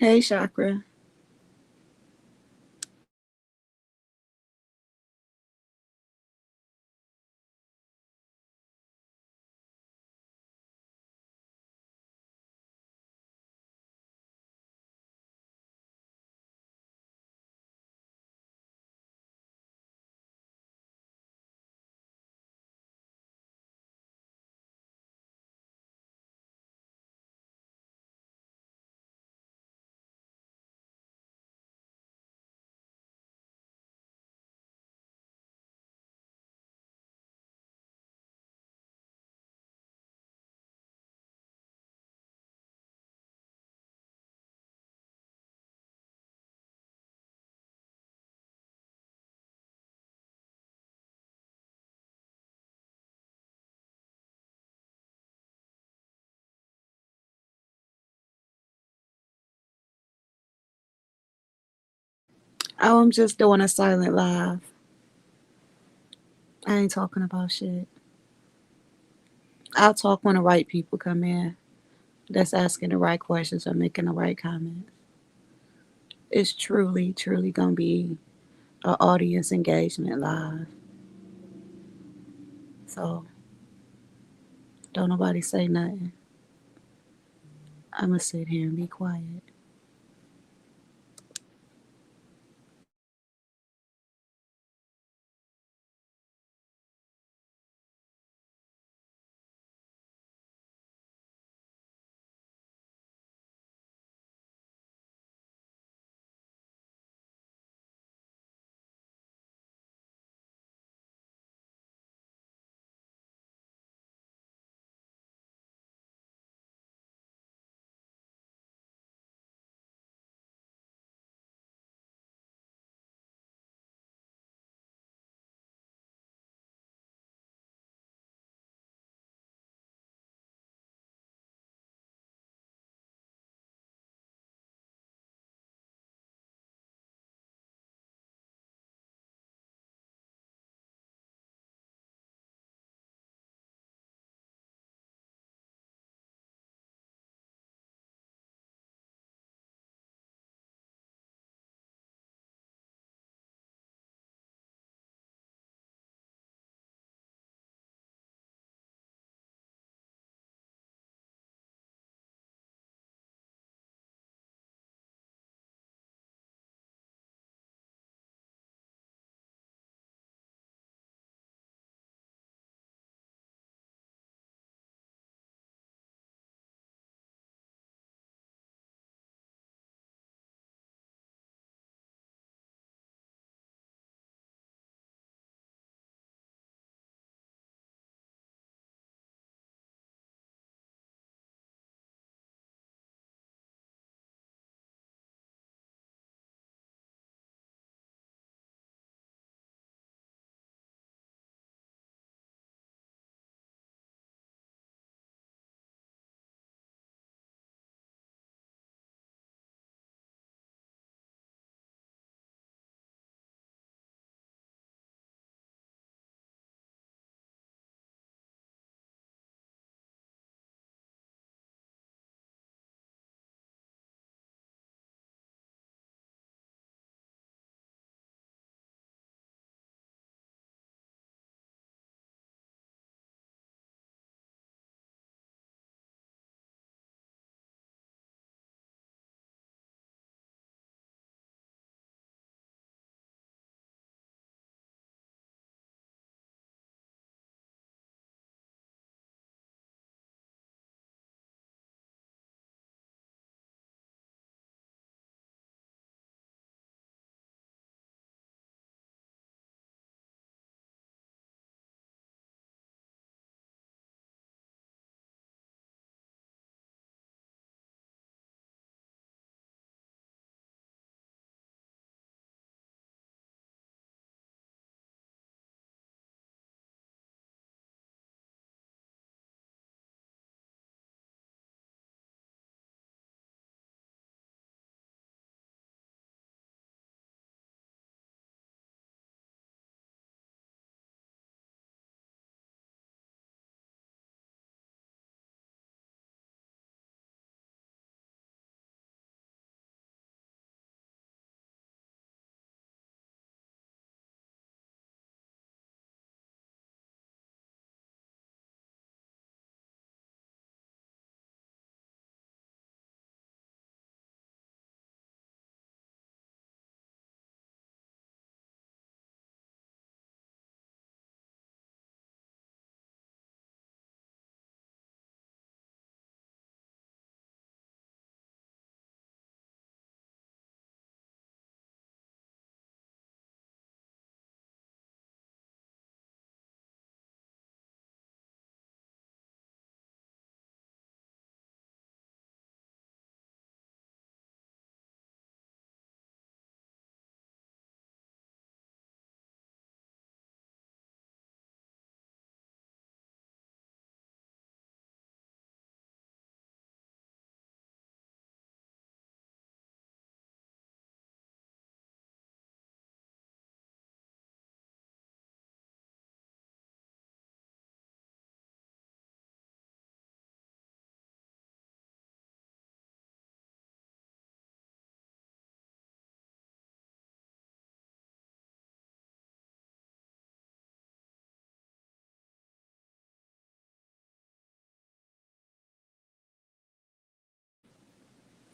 Hey, Chakra. Oh, I'm just doing a silent live. I ain't talking about shit. I'll talk when the right people come in. That's asking the right questions or making the right comments. It's truly, truly gonna be an audience engagement live. So don't nobody say nothing. I'ma sit here and be quiet.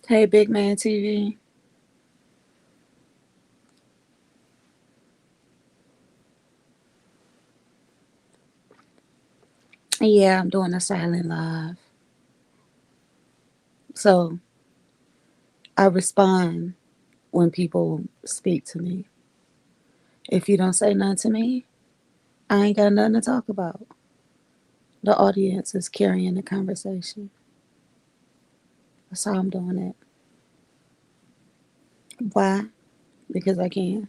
Hey, Big Man TV. Yeah, I'm doing a silent live. So I respond when people speak to me. If you don't say nothing to me, I ain't got nothing to talk about. The audience is carrying the conversation. That's how I'm doing it. Why? Because I can.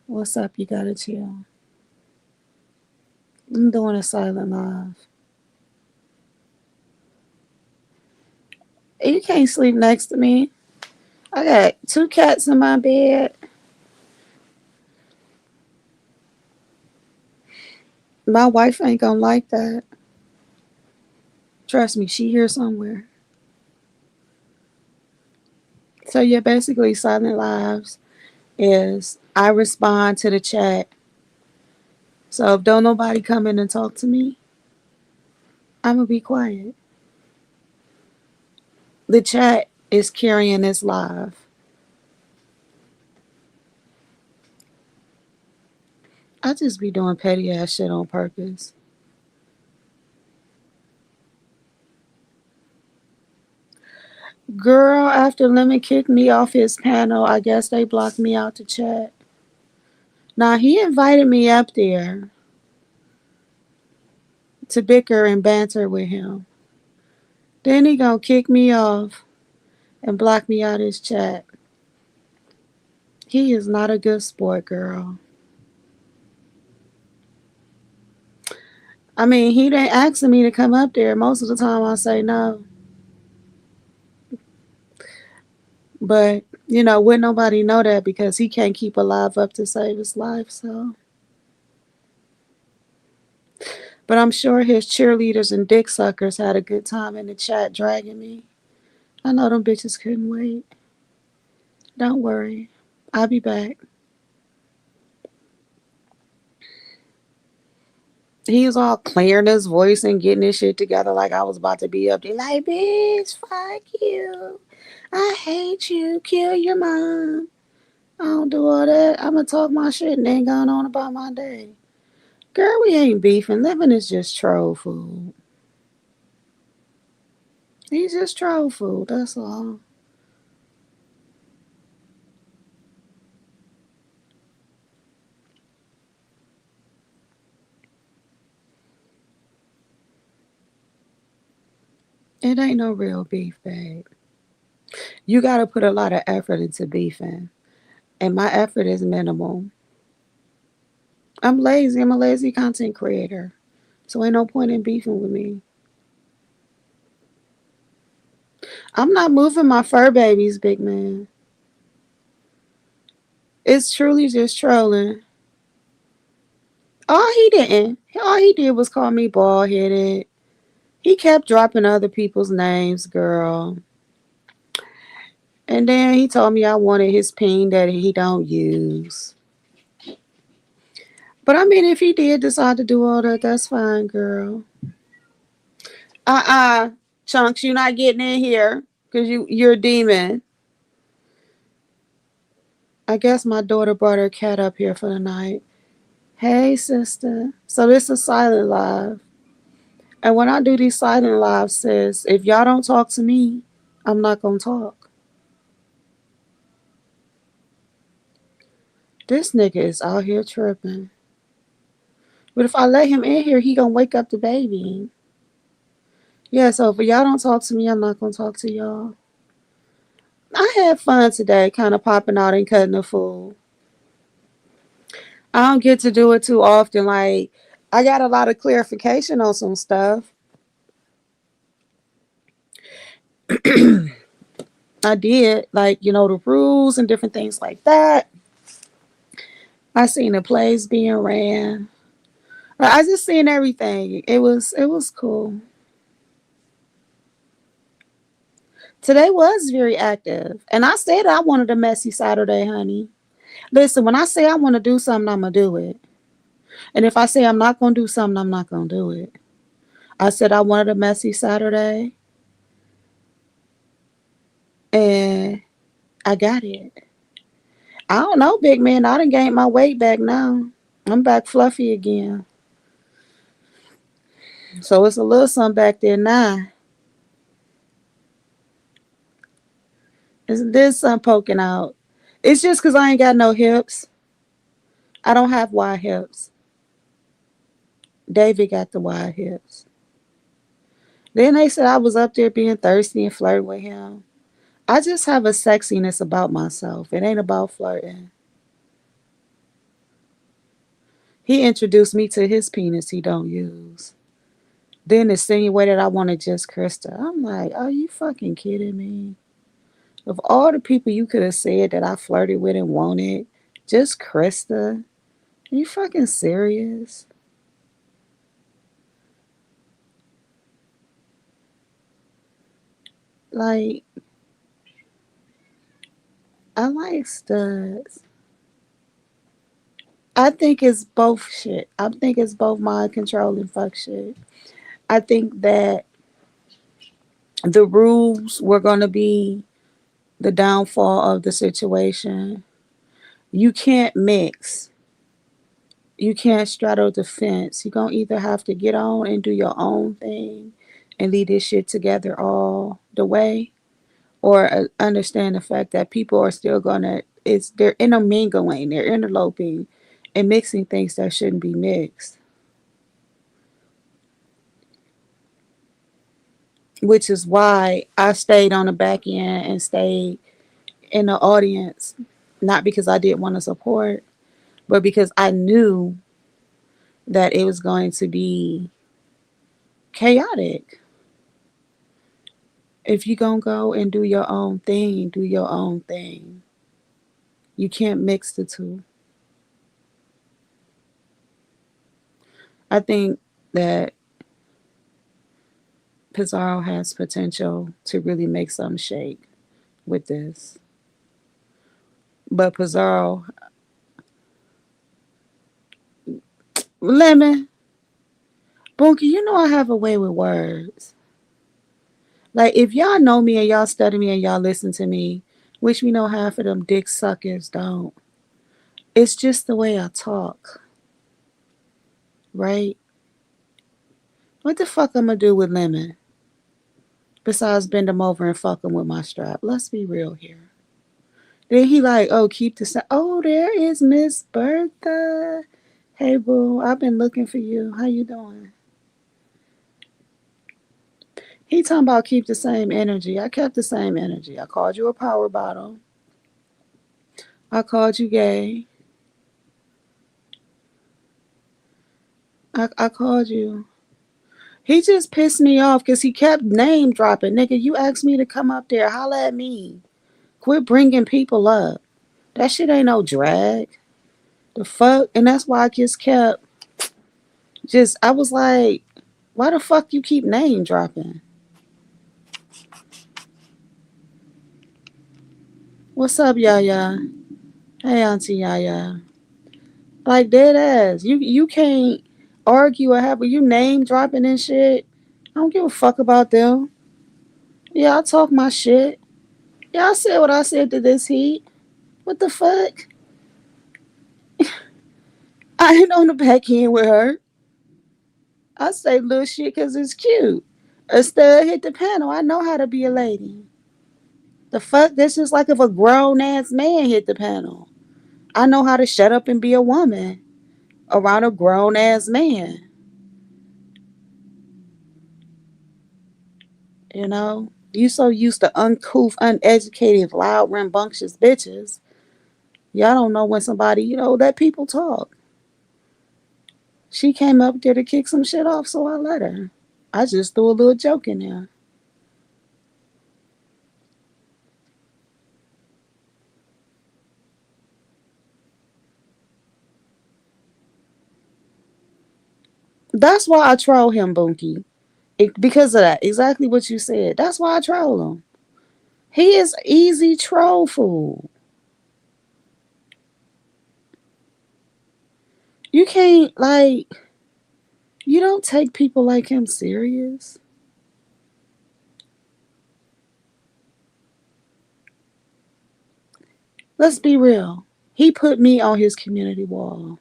What's up? You gotta chill. I'm doing a silent live. You can't sleep next to me. I got two cats in my bed. My wife ain't gonna like that. Trust me, she here somewhere. So yeah, basically silent lives is I respond to the chat. So if don't nobody come in and talk to me, I'm gonna be quiet. The chat is carrying this live. I just be doing petty ass shit on purpose. Girl, after Lemon kicked me off his panel, I guess they blocked me out the chat. Now he invited me up there to bicker and banter with him. Then he gonna kick me off and block me out his chat. He is not a good sport, girl. I mean, he didn't ask me to come up there. Most of the time I say no. But, wouldn't nobody know that because he can't keep a live up to save his life, so. But I'm sure his cheerleaders and dick suckers had a good time in the chat dragging me. I know them bitches couldn't wait. Don't worry. I'll be back. He was all clearing his voice and getting his shit together like I was about to be up there. Like, bitch, fuck you. I hate you. Kill your mom. I don't do all that. I'ma talk my shit and then going on about my day. Girl, we ain't beefing. Living is just troll food. He's just troll food. That's all. It ain't no real beef, babe. You gotta put a lot of effort into beefing. And my effort is minimal. I'm lazy. I'm a lazy content creator. So ain't no point in beefing with me. I'm not moving my fur babies, big man. It's truly just trolling. All he didn't. All he did was call me bald headed. He kept dropping other people's names, girl. And then he told me I wanted his ping that he don't use. But I mean, if he did decide to do all that, that's fine, girl. Chunks, you're not getting in here because you're a demon. I guess my daughter brought her cat up here for the night. Hey, sister. So this is silent live. And when I do these silent lives, sis, if y'all don't talk to me, I'm not gonna talk. This nigga is out here tripping. But if I let him in here, he gonna wake up the baby. Yeah, so if y'all don't talk to me, I'm not gonna talk to y'all. I had fun today, kind of popping out and cutting a fool. I don't get to do it too often. Like, I got a lot of clarification on some stuff. I did, like, the rules and different things like that. I seen the plays being ran. I just seen everything. It was cool. Today was very active. And I said I wanted a messy Saturday, honey. Listen, when I say I want to do something, I'm going to do it. And if I say I'm not gonna do something, I'm not gonna do it. I said I wanted a messy Saturday, and I got it. I don't know, big man. I done gained my weight back now. I'm back fluffy again. So it's a little something back there now. There's something poking out. It's just because I ain't got no hips. I don't have wide hips. David got the wide hips. Then they said I was up there being thirsty and flirting with him. I just have a sexiness about myself. It ain't about flirting. He introduced me to his penis he don't use. Then insinuated I wanted just Krista. I'm like, are you fucking kidding me? Of all the people you could have said that I flirted with and wanted, just Krista? Are you fucking serious? Like, I like studs. I think it's both shit. I think it's both mind control and fuck shit. I think that the rules were going to be the downfall of the situation. You can't mix. You can't straddle the fence. You're going to either have to get on and do your own thing and leave this shit together all the way, or understand the fact that people are still going to, they're intermingling, they're interloping and mixing things that shouldn't be mixed. Which is why I stayed on the back end and stayed in the audience, not because I didn't want to support, but because I knew that it was going to be chaotic. If you're going to go and do your own thing, do your own thing. You can't mix the two. I think that Pizarro has potential to really make something shake with this. But Pizarro, Lemon, Bunky, you know I have a way with words. Like, if y'all know me and y'all study me and y'all listen to me, which we know half of them dick suckers don't, it's just the way I talk, right? What the fuck I'm gonna do with Lemon? Besides bend him over and fuck him with my strap. Let's be real here. Then he like, oh, keep the sound. Oh, there is Miss Bertha. Hey, boo, I've been looking for you. How you doing? He talking about keep the same energy. I kept the same energy. I called you a power bottle. I called you gay. I called you. He just pissed me off because he kept name dropping. Nigga, you asked me to come up there. Holla at me. Quit bringing people up. That shit ain't no drag. The fuck? And that's why I just kept I was like, why the fuck you keep name dropping? What's up, Yaya? Hey, Auntie Yaya. Like, dead ass. You can't argue or have you name dropping and shit. I don't give a fuck about them. Yeah, I talk my shit. Yeah, I said what I said to this heat. What the fuck? I ain't on the back end with her. I say little shit because it's cute. A stud hit the panel. I know how to be a lady. The fuck? This is like if a grown ass man hit the panel. I know how to shut up and be a woman around a grown ass man. You know? You so used to uncouth, uneducated, loud, rambunctious bitches. Y'all don't know when somebody, let people talk. She came up there to kick some shit off, so I let her. I just threw a little joke in there. That's why I troll him, Bunky. Because of that. Exactly what you said. That's why I troll him. He is easy troll fool. You can't, like, you don't take people like him serious. Let's be real. He put me on his community wall.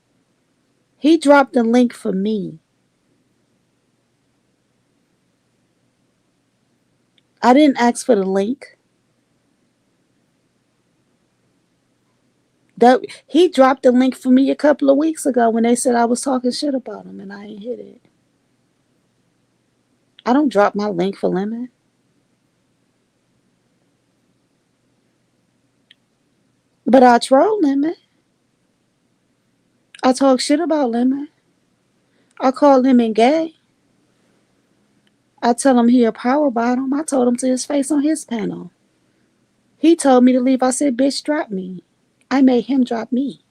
He dropped the link for me. I didn't ask for the link. That he dropped the link for me a couple of weeks ago when they said I was talking shit about him and I ain't hit it. I don't drop my link for Lemon. But I troll Lemon. I talk shit about Lemon. I call Lemon gay. I tell him he a power bottom. I told him to his face on his panel. He told me to leave. I said, bitch, drop me. I made him drop me.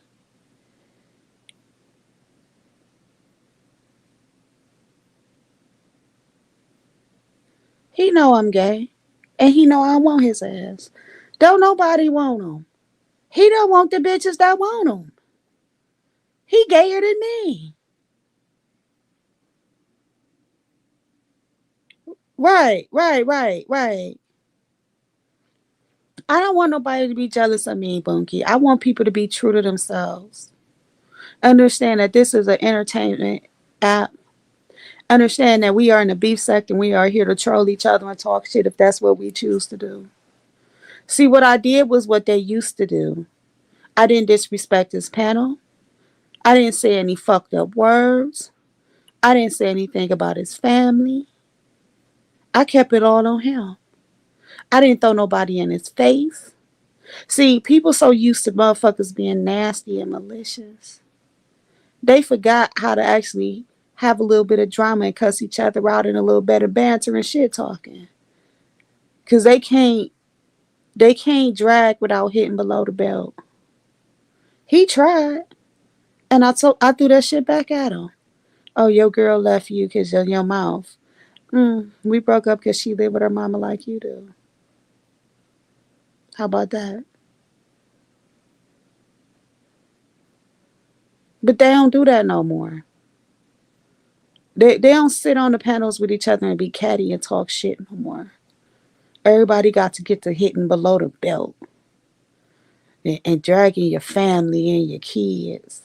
He know I'm gay. And he know I want his ass. Don't nobody want him. He don't want the bitches that want him. He gayer than me. Right. I don't want nobody to be jealous of me, Bunky. I want people to be true to themselves. Understand that this is an entertainment app. Understand that we are in the beef sect and we are here to troll each other and talk shit if that's what we choose to do. See, what I did was what they used to do. I didn't disrespect his panel. I didn't say any fucked up words. I didn't say anything about his family. I kept it all on him. I didn't throw nobody in his face. See, people so used to motherfuckers being nasty and malicious. They forgot how to actually have a little bit of drama and cuss each other out in a little better banter and shit talking. Cause they can't drag without hitting below the belt. He tried, and I threw that shit back at him. Oh, your girl left you because of your mouth. We broke up because she lived with her mama like you do. How about that? But they don't do that no more. They don't sit on the panels with each other and be catty and talk shit no more. Everybody got to get to hitting below the belt and dragging your family and your kids.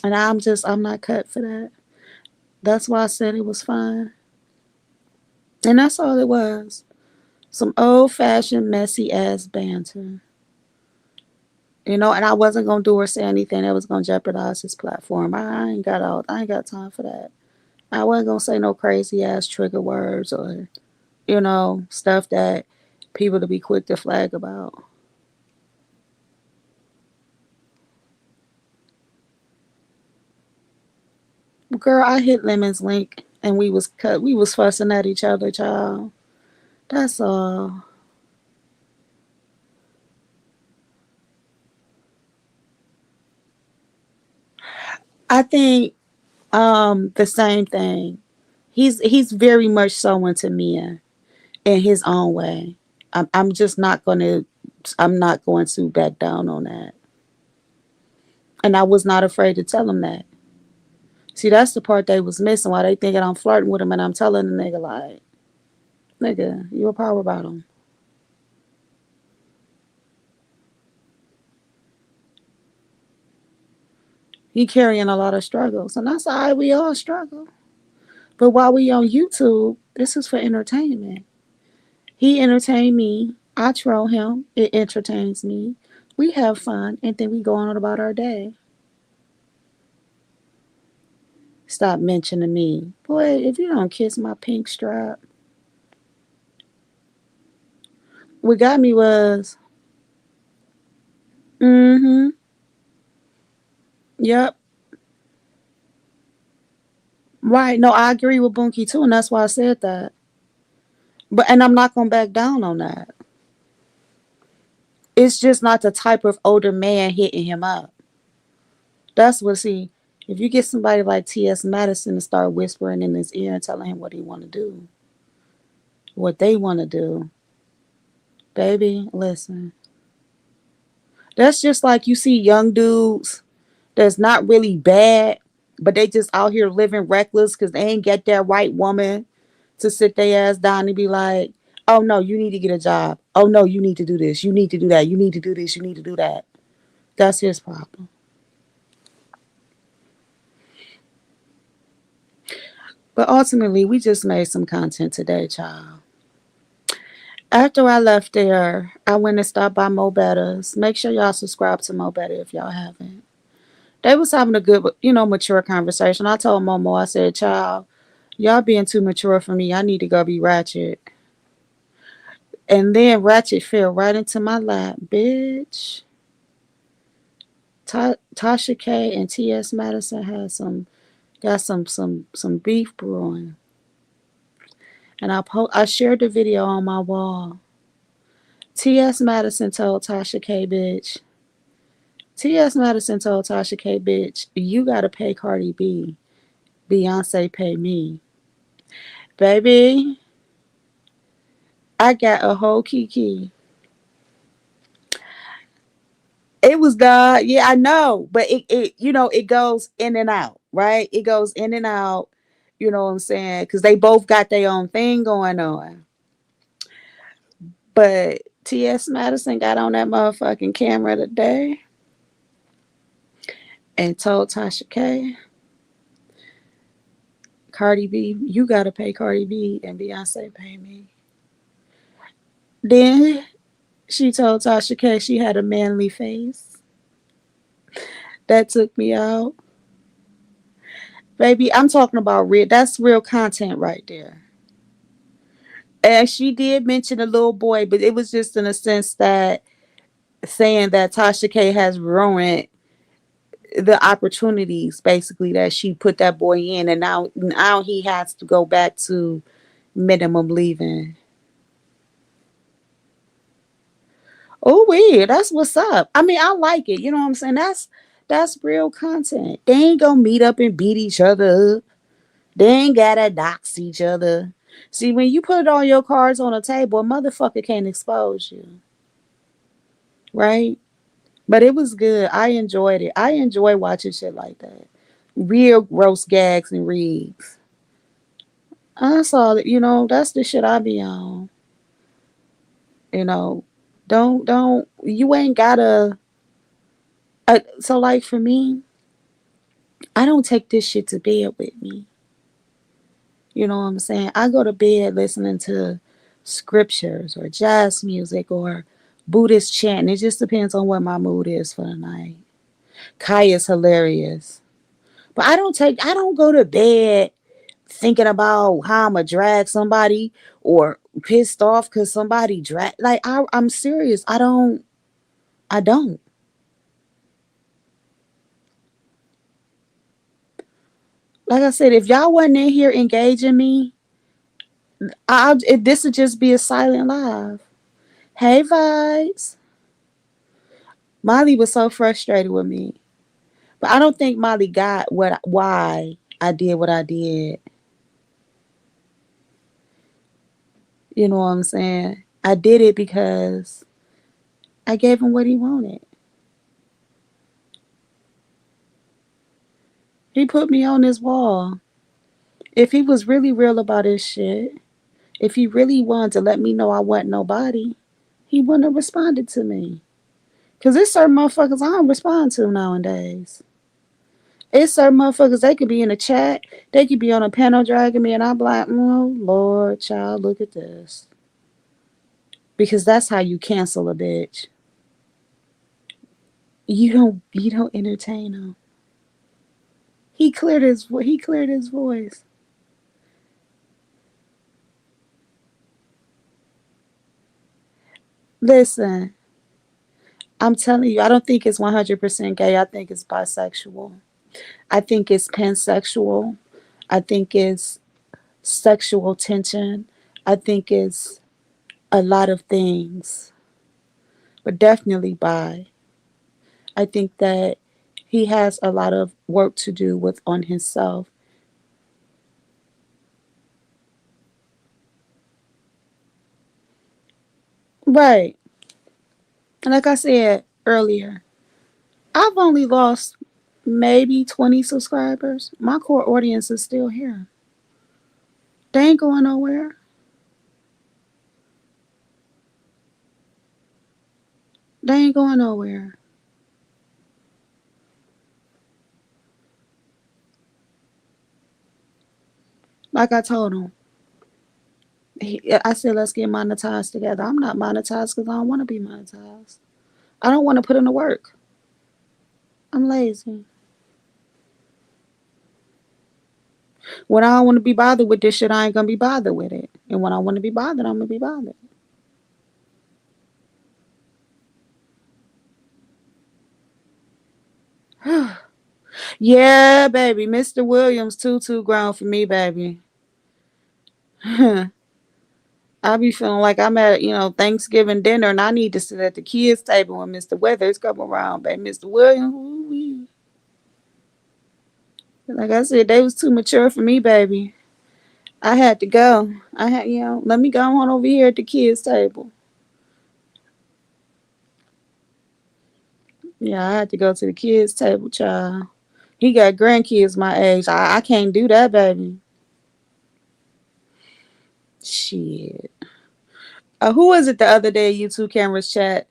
And I'm not cut for that. That's why I said it was fine. And that's all it was. Some old fashioned, messy ass banter. And I wasn't gonna do or say anything that was gonna jeopardize his platform. I ain't got time for that. I wasn't gonna say no crazy ass trigger words or, stuff that people to be quick to flag about. Girl, I hit Lemon's link and we was fussing at each other, child. That's all. I think the same thing. He's very much so into Mia in his own way. I'm just not gonna I'm not going to back down on that. And I was not afraid to tell him that. See, that's the part they was missing. Why they thinking I'm flirting with him and I'm telling the nigga like, nigga, you a power bottom. He carrying a lot of struggles, and that's all right. We all struggle. But while we on YouTube, this is for entertainment. He entertained me. I troll him. It entertains me. We have fun, and then we go on about our day. Stop mentioning me. Boy, if you don't kiss my pink strap. What got me was, mm-hmm, yep, right. No, I agree with Bunky too, and that's why I said that. And I'm not gonna back down on that. It's just not the type of older man hitting him up. That's what see. If you get somebody like T.S. Madison to start whispering in his ear and telling him what he want to do, what they want to do, baby, listen. That's just like you see young dudes that's not really bad, but they just out here living reckless because they ain't get that right woman to sit their ass down and be like, oh no, you need to get a job. Oh no, you need to do this. You need to do that. You need to do this. You need to do that. That's his problem. But ultimately, we just made some content today, child. After I left there, I went and stopped by Mo Bettas. Make sure y'all subscribe to Mo Betta if y'all haven't. They was having a good, mature conversation. I told Momo, I said, child, y'all being too mature for me. I need to go be Ratchet. And then Ratchet fell right into my lap, bitch. Tasha K and T.S. Madison had some beef brewing, and I shared the video on my wall. T.S. Madison told Tasha K, bitch. T.S. Madison told Tasha K, bitch, you gotta pay Cardi B. Beyonce pay me, baby. I got a whole Kiki. It was the yeah, I know, but it goes in and out, right? It goes in and out. You know what I'm saying? Because they both got their own thing going on. But T.S. Madison got on that motherfucking camera today and told Tasha K, Cardi B, you gotta pay Cardi B and Beyonce pay me. Then she told Tasha K she had a manly face. That took me out. Baby, I'm talking about real. That's real content right there. And she did mention a little boy, but it was just in a sense that saying that Tasha K has ruined the opportunities basically that she put that boy in, and now he has to go back to minimum leaving. Oh weird, that's what's up. I mean, I like it. You know what I'm saying? That's real content. They ain't gonna meet up and beat each other up. They ain't gotta dox each other. See, when you put all your cards on a table, a motherfucker can't expose you, right? But it was good. I enjoyed it. I enjoy watching shit like that. Real gross gags and reads. I saw that, that's the shit I be on. You know, don't, you ain't gotta. So, like, for me, I don't take this shit to bed with me. You know what I'm saying? I go to bed listening to scriptures or jazz music or Buddhist chant. It just depends on what my mood is for the night. Kai is hilarious. But I don't go to bed thinking about how I'm going to drag somebody or pissed off because somebody drag. Like, I'm serious. I don't. Like I said, if y'all wasn't in here engaging me, this would just be a silent live. Hey, vibes. Molly was so frustrated with me. But I don't think Molly got why I did what I did. You know what I'm saying? I did it because I gave him what he wanted. He put me on this wall. If he was really real about his shit, if he really wanted to let me know I wasn't nobody, he wouldn't have responded to me. Cause there's certain motherfuckers I don't respond to nowadays. It's certain motherfuckers, they could be in a chat, they could be on a panel dragging me, and I'm like, oh Lord, child, look at this. Because that's how you cancel a bitch. You don't entertain him. He cleared his voice. Listen, I'm telling you, I don't think it's 100% gay. I think it's bisexual. I think it's pansexual. I think it's sexual tension. I think it's a lot of things, but definitely bi. I think that he has a lot of work to do with on himself. Right. And like I said, earlier. I've only lost maybe 20 subscribers. My core audience is still here. They ain't going nowhere. They ain't going nowhere. Like I told him, I said, let's get monetized together. I'm not monetized because I don't want to be monetized. I don't want to put in the work. I'm lazy. When I don't want to be bothered with this shit, I ain't going to be bothered with it. And when I want to be bothered, I'm going to be bothered. Yeah, baby. Mr. Williams, too grown for me, baby. I be feeling like I'm at, Thanksgiving dinner and I need to sit at the kids' table when Mr. Weathers come around, baby. Mr. Williams, ooh-wee. Like I said, they was too mature for me, baby. I had to go. Let me go on over here at the kids' table. Yeah, I had to go to the kids' table, child. He got grandkids my age. I can't do that, baby. Shit. Who was it the other day? You two cameras chat.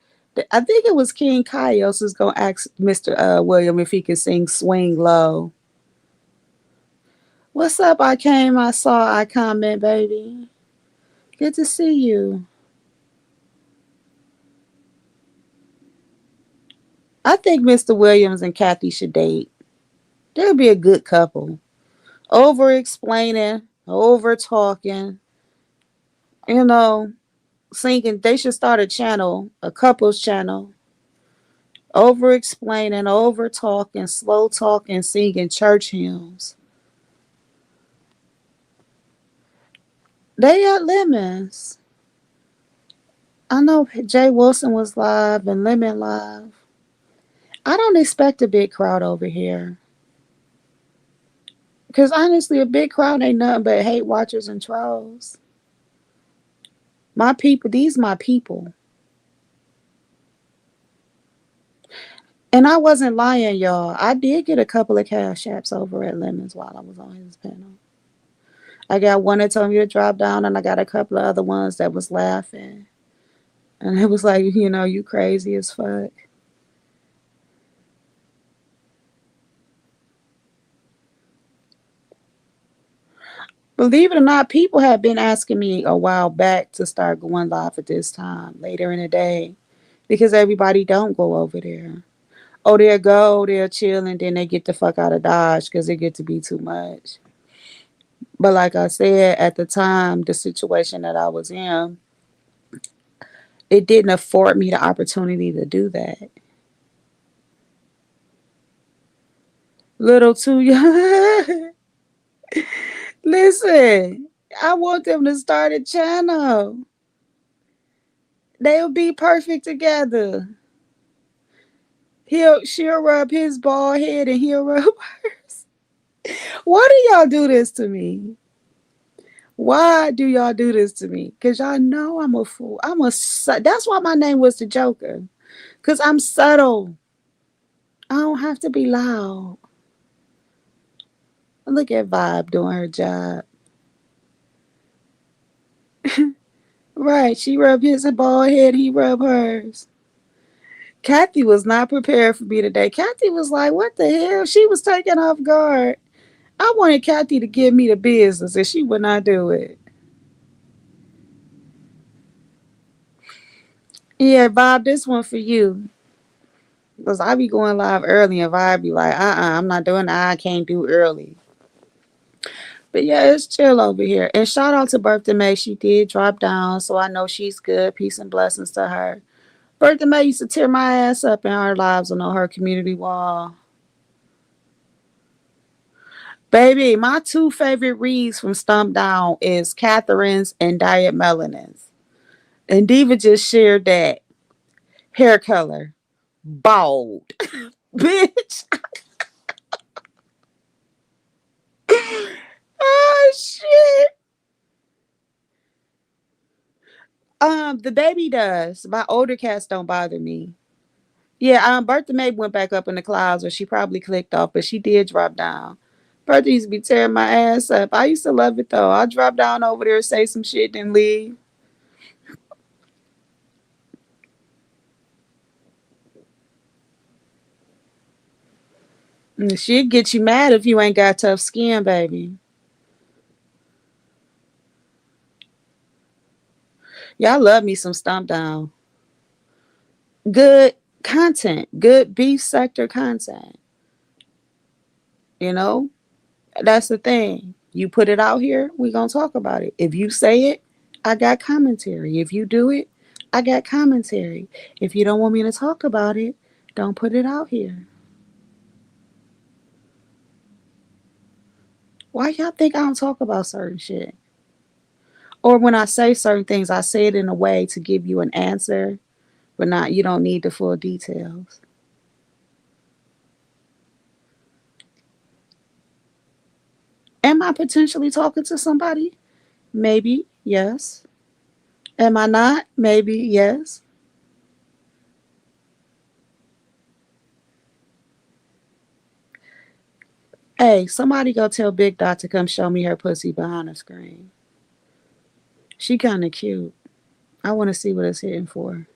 I think it was King Kaios who's gonna ask Mr. William if he could sing "Swing Low." What's up? I came. I saw. I comment, baby. Good to see you. I think Mr. Williams and Kathy should date. They'll be a good couple. Over explaining, over talking. You know, singing. They should start a channel, a couples channel. Over explaining, over talking, slow talking, singing church hymns. They at Lemons. I know Jay Wilson was live and Lemon live. I don't expect a big crowd over here. Because honestly, a big crowd ain't nothing but hate watchers and trolls. My people, these my people. And I wasn't lying, y'all. I did get a couple of cash apps over at Lemons while I was on his panel. I got one that told me to drop down, and I got a couple of other ones that was laughing. And it was like, you crazy as fuck. Believe it or not, people have been asking me a while back to start going live at this time later in the day because everybody don't go over there. Oh, they'll go, they'll chill, and then they get the fuck out of Dodge because it get to be too much. But like I said, at the time, the situation that I was in, it didn't afford me the opportunity to do that. Little too young. Listen, I want them to start a channel. They'll be perfect together. She'll rub his bald head and he'll rub hers. Why do y'all do this to me? Why do y'all do this to me? Cause y'all know I'm a fool. That's why my name was the Joker. Cause I'm subtle. I don't have to be loud. Look at Vibe doing her job. Right. She rubbed his bald head, he rubbed hers. Kathy was not prepared for me today. Kathy was like, what the hell? She was taken off guard. I wanted Kathy to give me the business and she would not do it. Yeah, Bob, this one for you. Because I be going live early and Vibe be like, I'm not doing that. I can't do early. But yeah, it's chill over here. And shout out to Birthday May. She did drop down, so I know she's good. Peace and blessings to her. Birthday May used to tear my ass up in our lives on her community wall. Baby, my two favorite reads from Stump Down is Catherine's and Diet Melanin's. And Diva just shared that. Hair color. Bald. Bitch. Oh shit. The baby does. My older cats don't bother me. Yeah, Bertha May went back up in the clouds, or she probably clicked off, but she did drop down. Bertha used to be tearing my ass up. I used to love it though. I drop down over there, say some shit, then leave. And she'd get you mad if you ain't got tough skin, baby. Y'all love me some stomp down. Good content, good beef sector content. You know, that's the thing. You put it out here, we gonna talk about it. If you say it, I got commentary. If you do it, I got commentary. If you don't want me to talk about it, don't put it out here. Why y'all think I don't talk about certain shit? Or when I say certain things, I say it in a way to give you an answer, but not you don't need the full details. Am I potentially talking to somebody? Maybe, yes. Am I not? Maybe, yes. Hey, somebody go tell Big Dot to come show me her pussy behind the screen. She kind of cute. I want to see what it's hitting for.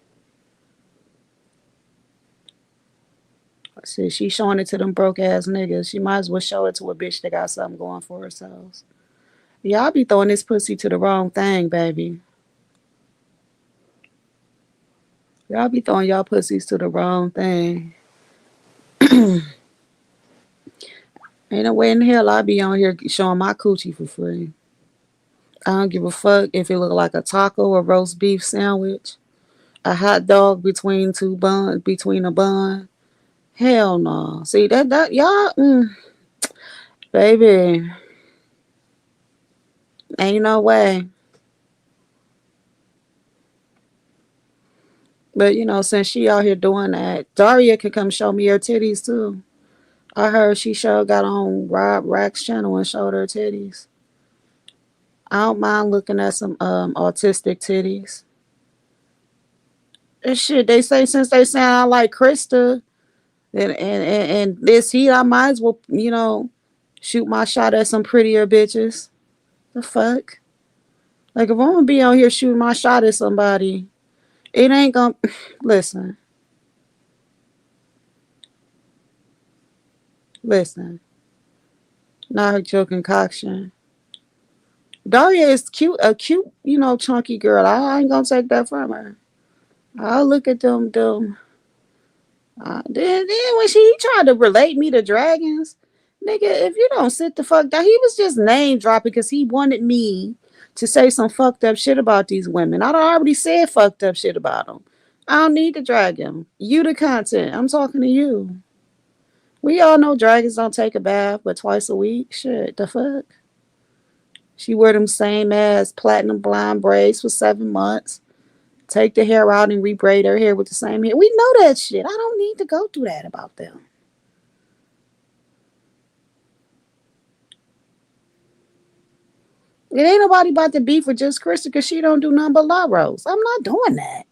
See, she showing it to them broke ass niggas. She might as well show it to a bitch that got something going for herself. Y'all be throwing this pussy to the wrong thing, baby. Y'all be throwing y'all pussies to the wrong thing. Ain't no way in hell I be on here showing my coochie for free. I don't give a fuck if it look like a taco or roast beef sandwich, a hot dog between two buns, between a bun. Hell no. See that y'all, baby, ain't no way. But since she out here doing that, Daria can come show me her titties too. I heard she sure got on Rob Rack's channel and showed her titties. I don't mind looking at some autistic titties. And shit, they say since they sound like Krista and this heat, I might as well, shoot my shot at some prettier bitches. The fuck? Like if I'm gonna be on here shooting my shot at somebody, it ain't gonna listen, listen. Not her joke concoction. Daria is cute, a cute, chunky girl. I ain't gonna take that from her. I'll look at them. Then when she tried to relate me to dragons, nigga, if you don't sit the fuck down, he was just name dropping because he wanted me to say some fucked up shit about these women. I already said fucked up shit about them. I don't need to drag him. You the content. I'm talking to you. We all know dragons don't take a bath but twice a week. Shit, the fuck? She wear them same ass platinum blonde braids for 7 months. Take the hair out and rebraid her hair with the same hair. We know that shit. I don't need to go through that about them. It ain't nobody about to beef with just Krista because she don't do nothing but law roast. I'm not doing that.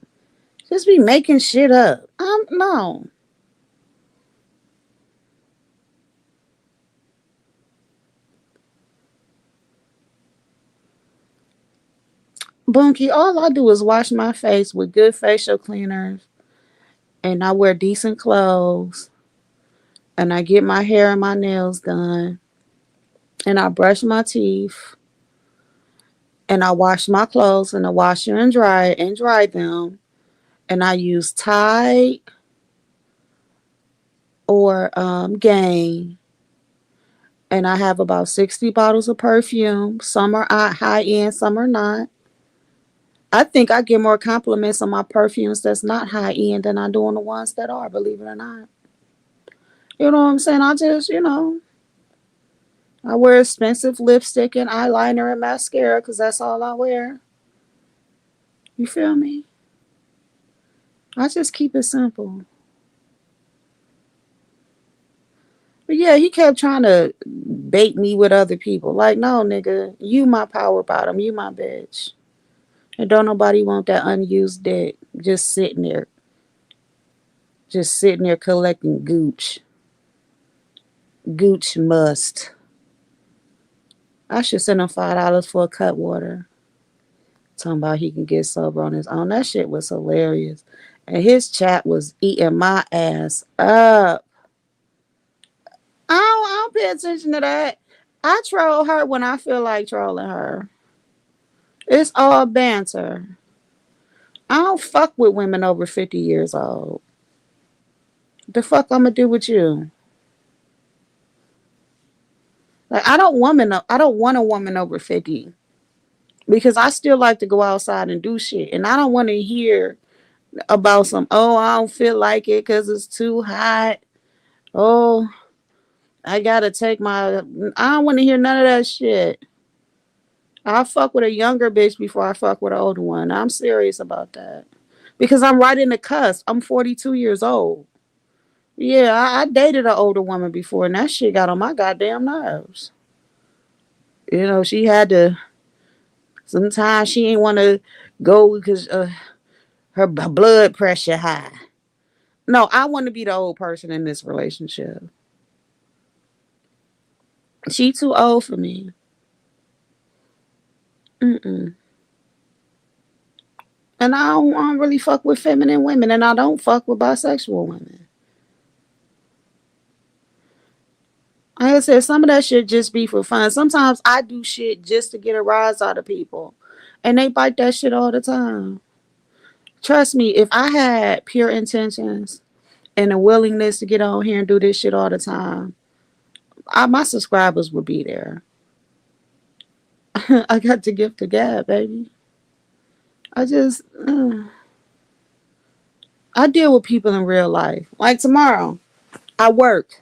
Just be making shit up. No. Bunky, all I do is wash my face with good facial cleaners and I wear decent clothes and I get my hair and my nails done and I brush my teeth and I wash my clothes in the washer and dry them and I use Tide or Gain and I have about 60 bottles of perfume. Some are high end, some are not. I think I get more compliments on my perfumes that's not high end than I do on the ones that are, believe it or not. You know what I'm saying? I wear expensive lipstick and eyeliner and mascara because that's all I wear. You feel me? I just keep it simple. But yeah, he kept trying to bait me with other people. Like, no, nigga, you my power bottom, you my bitch. And don't nobody want that unused dick just sitting there. just sitting there collecting gooch. Gooch must. I should send him $5 for a cut water. Talking about he can get sober on his own. That shit was hilarious. And his chat was eating my ass up. I don't pay attention to that. I troll her when I feel like trolling her. It's all banter. I don't fuck with women over 50 years old. The fuck I'ma do with you? Like I don't want a woman over 50 because I still like to go outside and do shit. And I don't want to hear about some, oh, I don't feel like it because it's too hot. Oh, I gotta take my. I don't want to hear none of that shit. I'll fuck with a younger bitch before I fuck with an older one. I'm serious about that. Because I'm right in the cusp. I'm 42 years old. Yeah, I dated an older woman before, and that shit got on my goddamn nerves. You know, she had to. Sometimes she ain't want to go because her blood pressure high. No, I want to be the old person in this relationship. She too old for me. Mm-mm. And I don't really fuck with feminine women, and I don't fuck with bisexual women. Like I said, some of that shit just be for fun. Sometimes I do shit just to get a rise out of people, and they bite that shit all the time. Trust me, if I had pure intentions and a willingness to get on here and do this shit all the time, my subscribers would be there. I got the gift of gab, baby. I just, I deal with people in real life. Like tomorrow, I work.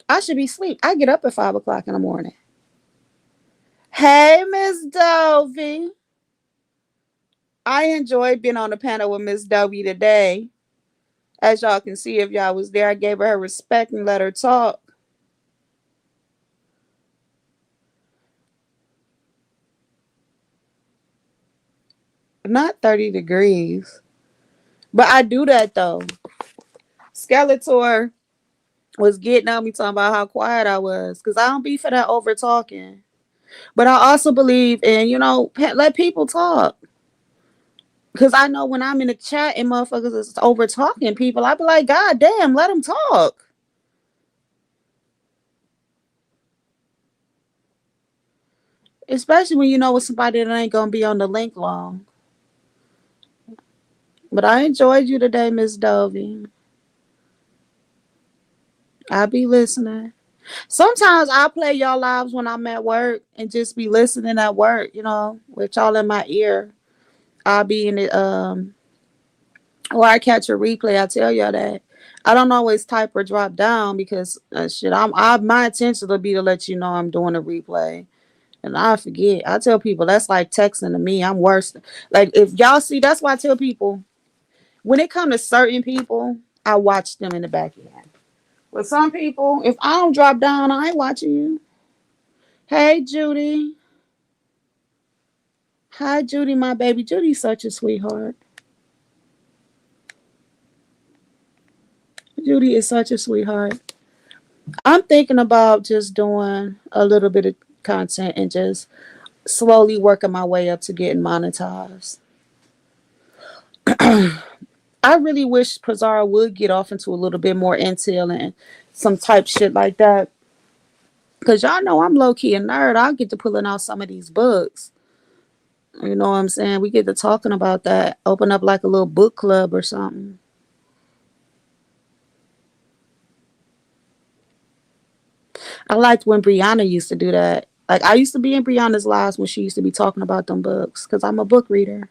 I should be asleep. I get up at 5 o'clock in the morning. Hey, Miss Dovey. I enjoyed being on the panel with Miss Dovey today. As y'all can see, if y'all was there, I gave her respect and let her talk. Not 30 degrees. But I do that though. Skeletor was getting on me talking about how quiet I was. Because I don't be for that over talking. But I also believe in, let people talk. Because I know when I'm in the chat and motherfuckers is over talking people, I be like, God damn, let them talk. Especially when you know with somebody that ain't going to be on the link long. But I enjoyed you today, Miss Dovey. I'll be listening. Sometimes I play y'all lives when I'm at work and just be listening at work, with y'all in my ear. I'll be in it, or I catch a replay. I tell y'all that. I don't always type or drop down because shit. My intention will be to let you know I'm doing a replay, and I forget. I tell people that's like texting to me. I'm worse. Like if y'all see, that's why I tell people when it comes to certain people, I watch them in the back end. With some people, if I don't drop down, I ain't watching you. Hey, Judy. Hi, Judy, my baby. Judy's such a sweetheart. Judy is such a sweetheart. I'm thinking about just doing a little bit of content and just slowly working my way up to getting monetized. I really wish Pizarro would get off into a little bit more intel and some type shit like that. Because y'all know I'm low key a nerd. I'll get to pulling out some of these books. You know what I'm saying? We get to talking about that. Open up like a little book club or something. I liked when Brianna used to do that. Like I used to be in Brianna's lives when she used to be talking about them books because I'm a book reader.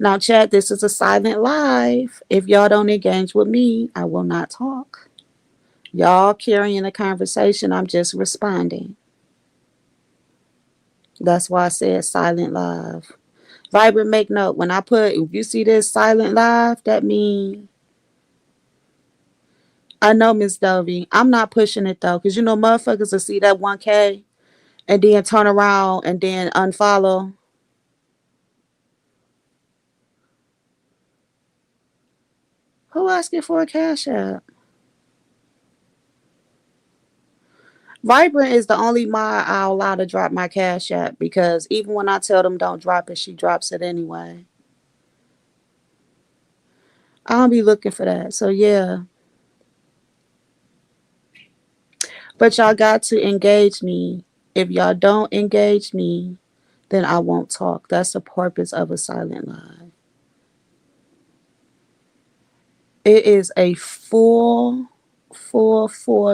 Now, Chad, this is a silent live. If y'all don't engage with me, I will not talk. Y'all carrying a conversation, I'm just responding. That's why I said silent live. Vibrant, make note. When I put, if you see this silent live, that means I know Miss Dovey. I'm not pushing it though, because motherfuckers will see that 1K and then turn around and then unfollow. Who asking for a cash app? Vibrant is the only mod I'll allow to drop my cash app because even when I tell them don't drop it, she drops it anyway. I don't be looking for that. So yeah. But y'all got to engage me. If y'all don't engage me, then I won't talk. That's the purpose of a silent live. It is a full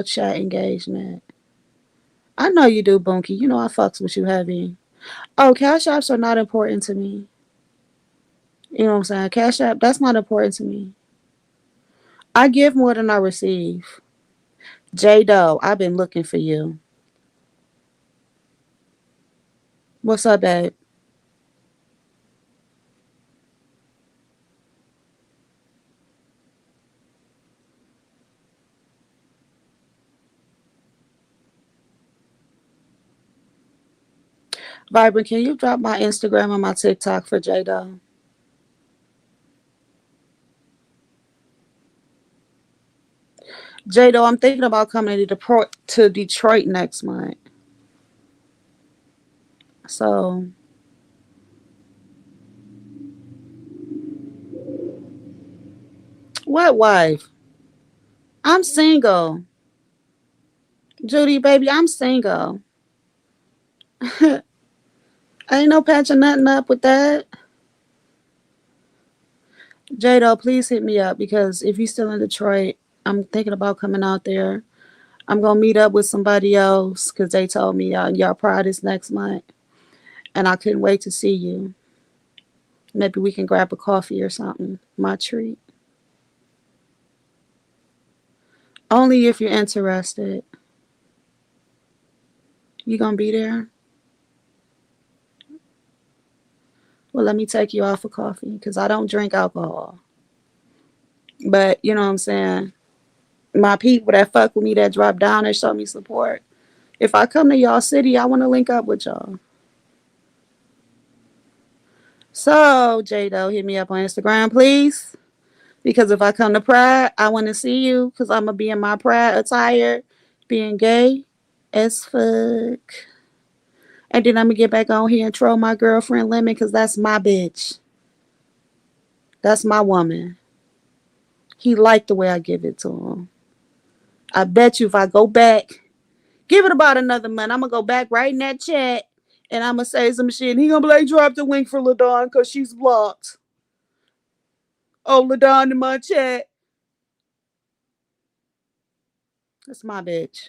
chat engagement. I know you do, Bunky. You know I fucks with you heavy. Oh, cash apps are not important to me. You know what I'm saying? Cash app, that's not important to me. I give more than I receive. J Doe, I've been looking for you. What's up, babe? Vibrant, can you drop my Instagram and my TikTok for J Doe? J Doe, I'm thinking about coming to Detroit next month. So, what wife? I'm single. Judy, baby, I'm single. Ain't no patching nothing up with that. J-Lo, please hit me up because if you're still in Detroit, I'm thinking about coming out there. I'm going to meet up with somebody else because they told me y'all Pride is next month. And I couldn't wait to see you. Maybe we can grab a coffee or something. My treat. Only if you're interested. You going to be there? Well, let me take you off of coffee because I don't drink alcohol. But you know what I'm saying? My people that fuck with me, that drop down and show me support. If I come to y'all city, I want to link up with y'all. So, J-Do, hit me up on Instagram, please. Because if I come to Pride, I want to see you because I'm going to be in my Pride attire, being gay as fuck. And then I'm going to get back on here and troll my girlfriend Lemon because that's my bitch. That's my woman. He liked the way I give it to him. I bet you if I go back, give it about another month, I'm going to go back right in that chat and I'm going to say some shit. And he going to be like, drop the link for LaDon because she's blocked. Oh, LaDon in my chat. That's my bitch.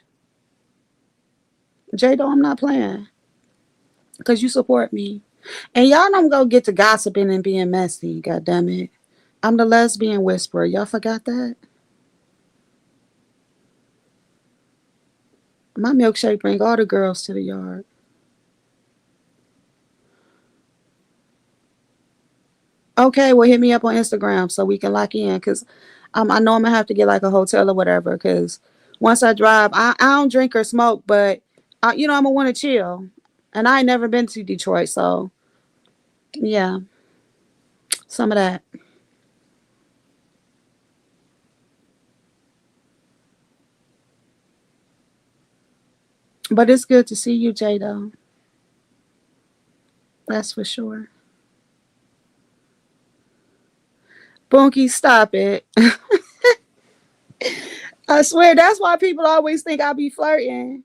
J-Do, I'm not playing. Because you support me. And y'all don't go get to gossiping and being messy, god damn it. I'm the lesbian whisperer. Y'all forgot that? My milkshake bring all the girls to the yard. Okay, well hit me up on Instagram so we can lock in because I know I'm gonna have to get like a hotel or whatever because once I drive, I don't drink or smoke, but I'm gonna want to chill. And I ain't never been to Detroit, so yeah, some of that. But it's good to see you, Jay, though. That's for sure. Bunky, stop it. I swear that's why people always think I be flirting.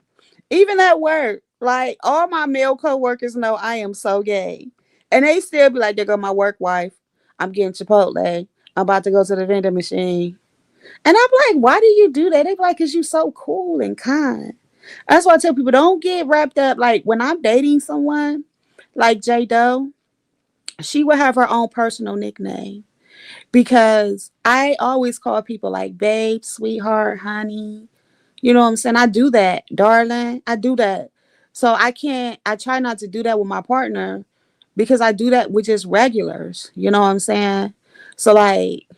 Even at work. Like all my male coworkers know I am so gay. And they still be like, there go my work wife. I'm getting Chipotle. I'm about to go to the vending machine. And I'm like, why do you do that? They be like, because you so cool and kind. That's why I tell people don't get wrapped up. Like when I'm dating someone like J Doe, she would have her own personal nickname. Because I always call people like babe, sweetheart, honey. You know what I'm saying? I do that, darling. I do that. So I try not to do that with my partner because I do that with just regulars. You know what I'm saying? So like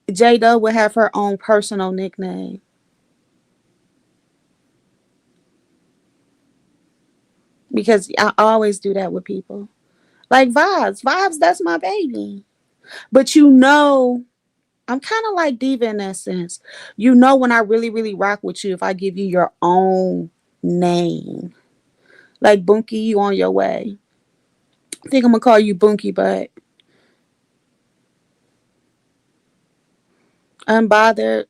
Jada would have her own personal nickname because I always do that with people. Like Vibes, that's my baby. But I'm kind of like Diva in that sense. You know when I really, really rock with you if I give you your own name. Like Bunky, you on your way. I think I'm gonna call you Bunky, but Unbothered.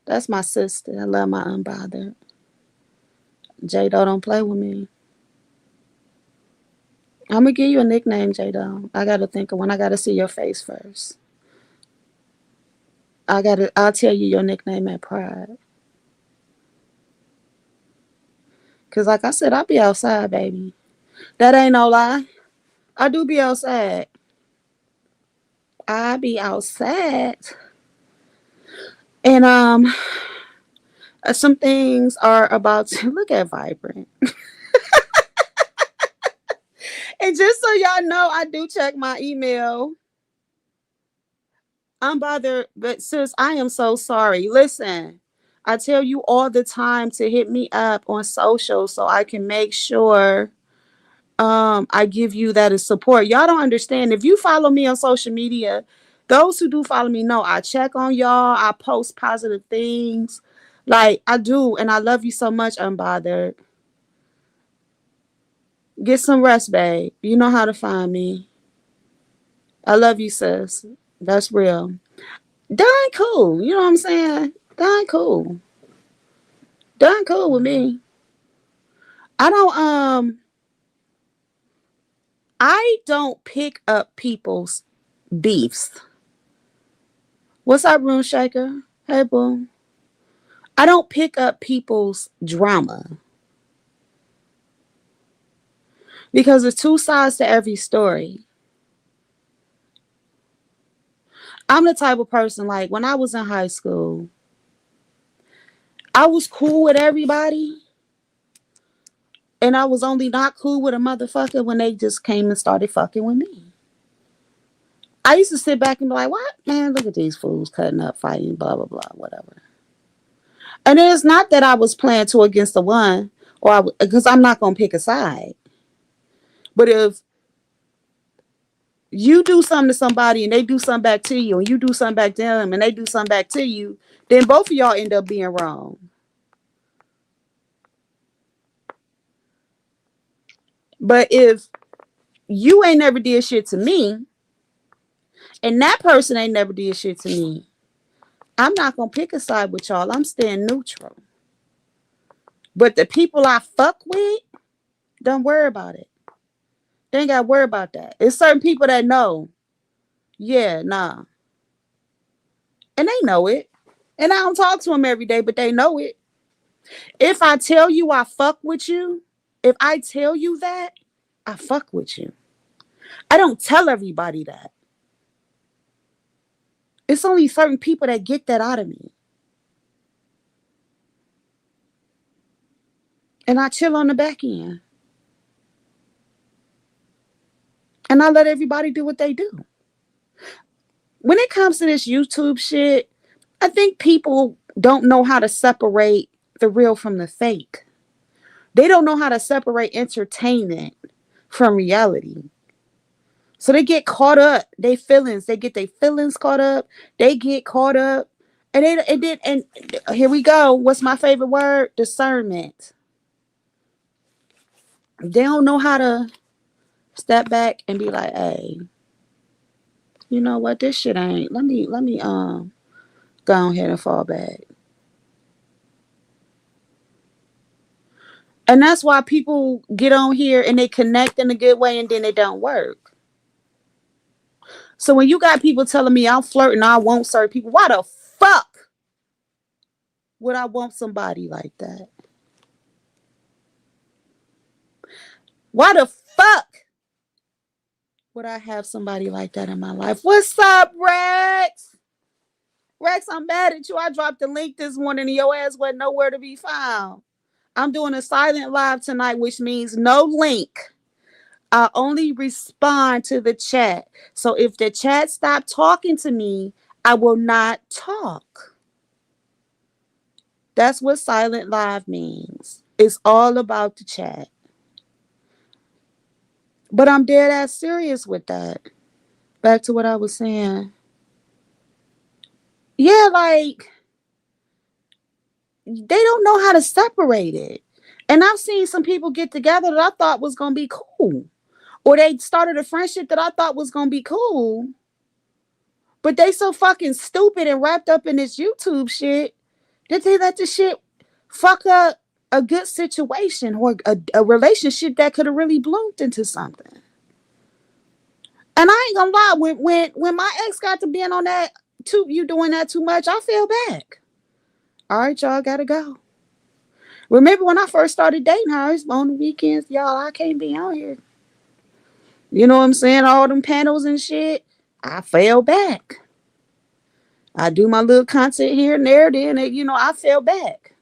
That's my sister. I love my Unbothered. J-Do, don't play with me. I'm gonna give you a nickname, J-Do. I gotta think of one. I gotta see your face first. I'll tell you your nickname at Pride. Cause like I said, I'll be outside, baby. That ain't no lie. I do be outside. I be outside. And some things are about to look at Vibrant. And just so y'all know, I do check my email. I'm bothered, but sis, I am so sorry. Listen, I tell you all the time to hit me up on social so I can make sure I give you that as support. Y'all don't understand. If you follow me on social media, those who do follow me know I check on y'all. I post positive things. Like I do, and I love you so much, Unbothered. Get some rest, babe. You know how to find me. I love you, sis. That's real. Done cool. You know what I'm saying? Done cool. Done cool with me. I don't I don't pick up people's beefs. What's up, Room Shaker? Hey boo. I don't pick up people's drama because there's two sides to every story. I'm the type of person like when I was in high school, I was cool with everybody. And I was only not cool with a motherfucker when they just came and started fucking with me. I used to sit back and be like, what? Man, look at these fools cutting up, fighting, blah, blah, blah, whatever. And it's not that I was playing two against the one, or because I'm not going to pick a side. But if you do something to somebody and they do something back to you, and you do something back to them and they do something back to you, then both of y'all end up being wrong. But if you ain't never did shit to me, and that person ain't never did shit to me, I'm not gonna pick a side with y'all. I'm staying neutral. But the people I fuck with, don't worry about it. They ain't gotta worry about that. It's certain people that know. Yeah, nah. And they know it. And I don't talk to them every day, but they know it. If I tell you I fuck with you, if I tell you that, I fuck with you. I don't tell everybody that. It's only certain people that get that out of me. And I chill on the back end. And I let everybody do what they do. When it comes to this YouTube shit, I think people don't know how to separate the real from the fake. They don't know how to separate entertainment from reality. So they get caught up. They get their feelings caught up. They get caught up. And here we go. What's my favorite word? Discernment. They don't know how to step back and be like, hey, you know what? This shit ain't. Let me go ahead and fall back. And that's why people get on here and they connect in a good way and then it don't work. So when you got people telling me I'm flirting, I won't serve people, why the fuck would I want somebody like that? Why the fuck would I have somebody like that in my life? What's up, Rex? Rex, I'm mad at you. I dropped the link this morning and your ass wasn't nowhere to be found. I'm doing a silent live tonight, which means no link. I only respond to the chat. So if the chat stop talking to me, I will not talk. That's what silent live means. It's all about the chat. But I'm dead ass serious with that. Back to what I was saying. Yeah, like they don't know how to separate it. And I've seen some people get together that I thought was gonna be cool. Or they started a friendship that I thought was gonna be cool. But they so fucking stupid and wrapped up in this YouTube shit that they let this shit fuck up a good situation or a relationship that could have really bloomed into something. And I ain't gonna lie, when my ex got to being on that too, you doing that too much, I feel back. All right, y'all gotta go. Remember when I first started dating her, it's on the weekends, y'all, I can't be on here. You know what I'm saying? All them panels and shit. I fell back. I do my little content here and there, then I fell back.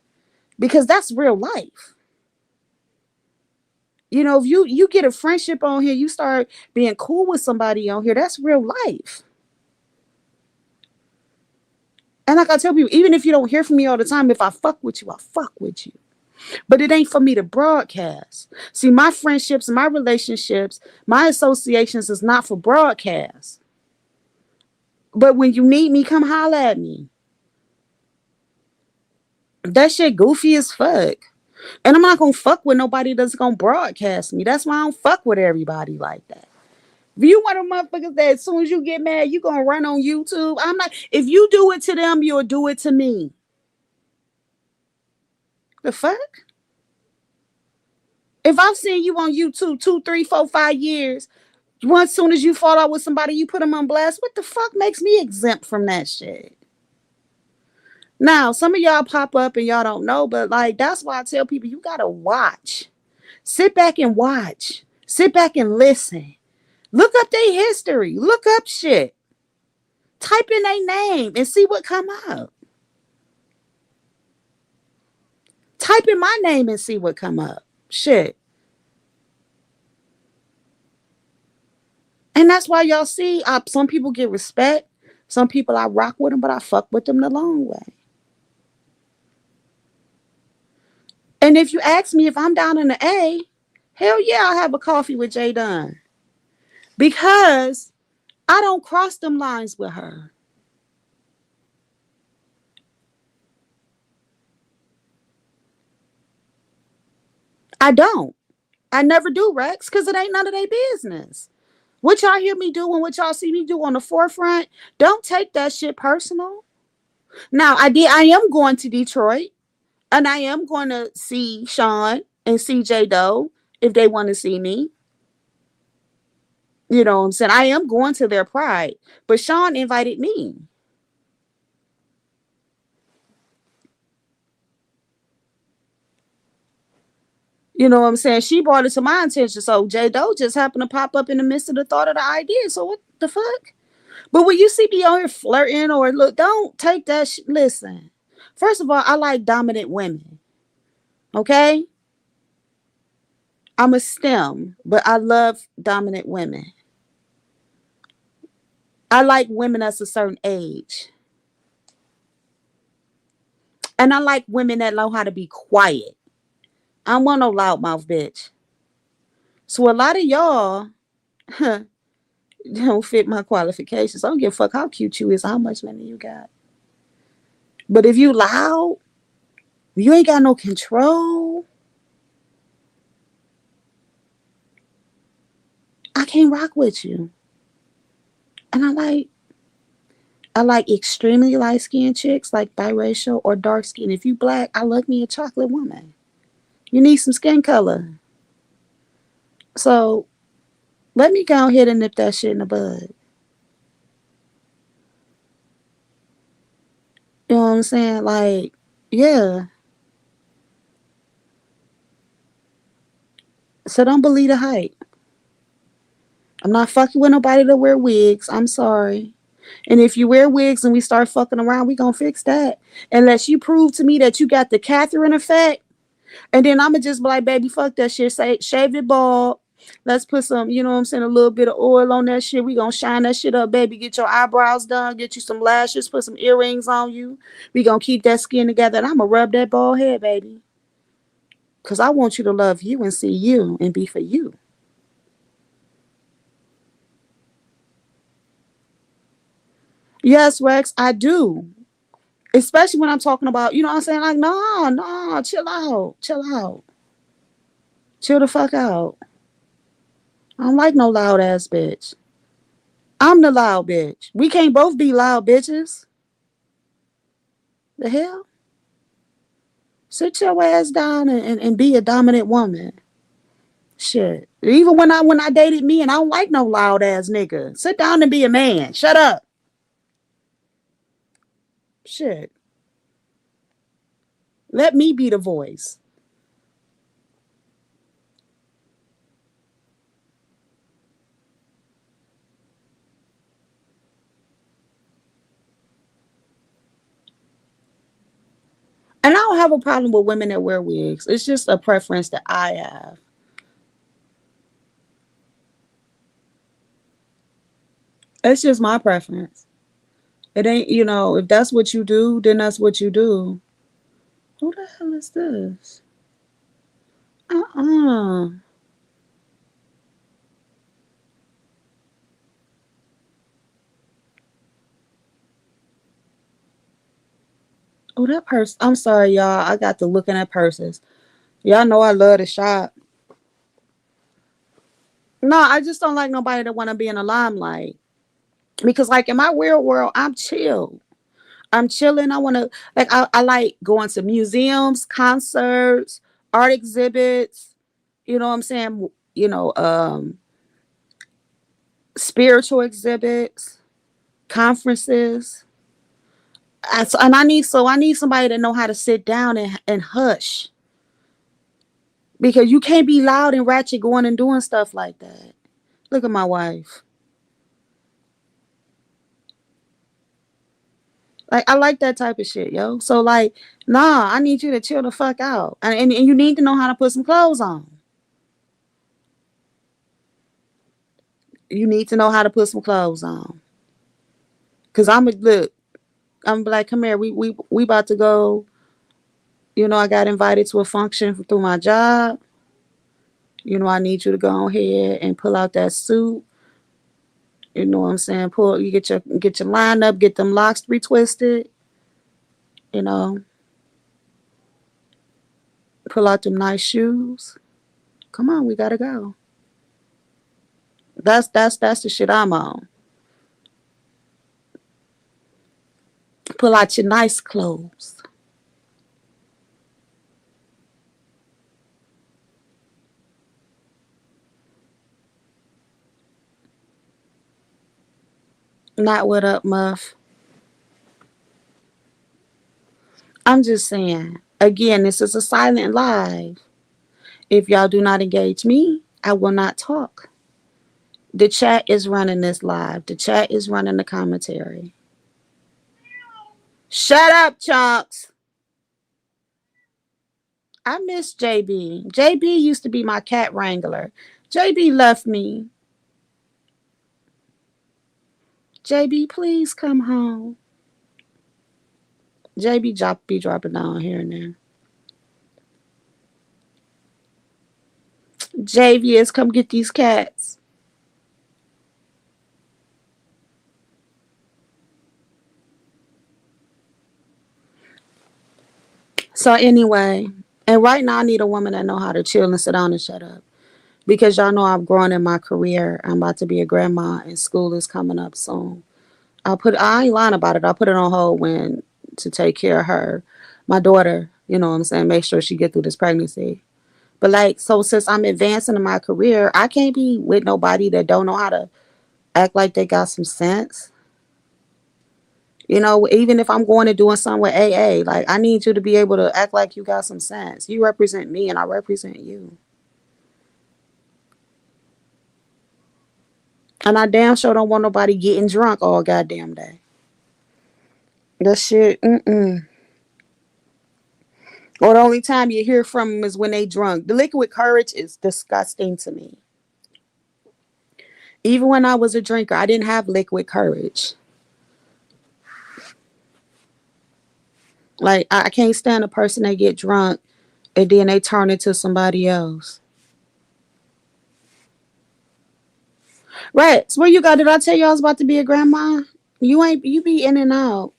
Because that's real life. If you get a friendship on here, you start being cool with somebody on here, that's real life. And like I tell people, even if you don't hear from me all the time, if I fuck with you, I fuck with you. But it ain't for me to broadcast. See, my friendships, my relationships, my associations is not for broadcast. But when you need me, come holla at me. That shit goofy as fuck. And I'm not gonna fuck with nobody that's gonna broadcast me. That's why I don't fuck with everybody like that. If you want a motherfuckers that as soon as you get mad, you gonna run on YouTube. I'm not. If you do it to them, you'll do it to me. The fuck? If I've seen you on YouTube 2, 3, 4, 5 years, once soon as you fall out with somebody, you put them on blast. What the fuck makes me exempt from that shit? Now, some of y'all pop up and y'all don't know, but like that's why I tell people you gotta watch. Sit back and watch. Sit back and listen. Look up their history. Look up shit. Type in their name and see what come up. Type in my name and see what come up. Shit. And that's why y'all see some people get respect. Some people I rock with them, but I fuck with them the long way. And if you ask me if I'm down in the A, hell yeah, I'll have a coffee with Jay Dunn. Because I don't cross them lines with her. I don't. I never do, Rex, because it ain't none of their business. What y'all hear me do and what y'all see me do on the forefront, don't take that shit personal. Now, I am going to Detroit and I am going to see Sean and CJ Doe if they want to see me. You know what I'm saying? I am going to their pride, but Sean invited me. You know what I'm saying? She brought it to my attention. So J Doe just happened to pop up in the midst of the thought of the idea. So what the fuck? But when you see me on here flirting or look, don't take that. Listen, first of all, I like dominant women. Okay, I'm a STEM, but I love dominant women. I like women that's a certain age, and I like women that know how to be quiet. I don't want no loudmouth bitch. So a lot of y'all don't fit my qualifications. I don't give a fuck how cute you is, how much money you got. But if you loud, you ain't got no control. I can't rock with you. And I like extremely light skinned chicks, like biracial or dark skin. If you black, I love me a chocolate woman. You need some skin color. So let me go ahead and nip that shit in the bud. You know what I'm saying? Like, yeah. So don't believe the hype. I'm not fucking with nobody that wear wigs. I'm sorry. And if you wear wigs and we start fucking around, we gonna fix that. Unless you prove to me that you got the Catherine effect, and then I'ma just be like, baby, fuck that shit. Say, shave it bald. Let's put some, you know what I'm saying, a little bit of oil on that shit. We gonna shine that shit up, baby. Get your eyebrows done, get you some lashes, put some earrings on you. We gonna keep that skin together, and I'ma rub that bald head, baby. Cause I want you to love you and see you and be for you. Yes, Rex, I do. Especially when I'm talking about, you know what I'm saying? Like, no, no, chill out. Chill out. Chill the fuck out. I don't like no loud ass bitch. I'm the loud bitch. We can't both be loud bitches. The hell? Sit your ass down and be a dominant woman. Shit. Even when I dated me and I don't like no loud ass nigga. Sit down and be a man. Shut up. Shit. Let me be the voice. And I don't have a problem with women that wear wigs. It's just a preference that I have. It's just my preference. It ain't, if that's what you do, then that's what you do. Who the hell is this? Uh-uh. Oh, that purse. I'm sorry, y'all. I got to looking at purses. Y'all know I love to shop. No, I just don't like nobody that want to be in the limelight. Because, like, in my weird world, I'm chill. I'm chilling. I want to, like, I like going to museums, concerts, art exhibits. You know what I'm saying? Spiritual exhibits, conferences. And I need somebody to know how to sit down and hush, because you can't be loud and ratchet going and doing stuff like that. Look at my wife. Like, I like that type of shit, yo. So, like, nah, I need you to chill the fuck out, and you need to know how to put some clothes on. You need to know how to put some clothes on. Cause I'm a look. I'm like, come here. We about to go. I got invited to a function through my job. I need you to go ahead and pull out that suit. You know what I'm saying? You get your line up, get them locks retwisted. You know, pull out them nice shoes. Come on, we gotta go. That's the shit I'm on. Pull out your nice clothes. Not what up, Muff. I'm just saying. Again, this is a silent live. If y'all do not engage me, I will not talk. The chat is running this live. The chat is running the commentary. Shut up, Chunks. I miss JB. JB used to be my cat wrangler. JB left me. JB, please come home. JB be dropping down here and there. JVS, come get these cats. So anyway, and right now I need a woman that know how to chill and sit down and shut up. Because y'all know I'm growing in my career. I'm about to be a grandma and school is coming up soon. I ain't lying about it. I put it on hold when to take care of her, my daughter, you know what I'm saying, make sure she get through this pregnancy. But like, so since I'm advancing in my career, I can't be with nobody that don't know how to act like they got some sense. Even if I'm going to doing something with AA, like I need you to be able to act like you got some sense. You represent me and I represent you. And I damn sure don't want nobody getting drunk all goddamn day. That shit, mm-mm. Or the only time you hear from them is when they drunk. The liquid courage is disgusting to me. Even when I was a drinker, I didn't have liquid courage. Like I can't stand a person that get drunk and then they turn into somebody else. Right. So where you go? Did I tell you I was about to be a grandma? You be in and out.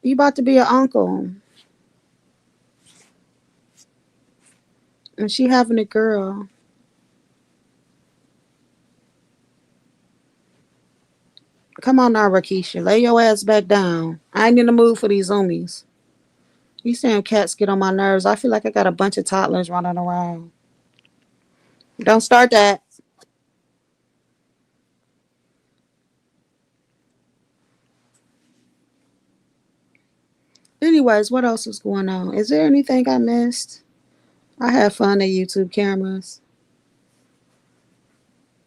You about to be an uncle. And she having a girl. Come on now, Rakisha. Lay your ass back down. I ain't in the mood for these zoomies. These damn cats get on my nerves. I feel like I got a bunch of toddlers running around. Don't start that. Anyways, what else is going on? Is there anything I missed? I have fun at YouTube cameras.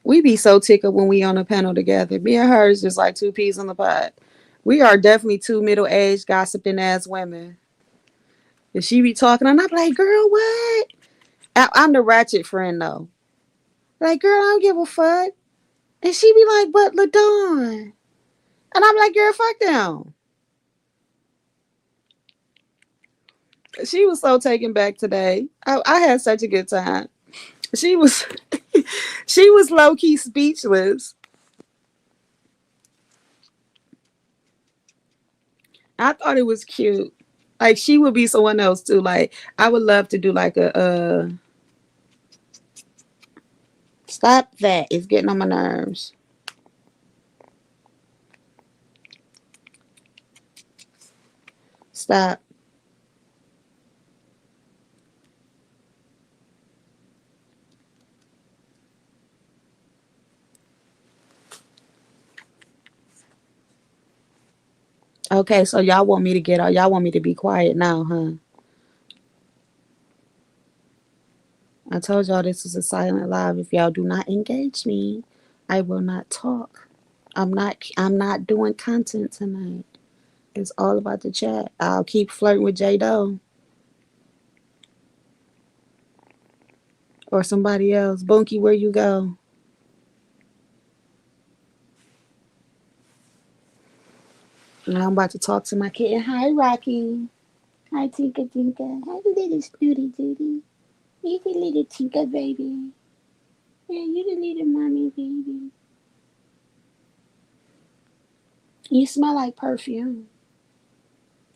We be so tickled when we on a panel together. Me and her is just like two peas in the pod. We are definitely two middle-aged gossiping ass women. And she be talking and I'm like, girl, what? I'm the ratchet friend though. Like, girl, I don't give a fuck. And she be like, but LaDawn. And I'm like, girl, fuck them. She was so taken back today. I had such a good time. She was she was low key speechless. I thought it was cute. Like she would be someone else too. Like I would love to do like a stop that. It's getting on my nerves. Stop. Okay, so y'all want me to get out. Y'all want me to be quiet now, huh? I told y'all this is a silent live. If y'all do not engage me, I will not talk. I'm not doing content tonight. It's all about the chat. I'll keep flirting with J Doe or somebody else. Bunky, where you go? Now I'm about to talk to my kitten. Hi, Rocky. Hi, Tinka Tinka. Hi, little snooty dooty. You the little Tinka baby. Yeah, you the little mommy baby. You smell like perfume.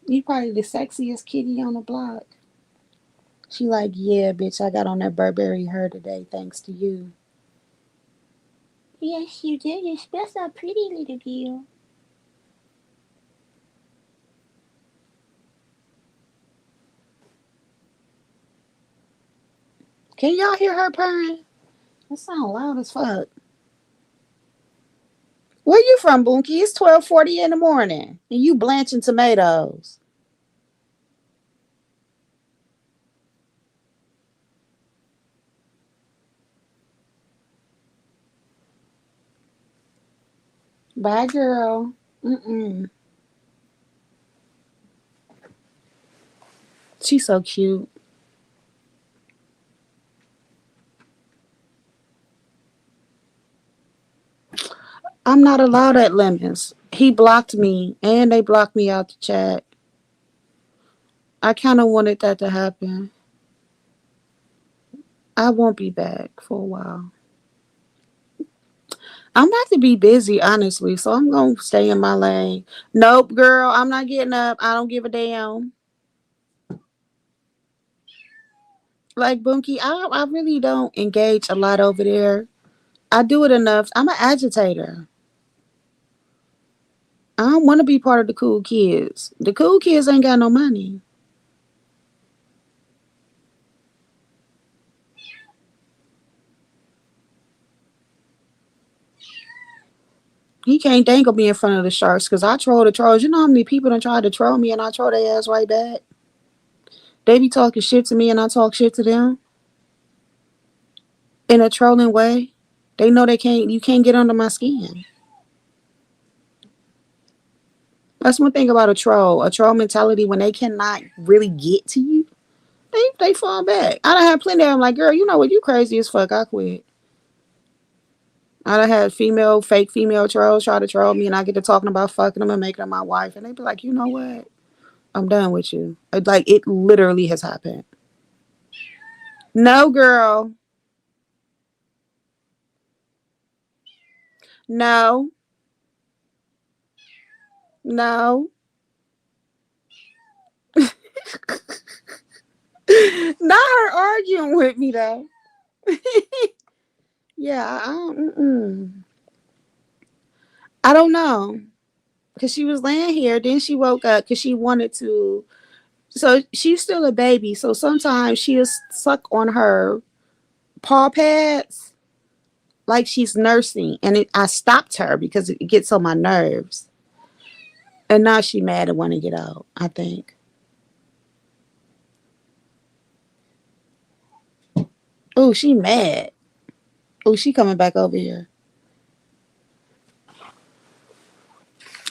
You probably the sexiest kitty on the block. She like, yeah, bitch, I got on that Burberry hair today thanks to you. Yes, you did. You smell so pretty, little girl. Can y'all hear her purring? That sound loud as fuck. Where you from, Bunky? It's 12:40 in the morning, and you blanching tomatoes. Bye, girl. Mm-mm. She's so cute. I'm not allowed at Lemons. He blocked me, and they blocked me out the chat. I kind of wanted that to happen. I won't be back for a while. I'm about to be busy, honestly, so I'm gonna stay in my lane. Nope, girl, I'm not getting up. I don't give a damn. Like Bunky, I really don't engage a lot over there. I do it enough. I'm an agitator. I don't want to be part of the cool kids. The cool kids ain't got no money. He can't dangle me in front of the sharks because I troll the trolls. You know how many people done tried to troll me and I troll their ass right back? They be talking shit to me and I talk shit to them in a trolling way. They know you can't get under my skin. That's one thing about a troll. A troll mentality when they cannot really get to you, they fall back. I done had plenty of them like, girl, you know what, you crazy as fuck. I quit. I done had fake female trolls try to troll me and I get to talking about fucking them and making them my wife. And they be like, you know what? I'm done with you. Like, it literally has happened. No, girl. No. No. Not her arguing with me though. Yeah, I don't know. Cause she was laying here, then she woke up because she wanted to. So she's still a baby. So sometimes she'll suck on her paw pads like she's nursing, and I stopped her because it gets on my nerves. And now she mad and want to get out. I think. Oh, she mad. Oh, she coming back over here.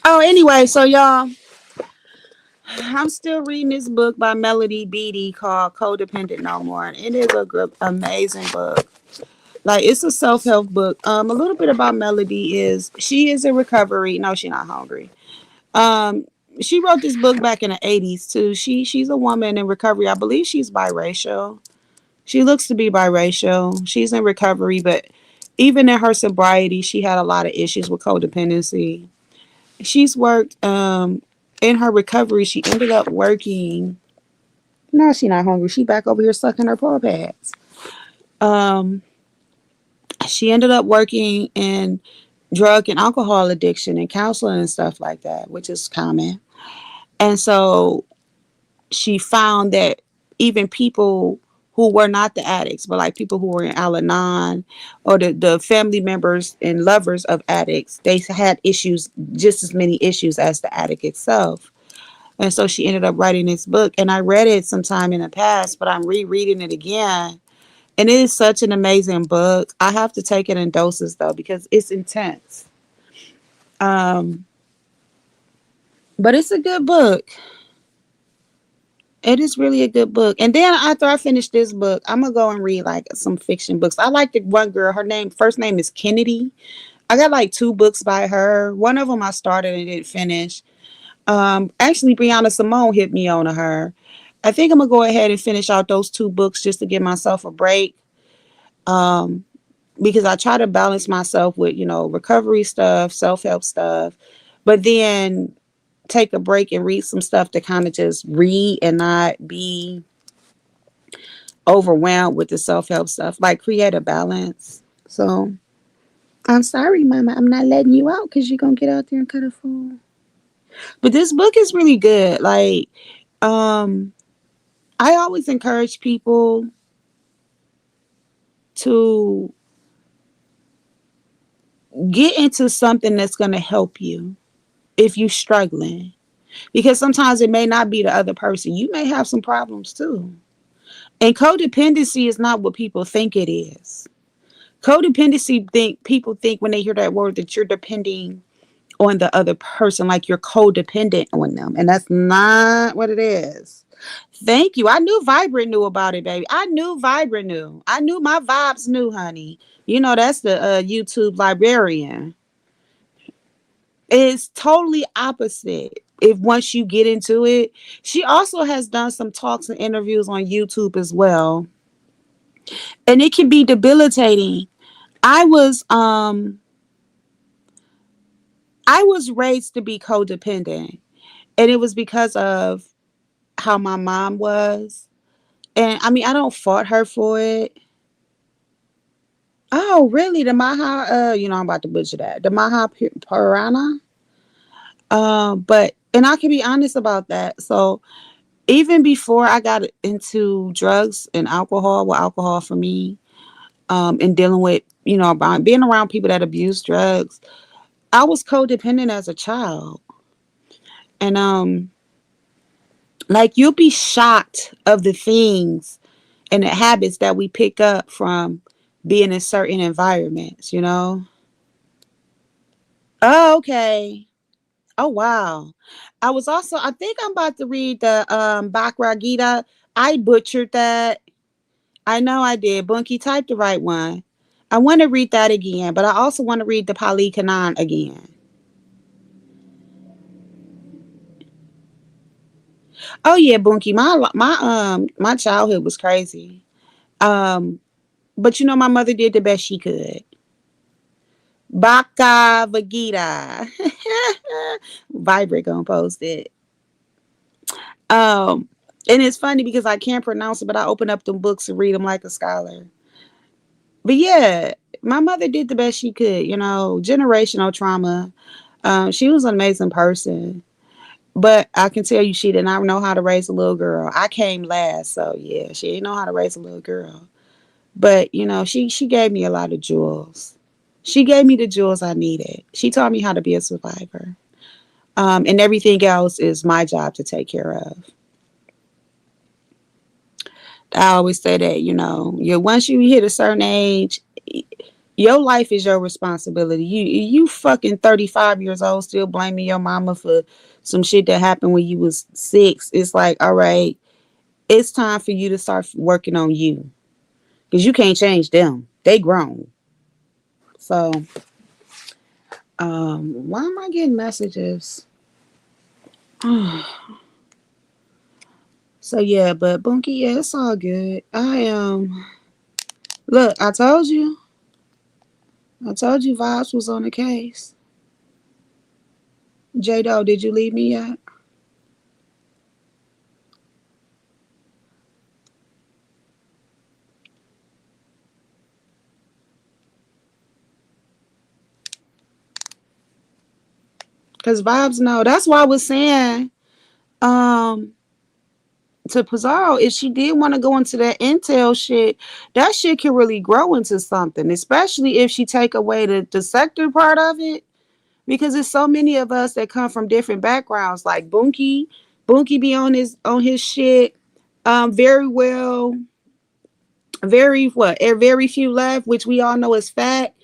Oh, anyway, so y'all, I'm still reading this book by Melody Beattie called Codependent No More. And it is a good, amazing book. Like it's a self help book. A little bit about Melody is she is in recovery. No, she's not hungry. Um, she wrote this book back in the '80s too. She's a woman in recovery. I believe she's biracial. She looks to be biracial. She's in recovery, but even in her sobriety, she had a lot of issues with codependency. She's worked in her recovery. She ended up working. No, she not hungry. She back over here sucking her paw pads. Um, she ended up working in drug and alcohol addiction and counseling and stuff like that, which is common. And so she found that even people who were not the addicts, but like people who were in Al Anon or the family members and lovers of addicts, they had issues, just as many issues as the addict itself. And so she ended up writing this book. And I read it sometime in the past, but I'm rereading it again. And it is such an amazing book. I have to take it in doses though, because it's intense. Um, but it's a good book. It is really a good book. And then after I finish this book, I'm gonna go and read like some fiction books. I like the one girl. Her name, first name is Kennedy. I got like two books by her. One of them I started and didn't finish. Actually, Brianna Simone hit me on her. I think I'm gonna go ahead and finish out those two books just to give myself a break. Um, because I try to balance myself with recovery stuff, self help stuff, but then take a break and read some stuff to kind of just read and not be overwhelmed with the self help stuff. Like create a balance. So I'm sorry, Mama, I'm not letting you out because you're gonna get out there and cut a fool. But this book is really good. Like, um, I always encourage people to get into something that's going to help you if you're struggling. Because sometimes it may not be the other person. You may have some problems too. And codependency is not what people think it is. Codependency think people think when they hear that word that you're depending on the other person, like you're codependent on them. And that's not what it is. Thank you. I knew Vibrant knew about it, baby. I knew Vibrant knew. I knew my vibes knew, honey. That's the YouTube librarian. It's totally opposite. If once you get into it, she also has done some talks and interviews on YouTube as well, and it can be debilitating. I was um I was raised to be codependent, and it was because of how my mom was. And I mean, I don't fault her for it. Oh, really? The Maha, I'm about to butcher that. The Maha Purana. But and I can be honest about that. So even before I got into drugs and alcohol, well, alcohol for me, and dealing with about being around people that abuse drugs, I was codependent as a child, and like you'll be shocked of the things and the habits that we pick up from being in certain environments. Oh, okay. Oh, wow. I think I'm about to read the Bhagavad Gita. I butchered that. I know I did. Bunky, type the right one. I want to read that again, but I also want to read the Pali Canon again. Oh yeah, Bunky, my childhood was crazy. Um, but my mother did the best she could. Baka Vagita. Vibrate gonna post it. Um, And it's funny because I can't pronounce it, but I open up them books and read them like a scholar. But yeah, my mother did the best she could, generational trauma. She was an amazing person. But I can tell you, she did not know how to raise a little girl. I came last, so yeah, she didn't know how to raise a little girl. But she gave me a lot of jewels. She gave me the jewels I needed. She taught me how to be a survivor. And everything else is my job to take care of. I always say that, once you hit a certain age, your life is your responsibility. You fucking 35 years old still blaming your mama for some shit that happened when you was 6. It's like, all right, it's time for you to start working on you because you can't change them. They grown. So, why am I getting messages? So yeah, but Bunky, yeah, it's all good. Look, I told you Vibes was on the case. J Do, did you leave me yet? Cause Vibes know. That's why I was saying, um, to Pizarro, if she did want to go into that intel shit, that shit can really grow into something, especially if she take away the sector part of it. Because there's so many of us that come from different backgrounds, like Bunky. Bunky be on his shit. Very well, very few left, which we all know is fact.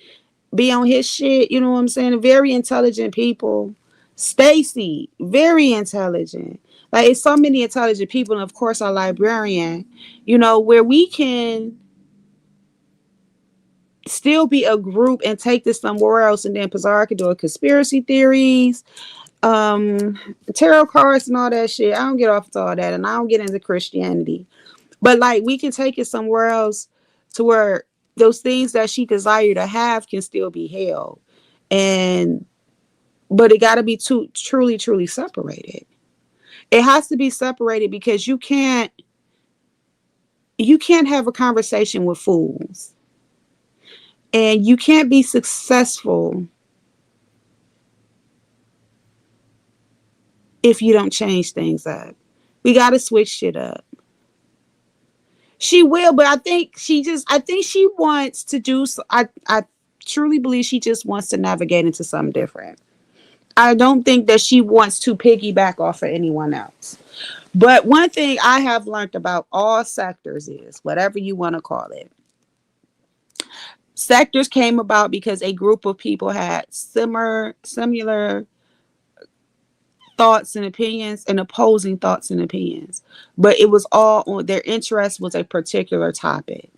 Be on his shit, you know what I'm saying? Very intelligent people. Stacy, very intelligent. Like it's so many intelligent people, and of course our librarian, where we can still be a group and take this somewhere else, and then Pizarro can do a conspiracy theories, um, tarot cards and all that shit. I don't get off to all that, and I don't get into Christianity. But like we can take it somewhere else to where those things that she desired to have can still be held. And but it got to be truly truly separated. It has to be separated because you can't have a conversation with fools. And you can't be successful if you don't change things up. We got to switch shit up. She will, but I think she wants to do so. I truly believe she just wants to navigate into something different. I don't think that she wants to piggyback off of anyone else. But one thing I have learned about all sectors is whatever you want to call it. Sectors came about because a group of people had similar thoughts and opinions and opposing thoughts and opinions. But it was all on their interest was a particular topic.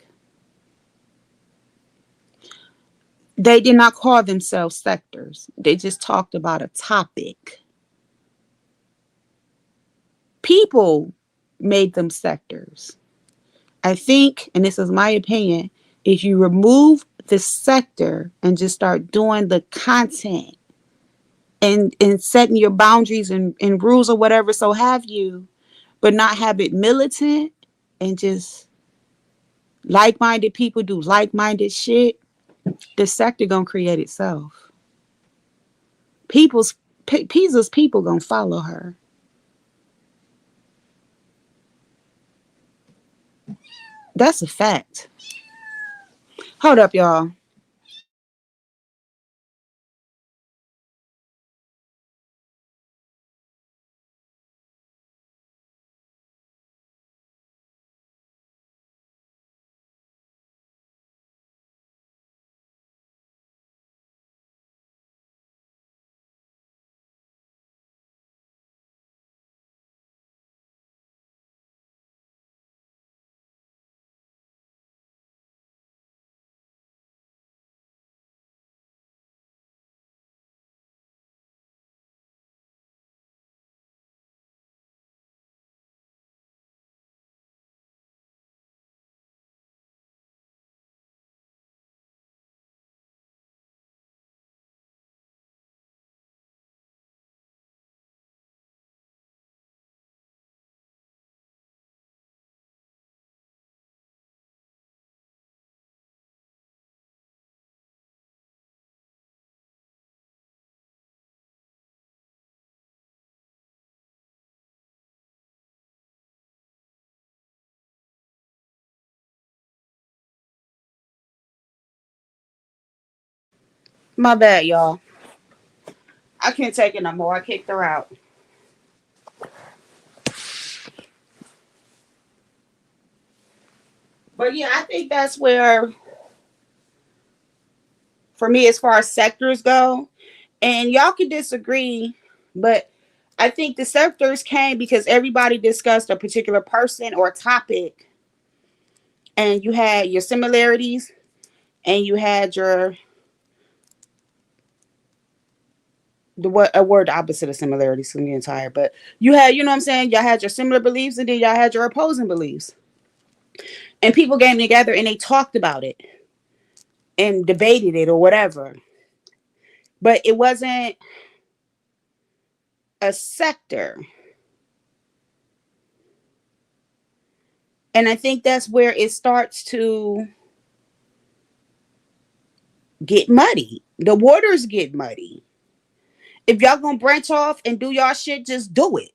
They did not call themselves sectors. They just talked about a topic. People made them sectors. I think, and this is my opinion, if you remove the sector and just start doing the content and setting your boundaries and rules or whatever, so have you, but not have it militant and just like-minded people do like-minded shit, the sector gonna create itself. People's Pisa's people gonna follow her. That's a fact. Hold up, y'all. My bad, y'all. I can't take it no more. I kicked her out. But yeah, I think that's where, for me, as far as sectors go, and y'all can disagree, but I think the sectors came because everybody discussed a particular person or topic, and you had your similarities and you had your the what a word opposite of similarities. I'm getting tired, but you had, you know what I'm saying, y'all had your similar beliefs and then y'all had your opposing beliefs, and people came together and they talked about it and debated it or whatever, but it wasn't a sector. And I think that's where it starts to get muddy. The waters get muddy. If y'all gonna branch off and do y'all shit, just do it.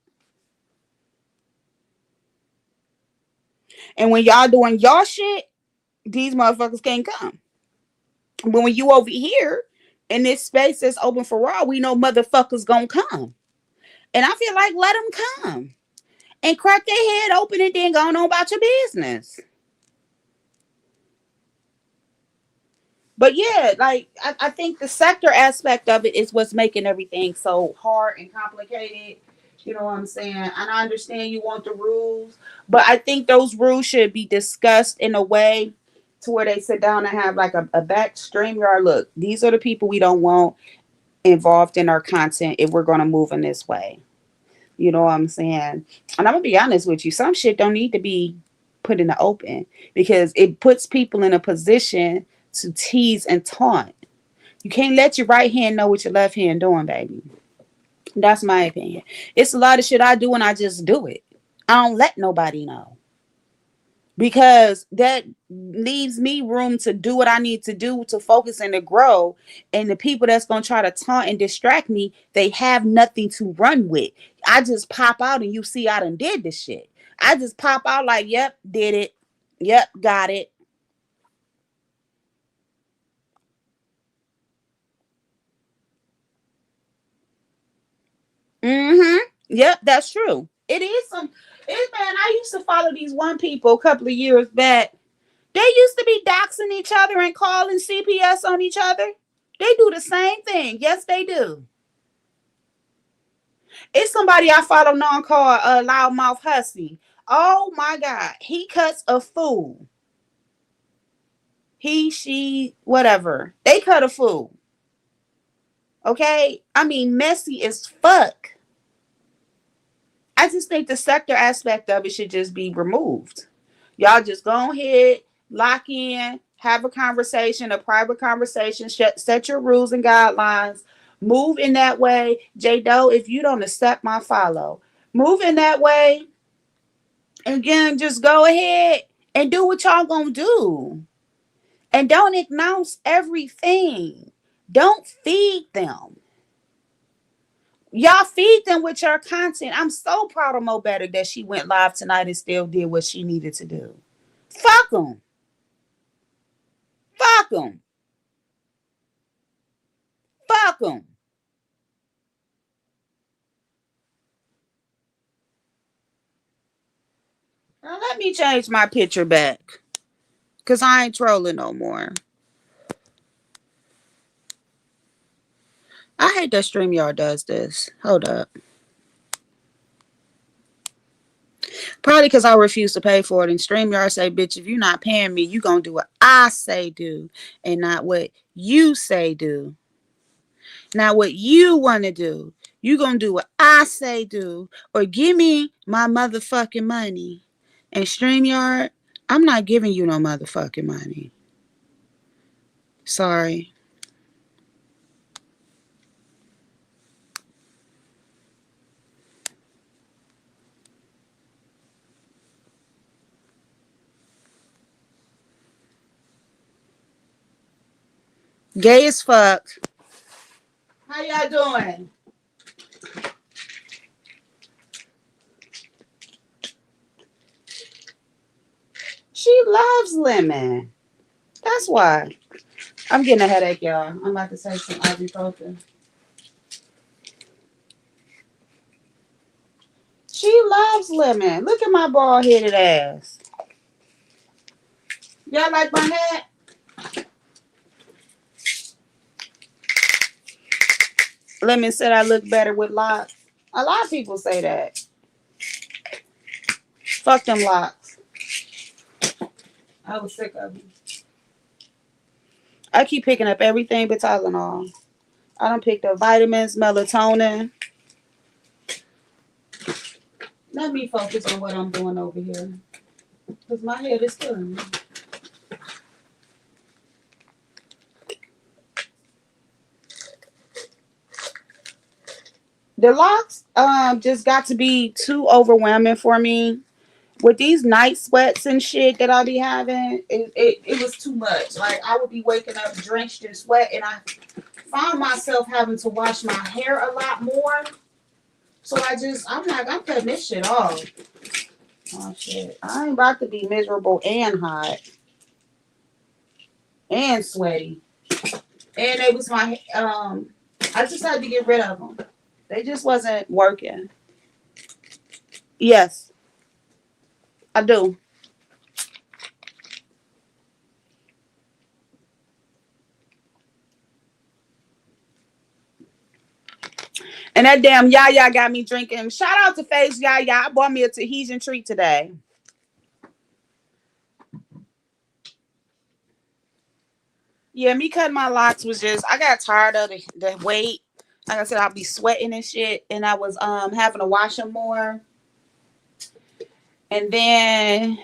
And when y'all doing y'all shit, these motherfuckers can't come. But when you over here in this space that's open for all, we know motherfuckers gonna come. And I feel like let them come and crack their head open and then go on about your business. But yeah, like I think the sector aspect of it is what's making everything so hard and complicated. You know what I'm saying? And I understand you want the rules, but I think those rules should be discussed in a way to where they sit down and have like a back stream yard. Look, these are the people we don't want involved in our content if we're gonna move in this way. You know what I'm saying? And I'm gonna be honest with you, some shit don't need to be put in the open because it puts people in a position to tease and taunt. You can't let your right hand know what your left hand doing, baby. That's my opinion. It's a lot of shit I do and I just do it. I don't let nobody know because that leaves me room to do what I need to do to focus and to grow. And the people that's gonna try to taunt and distract me, they have nothing to run with. I just pop out and you see I done did this shit. I just pop out like, yep, did it. Yep, got it. Mm-hmm. Yep, that's true. It is some it man, I used to follow these one people a couple of years back. They used to be doxing each other and calling CPS on each other. They do the same thing. Yes, they do. It's somebody I follow now called Loudmouth Hussy. Oh my God. He cuts a fool. He, she, whatever. They cut a fool. Okay? I mean, messy as fuck. I just think the sector aspect of it should just be removed. Y'all just go ahead, lock in, have a conversation, a private conversation, set your rules and guidelines, move in that way. J Doe, if you don't accept my follow, move in that way. Again, just go ahead and do what y'all gonna do. And don't announce everything. Don't feed them. Y'all feed them with your content. I'm so proud of Mo Better that she went live tonight and still did what she needed to do. Fuck them. Fuck them. Fuck them. Now let me change my picture back. Cause I ain't trolling no more. I hate that StreamYard does this. Hold up. Probably because I refuse to pay for it. And StreamYard say, bitch, if you're not paying me, you gonna do what I say do and not what you say do. Not what you wanna do. You gonna do what I say do or give me my motherfucking money. And StreamYard, I'm not giving you no motherfucking money. Sorry. Gay as fuck. How y'all doing? She loves lemon. That's why. I'm getting a headache, y'all. I'm about to take some ibuprofen. She loves lemon. Look at my bald headed ass. Y'all like my hat? Lemon said I look better with locks. A lot of people say that. Fuck them locks. I was sick of them. I keep picking up everything but Tylenol. I done picked up vitamins, melatonin. Let me focus on what I'm doing over here. Because my head is killing me. The locks just got to be too overwhelming for me. With these night sweats and shit that I be having, it was too much. Like I would be waking up drenched in sweat and I found myself having to wash my hair a lot more. So I'm like, I'm cutting this shit off. Oh shit. I ain't about to be miserable and hot and sweaty. And it was I just had to get rid of them. They just wasn't working. Yes, I do. And that damn Yaya got me drinking. Shout out to Face Yaya. I bought me a Tahitian treat today. Yeah, me cutting my locks was just I got tired of the weight. Like I said, I'll be sweating and shit, and I was having to wash them more. And then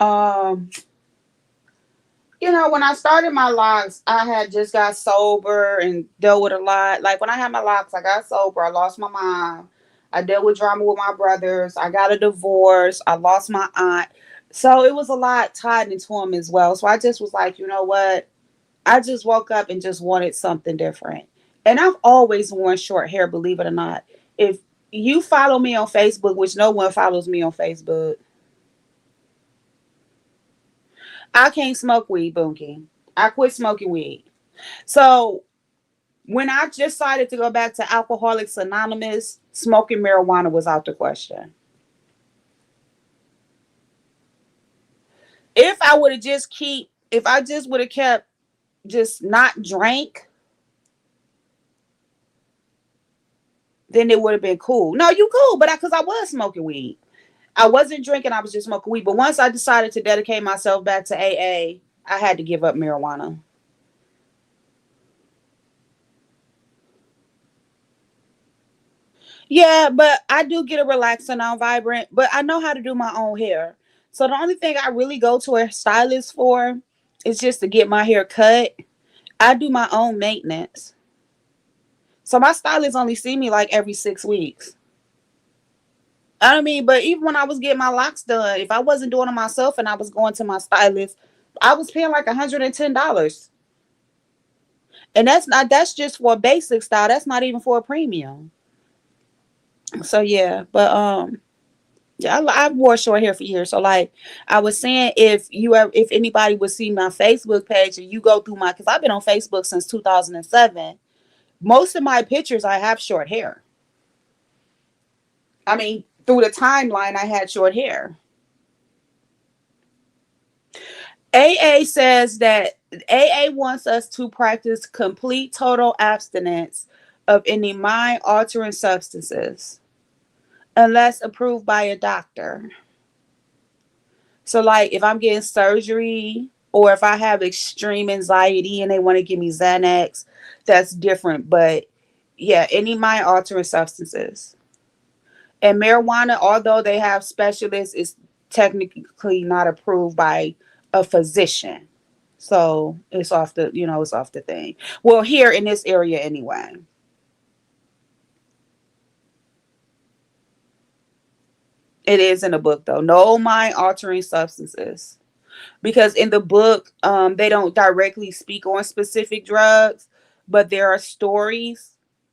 um when I started my locks, I had just got sober and dealt with a lot. Like when I had my locks, I got sober. I lost my mom. I dealt with drama with my brothers. I got a divorce. I lost my aunt. So it was a lot tied into them as well. So I just was like, you know what? I just woke up and just wanted something different. And I've always worn short hair, believe it or not. If you follow me on Facebook, which no one follows me on Facebook, I can't smoke weed, Bunky. I quit smoking weed. So when I just decided to go back to Alcoholics Anonymous, smoking marijuana was out the question. If I just would have kept just not drank, then it would have been cool. No, you cool, but because I was smoking weed. I wasn't drinking, I was just smoking weed. But once I decided to dedicate myself back to AA, I had to give up marijuana. Yeah, but I do get a relaxer now, Vibrant, but I know how to do my own hair. So the only thing I really go to a stylist for is just to get my hair cut. I do my own maintenance. So my stylist only see me like every 6 weeks. I mean, but even when I was getting my locks done, if I wasn't doing it myself and I was going to my stylist, I was paying like $110. And that's just for a basic style. That's not even for a premium. So yeah, but yeah, I wore short hair for years. So like I was saying, if anybody would see my Facebook page and you go through because I've been on Facebook since 2007. Most of my pictures I have short hair. I mean, through the timeline I had short hair. AA says that AA wants us to practice complete total abstinence of any mind altering substances unless approved by a doctor. So, like, if I'm getting surgery or if I have extreme anxiety and they want to give me Xanax, that's different. But yeah, any mind altering substances. And marijuana, although they have specialists, is technically not approved by a physician. So it's off the thing. Well, here in this area anyway. It is in the book though. No mind altering substances. Because in the book, they don't directly speak on specific drugs, but there are stories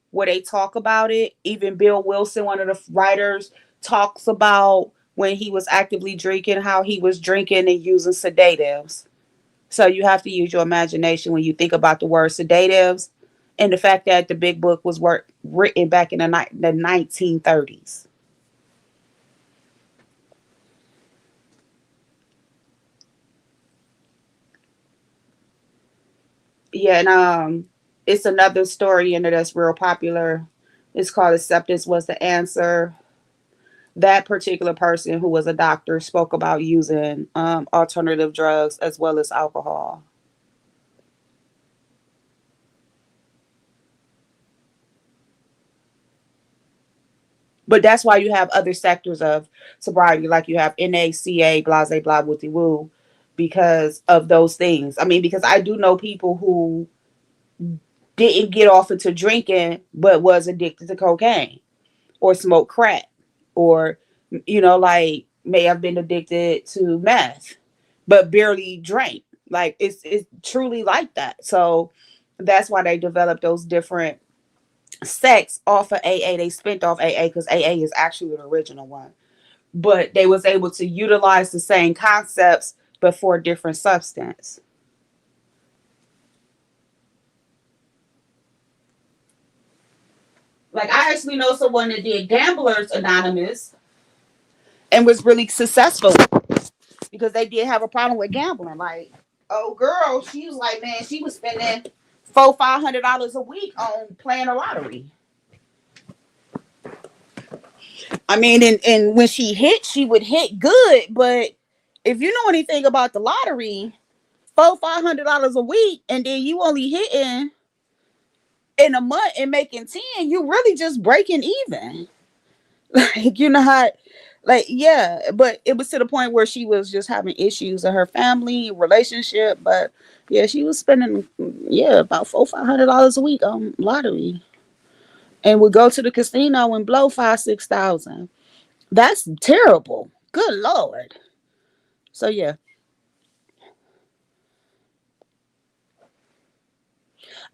where they talk about it. Even Bill Wilson, one of the writers, talks about when he was actively drinking, how he was drinking and using sedatives. So you have to use your imagination when you think about the word sedatives and the fact that the big book was written back in the 1930s. Yeah, and it's another story in it that's real popular. It's called Acceptance Was the Answer. That particular person, who was a doctor, spoke about using alternative drugs as well as alcohol. But that's why you have other sectors of sobriety, like you have NACA, blase, blah, wooty woo, because of those things. I mean, because I do know people who didn't get off into drinking, but was addicted to cocaine or smoke crack or, like may have been addicted to meth, but barely drank. Like it's truly like that. So that's why they developed those different sects off of AA. They spent off AA because AA is actually the original one, but they was able to utilize the same concepts but for a different substance. Like I actually know someone that did Gamblers Anonymous and was really successful because they did have a problem with gambling. Like, oh girl, she was like, man, she was spending $400-500 a week on playing the lottery. I mean, and when she hit, she would hit good, but if you know anything about the lottery, $400-500 a week, and then you only hitting in a month and making 10, you really just breaking even. Like you know how, like yeah, but it was to the point where she was just having issues in her family relationship. But yeah, she was spending about $400-500 a week on lottery, and would go to the casino and blow 5-6 thousand. That's terrible. Good lord. So yeah,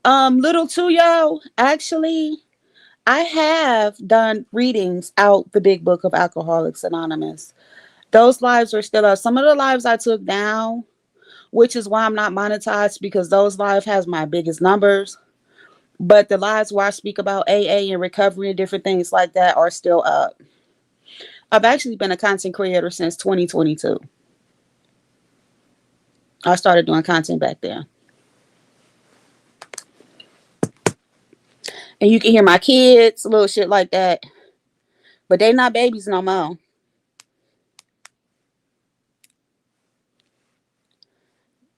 little to yo, actually, I have done readings out the big book of Alcoholics Anonymous. Those lives are still up. Some of the lives I took down, which is why I'm not monetized because those lives has my biggest numbers. But the lives where I speak about AA and recovery and different things like that are still up. I've actually been a content creator since 2022. I started doing content back then. And you can hear my kids, little shit like that. But they not babies no more.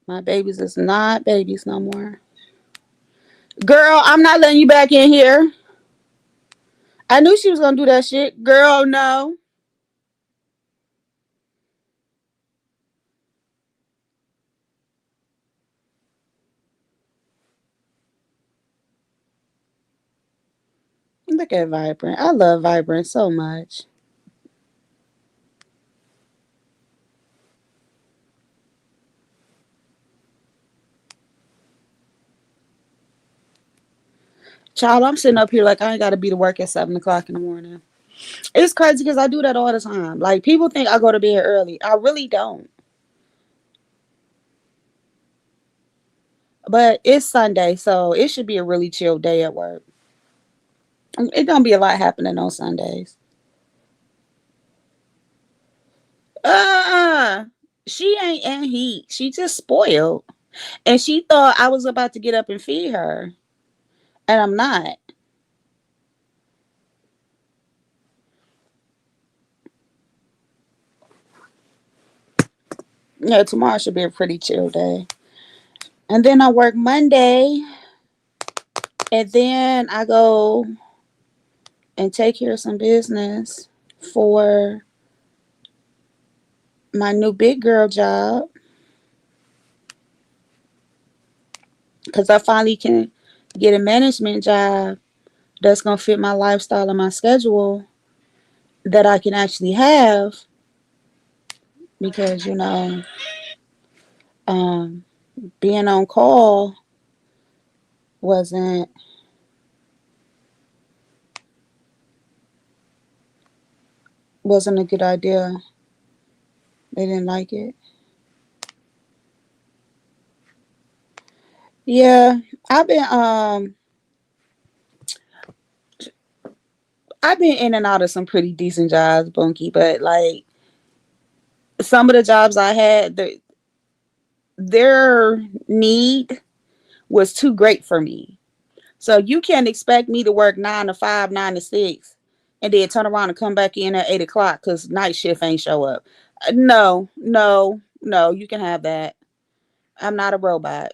My babies is not babies no more. Girl, I'm not letting you back in here. I knew she was gonna do that shit. Girl, no. Look at Vibrant. I love Vibrant so much. Child, I'm sitting up here like I ain't gotta be to work at 7 o'clock in the morning. It's crazy because I do that all the time. Like people think I go to bed early. I really don't. But it's Sunday, so it should be a really chill day at work. It don't be a lot happening on Sundays. Uh, she ain't in heat. She just spoiled, and she thought I was about to get up and feed her, and I'm not. Yeah, tomorrow should be a pretty chill day. And then I work Monday, and then I go and take care of some business for my new big girl job because I finally can get a management job that's gonna fit my lifestyle and my schedule that I can actually have because um, being on call wasn't wasn't a good idea. They didn't like it. Yeah, I've been um I've been in and out of some pretty decent jobs, Bunky, but like some of the jobs I had, their need was too great for me. So you can't expect me to work 9 to 5, 9 to 6, and then turn around and come back in at 8 o'clock because night shift ain't show up. No, no, no. You can have that. I'm not a robot.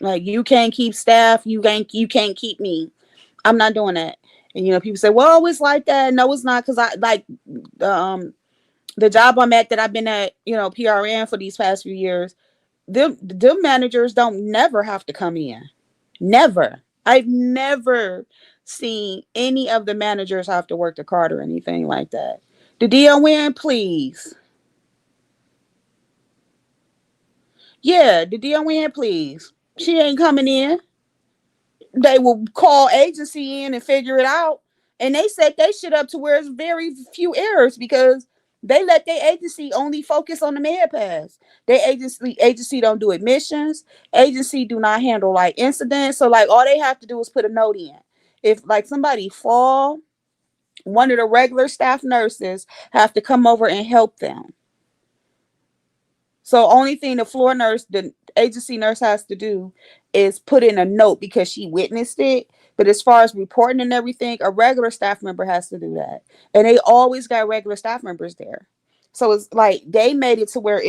Like you can't keep staff. You can't keep me. I'm not doing that. And people say, "Well, it's like that." No, it's not because I like um the job I'm at that I've been at, PRN for these past few years. Them managers don't never have to come in. Never. I've never seen any of the managers have to work the card or anything like that. The DON, please. Yeah, the DON, please. She ain't coming in. They will call agency in and figure it out. And they set they shit up to where it's very few errors because they let their agency only focus on the med pass. Their agency don't do admissions. Agency do not handle like incidents. So like all they have to do is put a note in. If like somebody fall, one of the regular staff nurses have to come over and help them. So only thing the agency nurse has to do is put in a note because she witnessed it. But as far as reporting and everything, a regular staff member has to do that. And they always got regular staff members there. So it's like they made it to where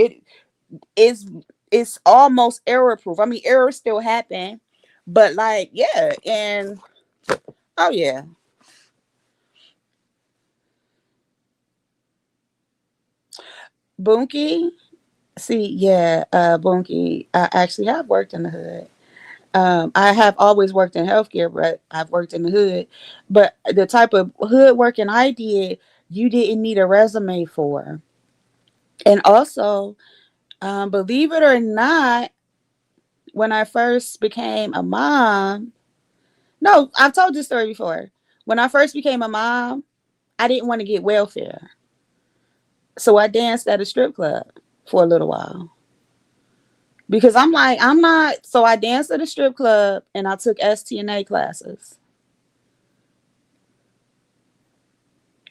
is it's almost error proof. I mean, errors still happen, but like yeah, and oh yeah, Bunky. See, yeah, Bunky. I actually have worked in the hood. I have always worked in healthcare, but I've worked in the hood. But the type of hood working I did, you didn't need a resume for. And also, believe it or not, when I first became a mom, no, I've told this story before. When I first became a mom, I didn't want to get welfare. So I danced at a strip club for a little while. Because I'm like, I'm not. So I danced at a strip club and I took STNA classes.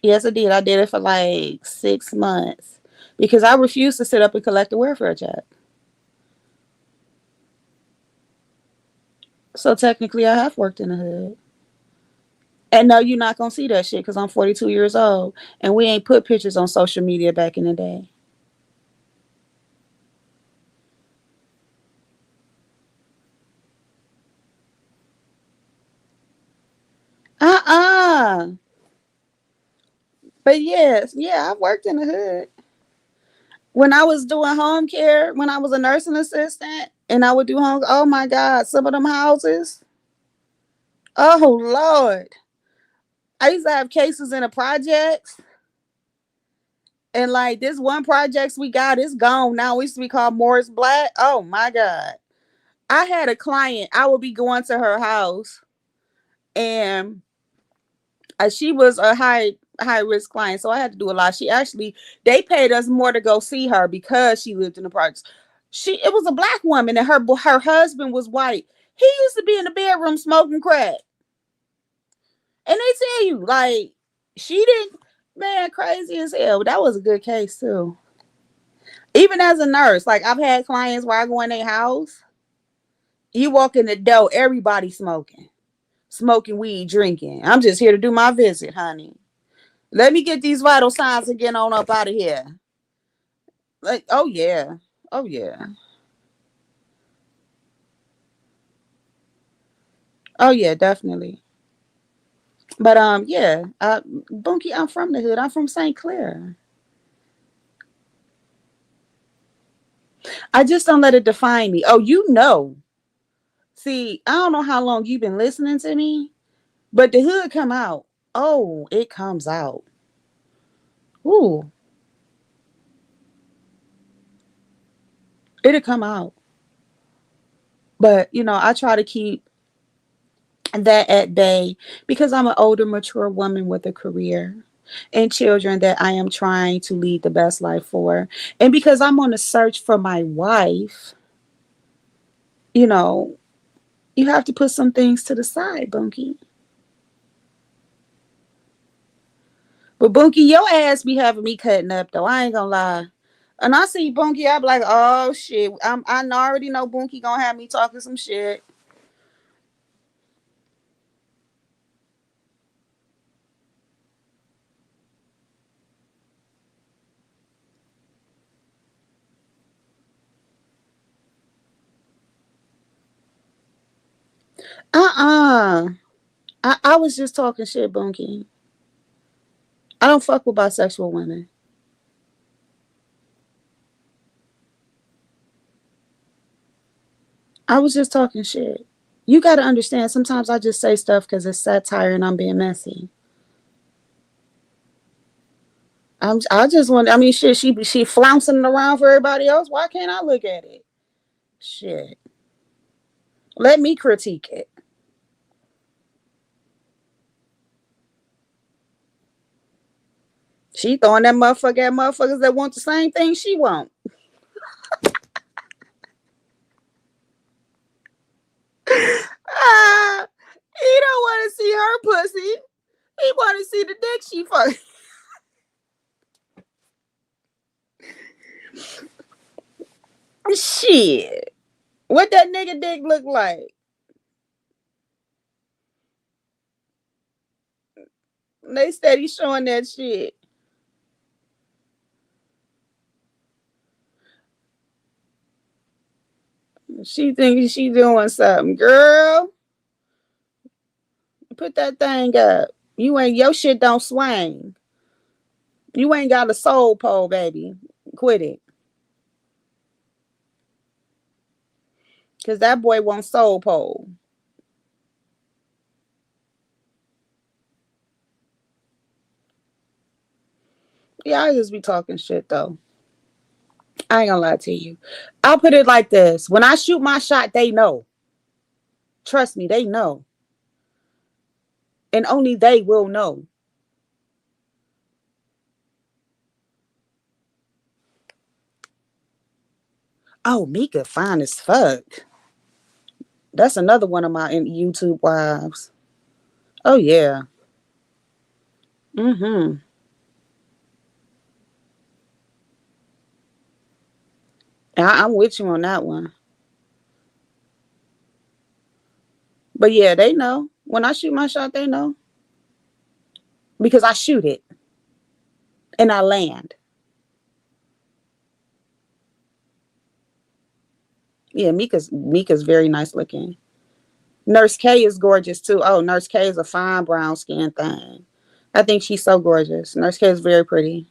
Yes, I did. I did it for like 6 months because I refused to sit up and collect a welfare check. So technically, I have worked in the hood. And no, you're not gonna see that shit because I'm 42 years old and we ain't put pictures on social media back in the day. Uh. But yes, yeah, I've worked in the hood. When I was doing home care, when I was a nursing assistant, and I would do home. Oh my God, some of them houses. Oh Lord, I used to have cases in the projects. And like this one projects we got is gone now. We used to be called Morris Black. Oh my God. I had a client, I would be going to her house and she was a high risk client. So I had to do a lot. They paid us more to go see her because she lived in the projects. It was a black woman and her husband was white. He used to be in the bedroom smoking crack. And they tell you, like, she didn't, man, crazy as hell. But that was a good case too. Even as a nurse, like I've had clients where I go in their house, you walk in the door, everybody smoking weed, drinking. I'm just here to do my visit, honey. Let me get these vital signs and get on up out of here. Like, oh yeah, oh yeah, oh yeah, definitely. But yeah, Bunky, I'm from the hood. I'm from St. Clair. I just don't let it define me. Oh, you know. See, I don't know how long you've been listening to me, but the hood come out. Oh, it comes out. Ooh, it'll come out. But I try to keep that at bay because I'm an older, mature woman with a career and children that I am trying to lead the best life for. And because I'm on a search for my wife, you know, you have to put some things to the side, Bunky. But Bunky, your ass be having me cutting up though. I ain't gonna lie. And I see Bunky, I be like, oh shit. I already know Bunky gonna have me talking some shit. Uh-uh. I was just talking shit, Bunky. I don't fuck with bisexual women. I was just talking shit. You got to understand, sometimes I just say stuff because it's satire and I'm being messy. I just want, I mean, shit, she flouncing it around for everybody else. Why can't I look at it? Shit. Let me critique it. She throwing that motherfucker at motherfuckers that want the same thing she want. Ah, he don't want to see her pussy. He want to see the dick she fuck. Shit. What that nigga dick look like? They steady showing that shit. She thinking she doing something. Girl, put that thing up. You ain't, your shit don't swing. You ain't got a soul pole, baby. Quit it. Cause that boy wants soul pole. Yeah, I just be talking shit though. I ain't gonna lie to you. I'll put it like this. When I shoot my shot, they know. Trust me, they know. And only they will know. Oh, Mika fine as fuck. That's another one of my YouTube wives. Oh yeah. Mm-hmm. I'm with you on that one. But yeah, they know. When I shoot my shot, they know. Because I shoot it and I land. Yeah, Mika's very nice looking. Nurse K is gorgeous too. Oh, Nurse K is a fine brown skin thing. I think she's so gorgeous. Nurse K is very pretty.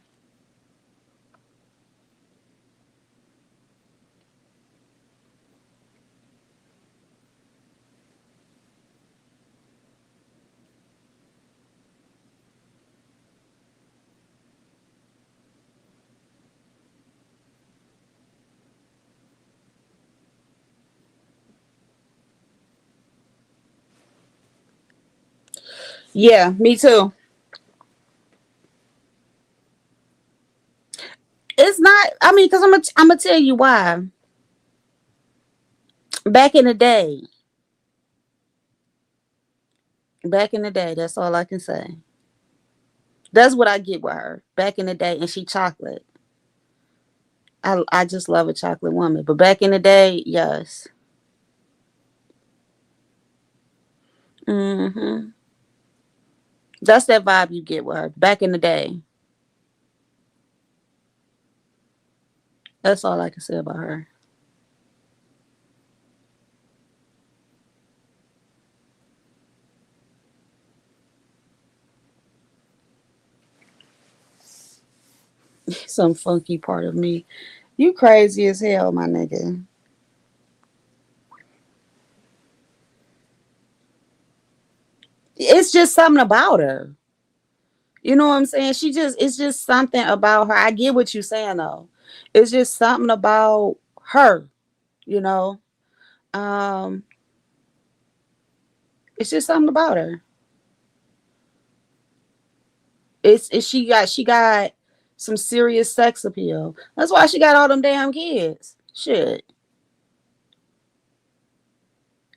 Yeah, me too. It's not. I mean, because I'm gonna tell you why. Back in the day, back in the day, that's all I can say. That's what I get with her. Back in the day, and she chocolate. I just love a chocolate woman. But back in the day, yes. Hmm. That's that vibe you get with her. Back in the day, that's all I can say about her. Some funky part of me. You crazy as hell, my nigga. It's just something about her. You know what I'm saying? It's just something about her. I get what you're saying though. It's just something about her, you know. Um, It's just something about her. It's she got some serious sex appeal. That's why she got all them damn kids. Shit.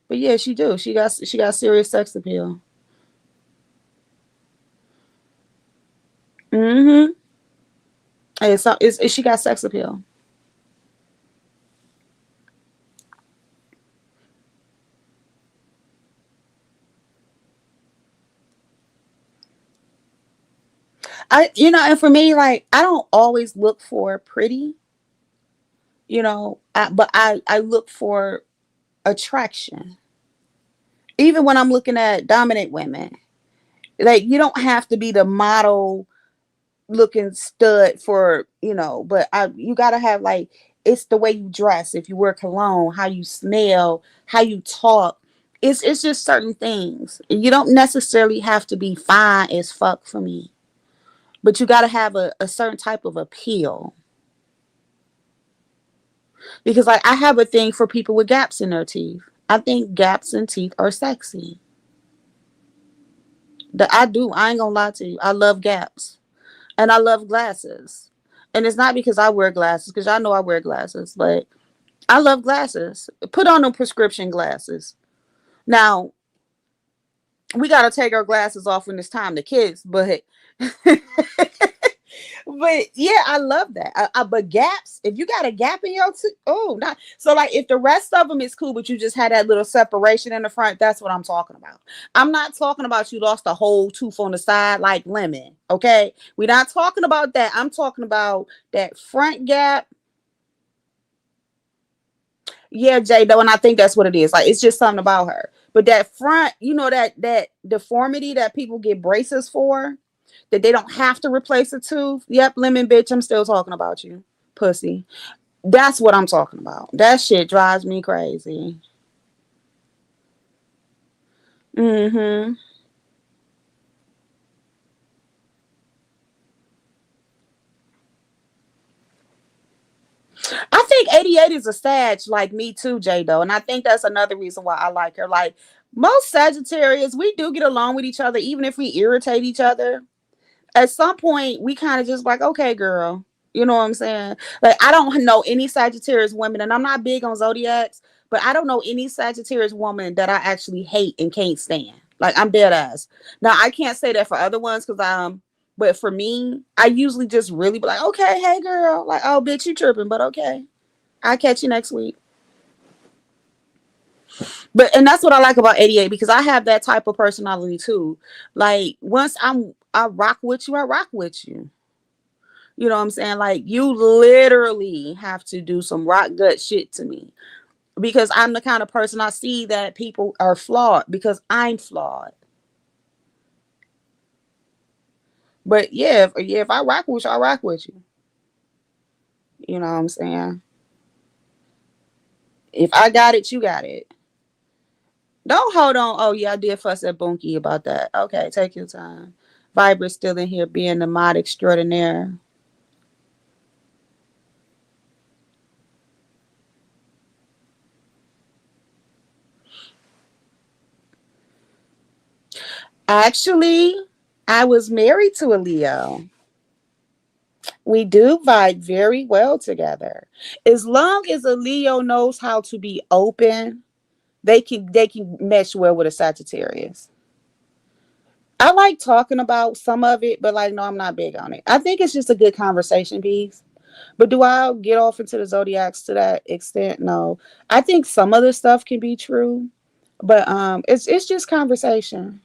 But yeah, she do. She got serious sex appeal. Mm-hmm. She got sex appeal. And for me, like, I don't always look for pretty, but I look for attraction. Even when I'm looking at dominant women, like, you don't have to be the model looking stud but you gotta have, like, it's the way you dress, if you wear cologne, how you smell, how you talk. It's just certain things. You don't necessarily have to be fine as fuck for me, but you gotta have a certain type of appeal. Because, like, I have a thing for people with gaps in their teeth. I think gaps in teeth are sexy. That I do. I ain't gonna lie to you. I love gaps. And I love glasses. And it's not because I wear glasses, because I know I wear glasses, but I love glasses. Put on them prescription glasses. Now, we gotta take our glasses off when it's time to kiss, but but yeah, I love that. But gaps, if you got a gap in your tooth, oh, not so. Like, if the rest of them is cool, but you just had that little separation in the front, that's what I'm talking about. I'm not talking about you lost a whole tooth on the side like Lemon. Okay, we're not talking about that. I'm talking about that front gap. Yeah, Jay, though, and I think that's what it is. Like, it's just something about her. But that front, that deformity that people get braces for, that they don't have to replace a tooth. Yep, Lemon bitch, I'm still talking about you, pussy. That's what I'm talking about. That shit drives me crazy. Mm-hmm. I think 88 is a Sag like me too, J though. And I think that's another reason why I like her. Like, most Sagittarius, we do get along with each other, even if we irritate each other. At some point we kind of just like, okay, girl. You know what I'm saying? Like, I don't know any Sagittarius women, and I'm not big on zodiacs, but I don't know any Sagittarius woman that I actually hate and can't stand. Like, I'm dead ass. Now, I can't say that for other ones because but for me, I usually just really be like, okay, hey girl, like, oh bitch, you tripping, but okay, I'll catch you next week. But and that's what I like about 88, because I have that type of personality too. Like, once I rock with you, I rock with you. You know what I'm saying? Like, you literally have to do some rock gut shit to me, because I'm the kind of person, I see that people are flawed because I'm flawed. But yeah, if I rock with you, I rock with you. You know what I'm saying? If I got it, you got it. Don't hold on. Oh yeah, I did fuss at Bunky about that. Okay, take your time. Vibra's still in here being the mod extraordinaire. Actually, I was married to a Leo. We do vibe very well together. As long as a Leo knows how to be open, they can mesh well with a Sagittarius. I like talking about some of it, but, like, no, I'm not big on it. I think it's just a good conversation piece. But do I get off into the zodiacs to that extent? No. I think some of the stuff can be true, but it's just conversation.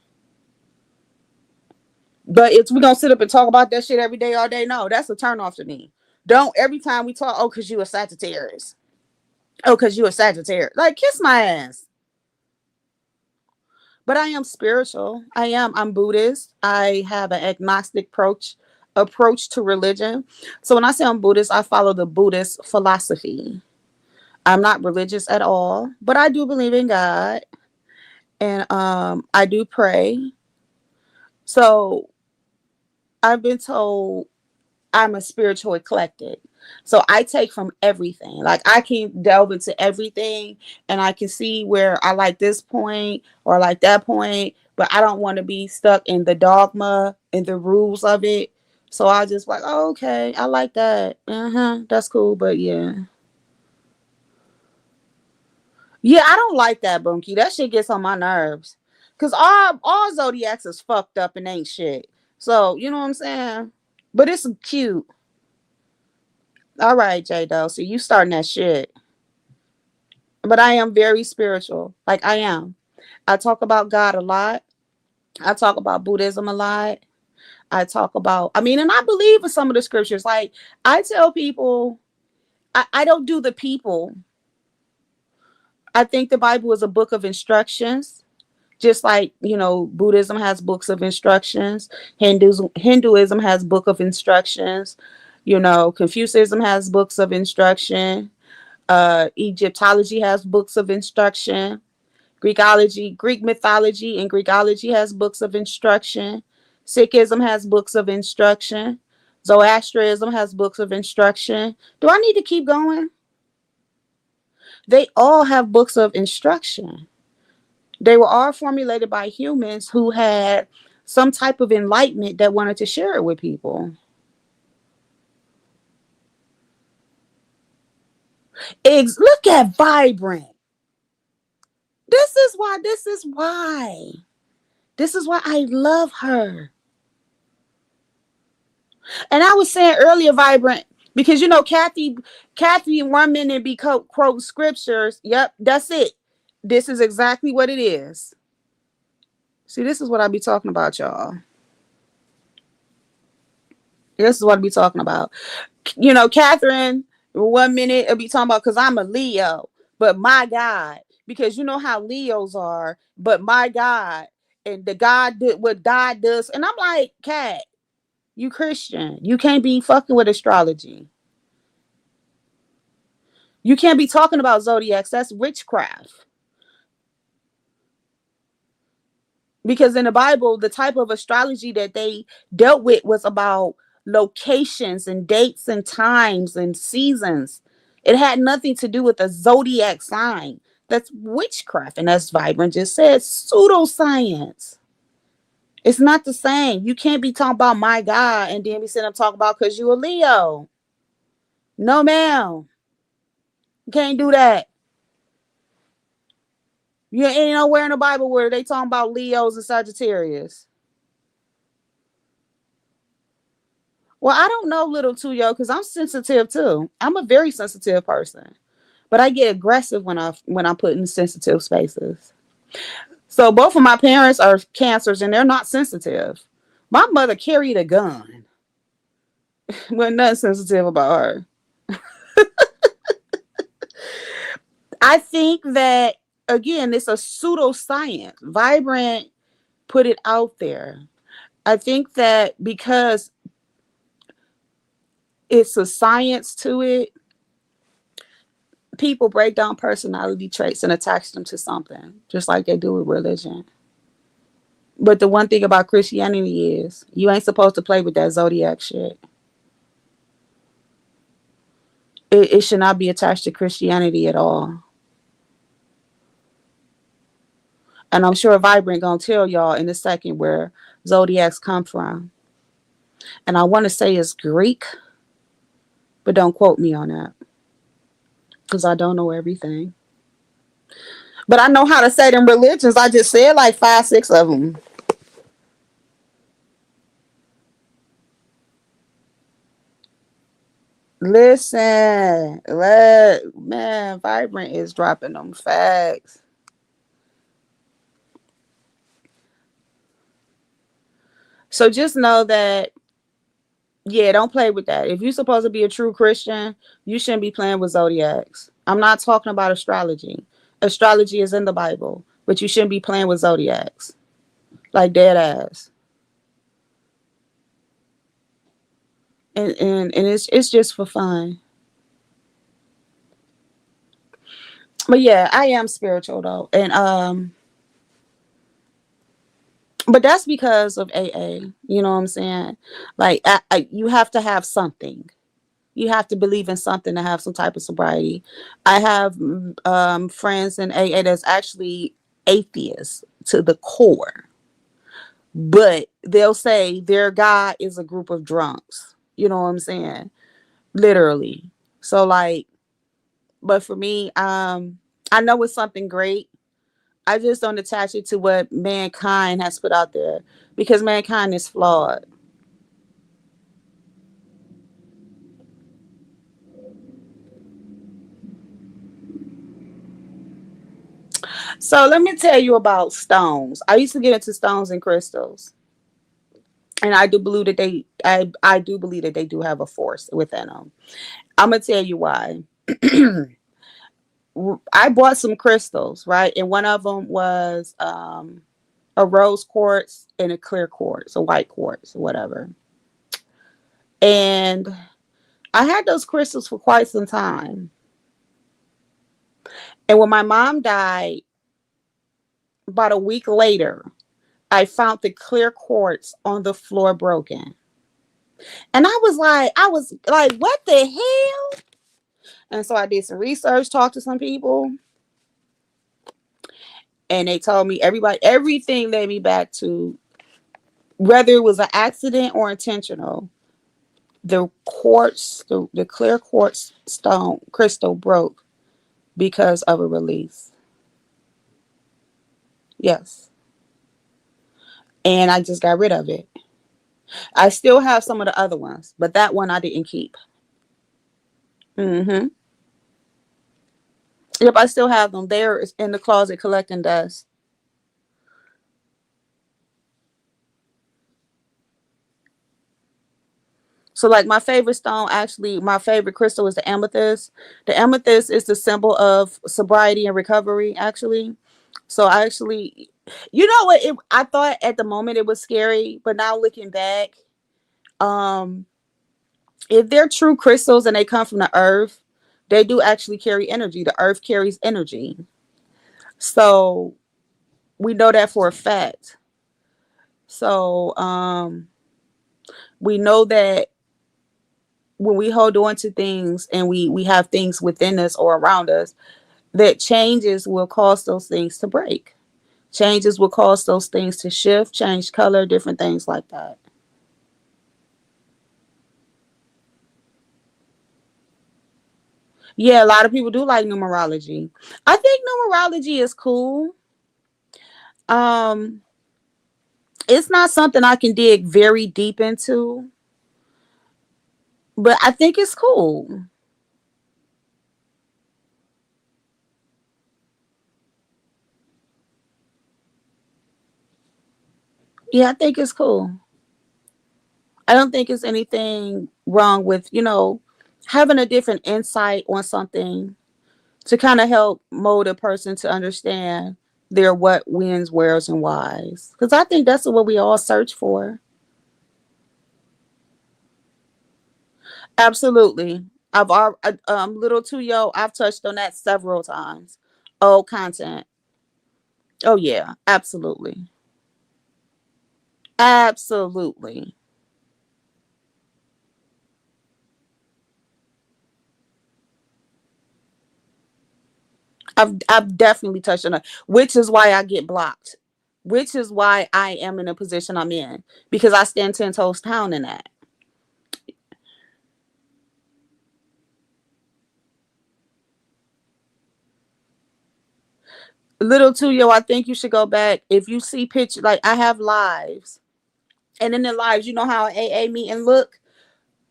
But it's we gonna sit up and talk about that shit every day, all day. No, that's a turn off to me. Don't every time we talk, oh, cause you a Sagittarius. Oh, cause you a Sagittarius. Like, kiss my ass. But I am spiritual. I'm Buddhist. I have an agnostic approach to religion. So when I say I'm Buddhist, I follow the Buddhist philosophy. I'm not religious at all, but I do believe in God, and I do pray. So I've been told I'm a spiritual eclectic. So I take from everything. Like I can delve into everything and I can see where I like this point or I like that point, but I don't want to be stuck in the dogma and the rules of it. So I just like, oh, okay, I like that. That's cool. But yeah. Yeah, I don't like that, Bunky. That shit gets on my nerves. Cause all zodiacs is fucked up and ain't shit. So you know what I'm saying? But it's cute. All right, J Doe. So you starting that shit. But I am very spiritual. Like I am. I talk about God a lot. I talk about Buddhism a lot. I talk about, I mean, and I believe in some of the scriptures. Like I tell people, I don't do the people. I think the Bible is a book of instructions, just like Buddhism has books of instructions. Hinduism has book of instructions. Confucianism has books of instruction. Egyptology has books of instruction. Greek mythology and Greekology has books of instruction. Sikhism has books of instruction. Zoroastrianism has books of instruction. Do I need to keep going? They all have books of instruction. They were all formulated by humans who had some type of enlightenment that wanted to share it with people. Look at Vibrant. This is why. This is why. This is why I love her. And I was saying earlier, Vibrant, because Kathy, in 1 minute be quote scriptures. Yep, that's it. This is exactly what it is. See, this is what I be talking about, y'all. This is what I be talking about. Catherine, 1 minute it'll be talking about because I'm a Leo, but my God, because you know how Leos are, but my God, and the God did what God does, and I'm like, Cat, you Christian, you can't be fucking with astrology. You can't be talking about zodiacs. That's witchcraft. Because in the Bible, the type of astrology that they dealt with was about locations and dates and times and seasons. It had nothing to do with a zodiac sign. That's witchcraft. And as Vibrant just said, pseudoscience. It's not the same. You can't be talking about my God and then be sitting up talking about because you a Leo. No, ma'am. You can't do that. You ain't nowhere in the Bible where they talking about Leos and Sagittarius. Well, I don't know, little too, yo, because I'm sensitive too. I'm a very sensitive person, but I get aggressive when I put in sensitive spaces. So both of my parents are cancers, and they're not sensitive. My mother carried a gun. Wasn't nothing sensitive about her. I think that again, it's a pseudoscience. Vibrant put it out there. I think that because it's a science to it, people break down personality traits and attach them to something, just like they do with religion. But the one thing about Christianity is you ain't supposed to play with that zodiac shit. It should not be attached to Christianity at all. And I'm sure Vibrant gonna tell y'all in a second where zodiacs come from. And I want to say it's Greek, but don't quote me on that because I don't know everything. But I know how to say them religions. I just said like 5, 6 of them. Listen, man, Vibrant is dropping them facts. So just know that, yeah, don't play with that. If you're supposed to be a true Christian, you shouldn't be playing with zodiacs. I'm not talking about astrology. Astrology is in the Bible, but you shouldn't be playing with zodiacs. Like dead ass. And it's just for fun. But yeah, I am spiritual though. And but that's because of AA. You know what I'm saying? Like you have to have something. You have to believe in something to have some type of sobriety. I have friends in AA that's actually atheists to the core, but they'll say their God is a group of drunks. You know what I'm saying? Literally. So like, but for me, I know it's something great. I just don't attach it to what mankind has put out there because mankind is flawed. So let me tell you about stones. I used to get into stones and crystals, and I do believe that I do believe that they do have a force within them. I'm gonna tell you why. I bought some crystals, right, and one of them was a rose quartz and a clear quartz, a white quartz, whatever. And I had those crystals for quite some time. And when my mom died, about a week later, I found the clear quartz on the floor broken. And I was like, what the hell? And so I did some research, talked to some people, and they told me everything led me back to whether it was an accident or intentional. The clear quartz stone crystal broke because of a release. Yes. And I just got rid of it. I still have some of the other ones, but that one I didn't keep. Mm-hmm. Yep, I still have them. They're in the closet collecting dust. So, like my favorite stone, actually, my favorite crystal is the amethyst. The amethyst is the symbol of sobriety and recovery, actually. So, I actually, you know what? I thought at the moment it was scary, but now looking back, um, if they're true crystals and they come from the earth, they do actually carry energy. The earth carries energy. So, we know that for a fact. So, we know that when we hold on to things and we have things within us or around us, that changes will cause those things to break. Changes will cause those things to shift, change color, different things like that. Yeah, a lot of people do like numerology. I think numerology is cool. Um, it's not something I can dig very deep into, but I think it's cool. Yeah, I think it's cool. I don't think it's anything wrong with, having a different insight on something to kind of help mold a person to understand their what, wins, where's, and whys. Because I think that's what we all search for. Absolutely. Little Too Yo, I've touched on that several times. Old content. Oh yeah, absolutely. Absolutely. I've definitely touched on it, which is why I get blocked. Which is why I am in a position I'm in because I stand 10 toes down in that. Little Too Yo, I think you should go back. If you see pictures, like I have lives, and in the lives, you know how an AA meeting look.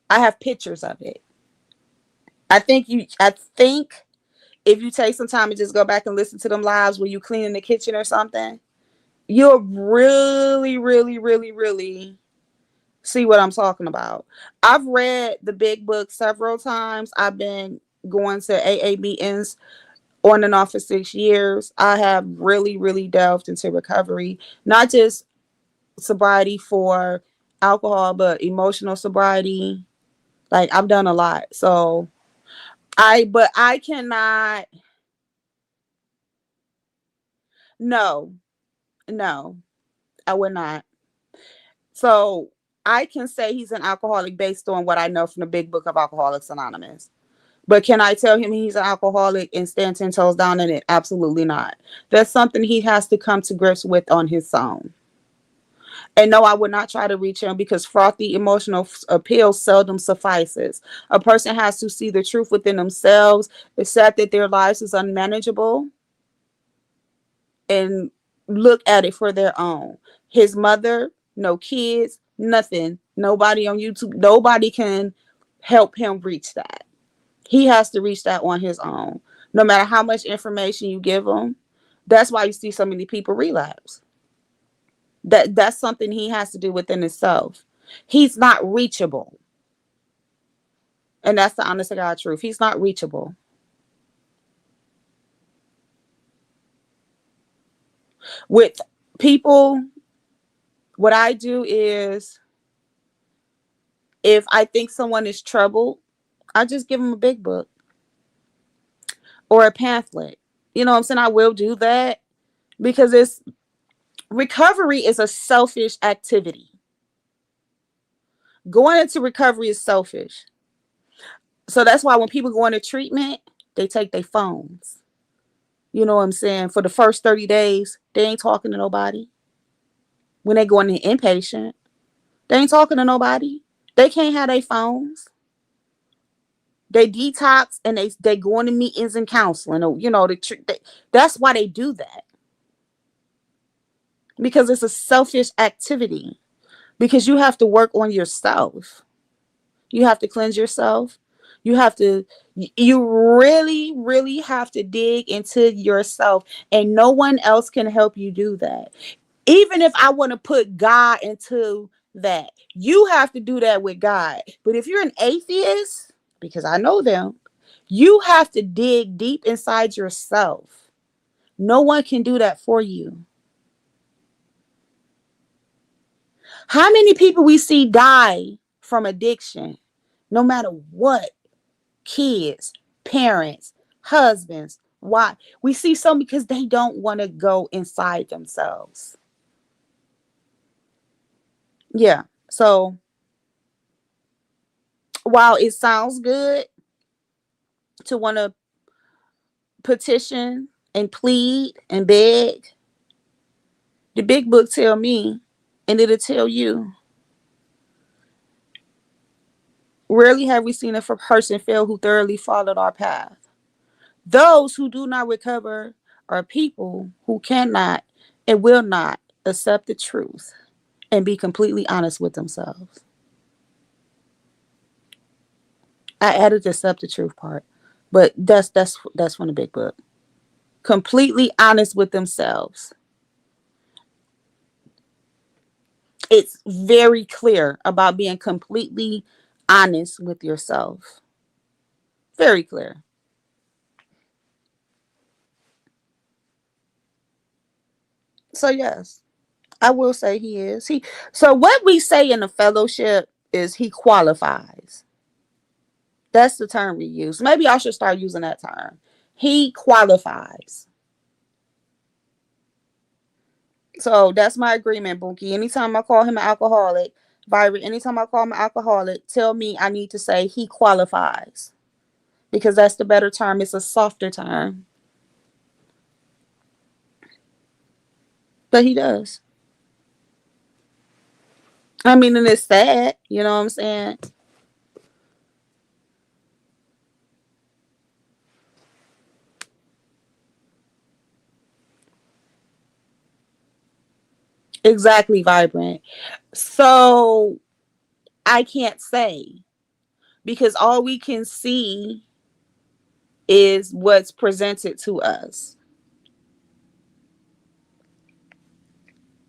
I have pictures of it. I think if you take some time and just go back and listen to them lives where you clean in the kitchen or something, you'll really, really, really, really see what I'm talking about. I've read the big book several times. I've been going to AA meetings on and off for 6 years. I have really, really delved into recovery, not just sobriety for alcohol, but emotional sobriety. Like I've done a lot. So but I cannot, no, no, I would not. So I can say he's an alcoholic based on what I know from the big book of Alcoholics Anonymous. But can I tell him he's an alcoholic and stand 10 toes down in it? Absolutely not. That's something he has to come to grips with on his own. And no, I would not try to reach him because frothy emotional appeal seldom suffices. A person has to see the truth within themselves, accept that their lives is unmanageable, and look at it for their own. His mother, no kids, nothing, nobody on YouTube, nobody can help him reach that. He has to reach that on his own. No matter how much information you give him, that's why you see so many people relapse. That's something he has to do within himself. He's not reachable. And that's the honest to God truth. He's not reachable. With people, what I do is if I think someone is troubled, I just give them a big book or a pamphlet. You know what I'm saying? I will do that because it's recovery is a selfish activity. Going into recovery is selfish. So that's why when people go into treatment, they take their phones. You know what I'm saying? For the first 30 days, they ain't talking to nobody. When they go into inpatient, they ain't talking to nobody. They can't have their phones. They detox and they go into meetings and counseling. Or, you know, that's why they do that. Because it's a selfish activity. Because you have to work on yourself. You have to cleanse yourself. You really, really have to dig into yourself, and no one else can help you do that. Even if I want to put God into that, you have to do that with God. But if you're an atheist, because I know them, you have to dig deep inside yourself. No one can do that for you. How many people we see die from addiction, no matter what? Kids, parents, husbands, why? We see some because they don't want to go inside themselves. Yeah. So while it sounds good to want to petition and plead and beg, the big book tell me, and it'll tell you, rarely have we seen a person fail who thoroughly followed our path. Those who do not recover are people who cannot and will not accept the truth and be completely honest with themselves. I added the accept the truth part, but that's from the big book. Completely honest with themselves. It's very clear about being completely honest with yourself. Very clear. So yes, I will say he is. So what we say in the fellowship is he qualifies. That's the term we use. Maybe I should start using that term. He qualifies. So that's my agreement, Bunky. Anytime I call him an alcoholic, Vibert, anytime I call him an alcoholic, tell me I need to say he qualifies. Because that's the better term. It's a softer term. But he does. I mean, and it's sad. You know what I'm saying? Exactly, Vibrant. So I can't say because all we can see is what's presented to us.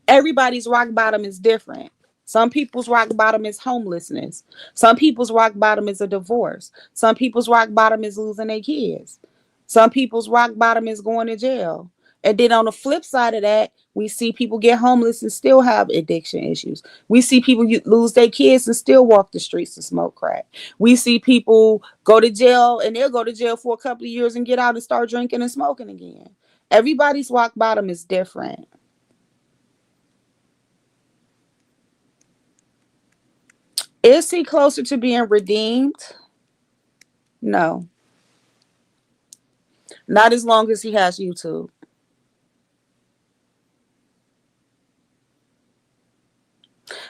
Everybody's rock bottom is different. Some people's rock bottom is homelessness. Some people's rock bottom is a divorce. Some people's rock bottom is losing their kids. Some people's rock bottom is going to jail. And then on the flip side of that, we see people get homeless and still have addiction issues. We see people lose their kids and still walk the streets and smoke crack. We see people go to jail and they'll go to jail for a couple of years and get out and start drinking and smoking again. Everybody's rock bottom is different. Is he closer to being redeemed? No. Not as long as he has YouTube.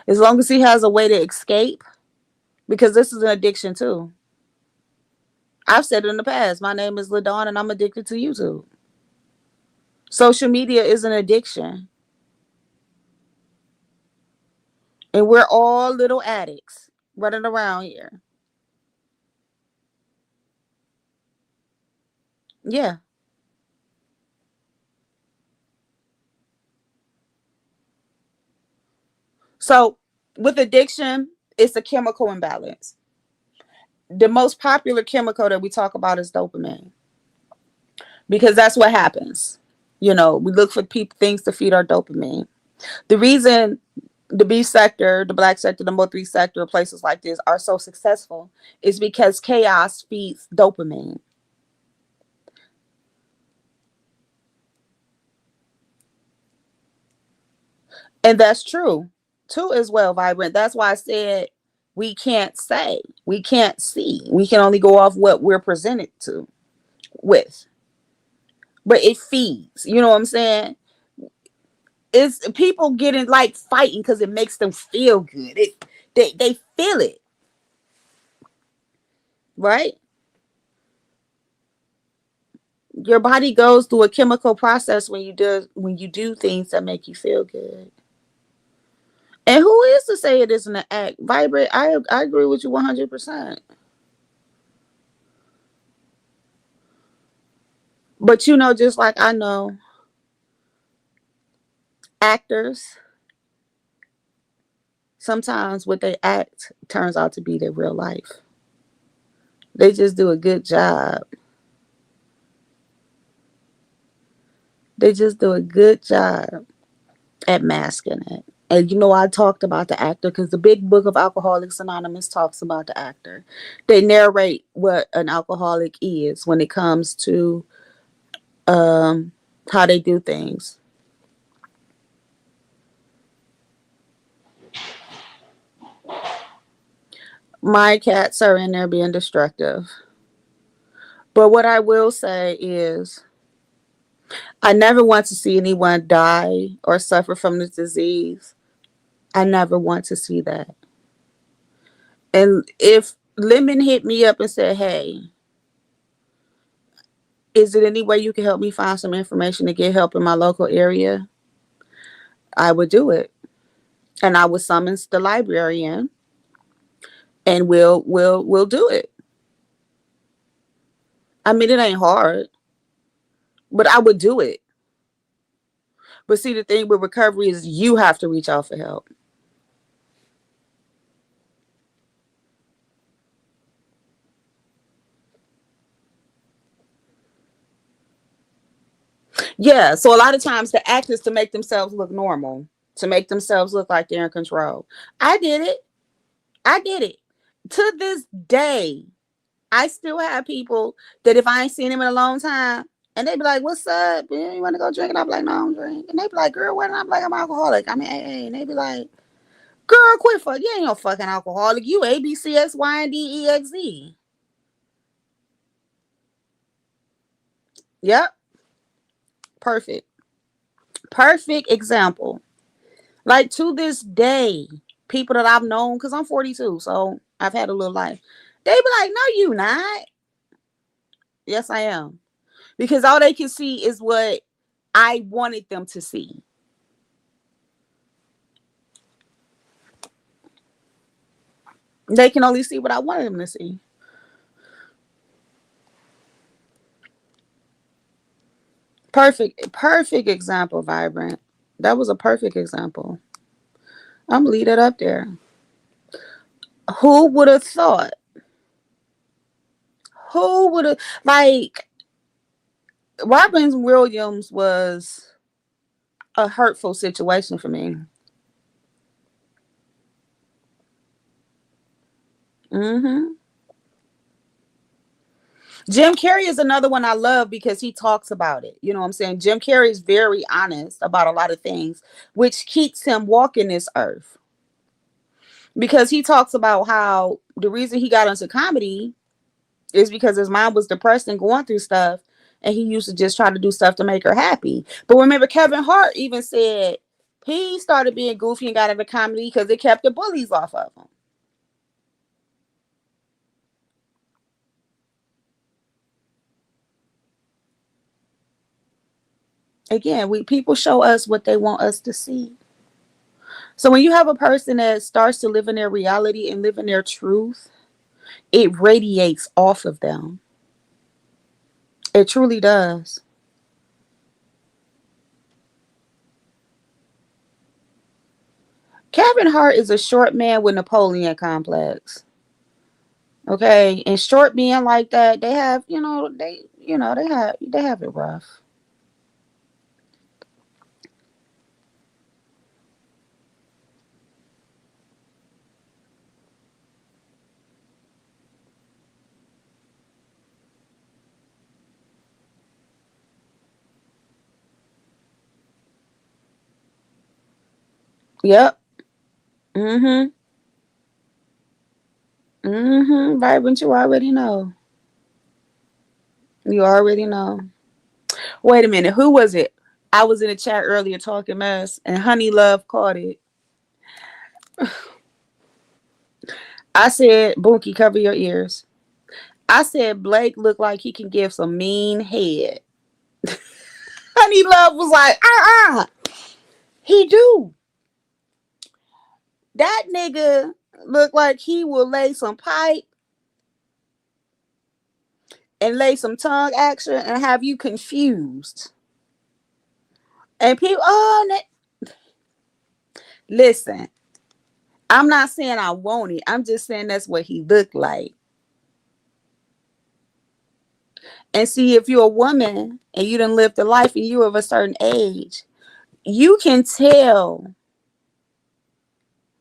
As long as he has a way to escape, because this is an addiction too. I've said it in the past. My name is LaDawn and I'm addicted to YouTube. Social media is an addiction. And we're all little addicts running around here. Yeah. So with addiction, it's a chemical imbalance. The most popular chemical that we talk about is dopamine because that's what happens. We look for things to feed our dopamine. The reason the B sector, the black sector, the Mo3 sector, places like this are so successful is because chaos feeds dopamine. And that's true too as well, Vibrant. That's why I said we can't say, we can't see. We can only go off what we're presented to with. But it feeds. You know what I'm saying? It's people getting like fighting because it makes them feel good. They feel it, right? Your body goes through a chemical process when you do things that make you feel good. And who is to say it isn't an act? Vibrant, I agree with you 100%. But just like I know actors, sometimes what they act turns out to be their real life. They just do a good job. They just do a good job at masking it. And I talked about the actor because the big book of Alcoholics Anonymous talks about the actor. They narrate what an alcoholic is when it comes to how they do things. My cats are in there being destructive. But what I will say is, I never want to see anyone die or suffer from this disease. I never want to see that. And if Lemon hit me up and said, hey, is it any way you can help me find some information to get help in my local area? I would do it. And I would summons the librarian and we'll do it. I mean, it ain't hard, but I would do it. But see, the thing with recovery is you have to reach out for help. Yeah. So a lot of times the act is to make themselves look normal, to make themselves look like they're in control. I did it. I did it. To this day, I still have people that if I ain't seen them in a long time, and they be like, "What's up? You want to go drink?" And I be like, "No, I don't drink." And they be like, "Girl, what?" And I'm like, "I'm alcoholic. I mean, hey." And they be like, "Girl, quit fuck. You ain't no fucking alcoholic. You A B C S Y and D E X Z." Yep, perfect, perfect example. Like to this day, people that I've known, because I'm 42, so I've had a little life. They be like, "No, you not." Yes, I am, because all they can see is what I wanted them to see. They can only see what I wanted them to see. Perfect, perfect example, Vibrant. That was a perfect example. I'm gonna leave that up there. Who would have thought? Who would have like Robin Williams was a hurtful situation for me. Hmm. Jim Carrey is another one I love because he talks about it. You know what I'm saying? Jim Carrey is very honest about a lot of things, which keeps him walking this earth. because he talks about how the reason he got into comedy is because his mom was depressed and going through stuff, and he used to just try to do stuff to make her happy. But remember, Kevin Hart even said he started being goofy and got into comedy because it kept the bullies off of him. Again, we people show us what they want us to see. So when you have a person that starts to live in their reality and live in their truth, it radiates off of them. It truly does. Kevin Hart is a short man with Napoleon complex. Okay, and short men like that, they have, they have it rough. Yep. Mm-hmm. Mm-hmm. Vibrant, you already know. You already know. Wait a minute, who was it? I was in the chat earlier talking mess, and Honey Love caught it. I said, Bunky, cover your ears. I said Blake looked like he can give some mean head. Honey Love was like, he do. That nigga look like he will lay some pipe and lay some tongue action and have you confused. And people, listen, I'm not saying I want it. I'm just saying that's what he looked like. And see, if you're a woman and you done lived a life and you're of a certain age, you can tell.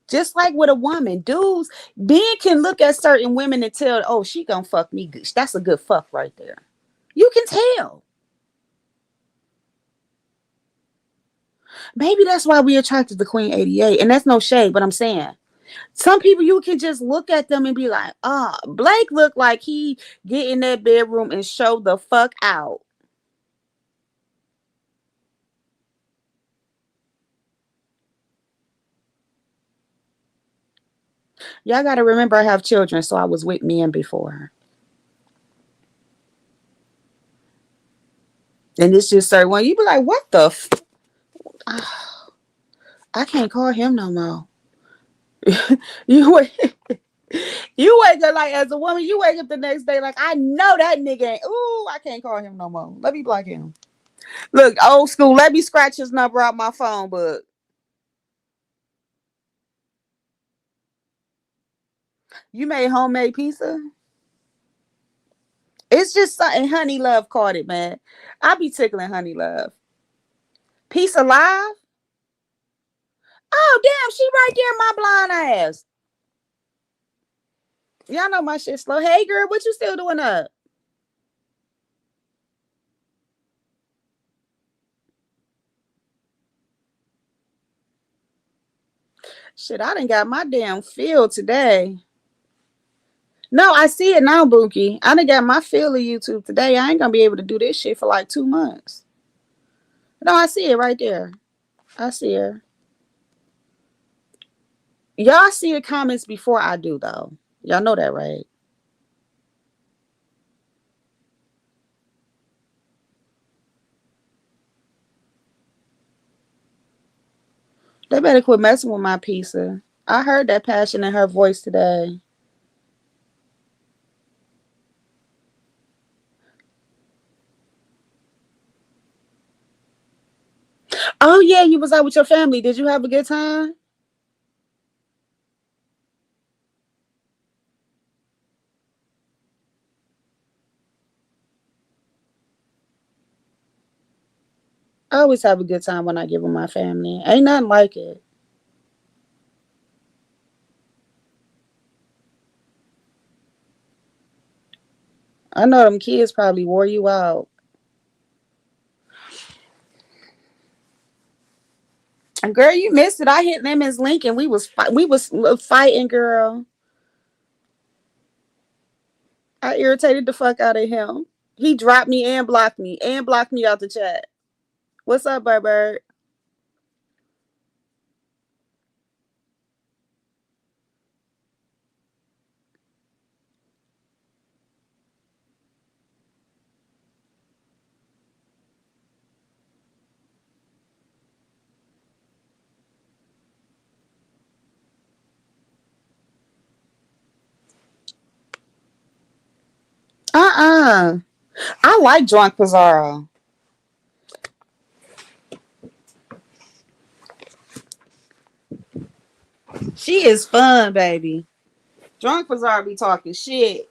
Just like with a woman, dudes, men can look at certain women and tell, oh, she gonna fuck me good. That's a good fuck right there. You can tell. Maybe that's why we attracted to Queen 88. And that's no shade, but I'm saying some people you can just look at them and be like, Blake looked like he get in that bedroom and show the fuck out. Y'all gotta remember I have children, so I was with men before. And it's just certain one. You be like, what the I can't call him no more. you wake you wake up like as a woman, you wake up the next day like I know that nigga ain't I can't call him no more. Let me block him. Look, old school, let me scratch his number out my phone book. You made homemade pizza? It's just something Honey Love caught it, man. I be tickling Honey Love. Pizza live? Oh damn, she right there, my blind ass. Y'all know my shit slow. Hey girl, what you still doing up? Shit, I done got my damn feel today. No, I see it now, Bookie. I done got my feel of YouTube today. I ain't gonna be able to do this shit for like 2 months. No, I see it right there. I see her. Y'all see the comments before I do, though. Y'all know that, right? They better quit messing with my pizza. I heard that passion in her voice today. Oh yeah, you was out with your family. Did you have a good time? I always have a good time when I give with my family. Ain't nothing like it. I know them kids probably wore you out. Girl, you missed it. I hit Lemon's link and we was fighting, girl. I irritated the fuck out of him. He dropped me and blocked me out the chat. What's up, Bird? Uh-uh. I like Drunk Pizarro. She is fun, baby. Drunk Pizarro be talking shit.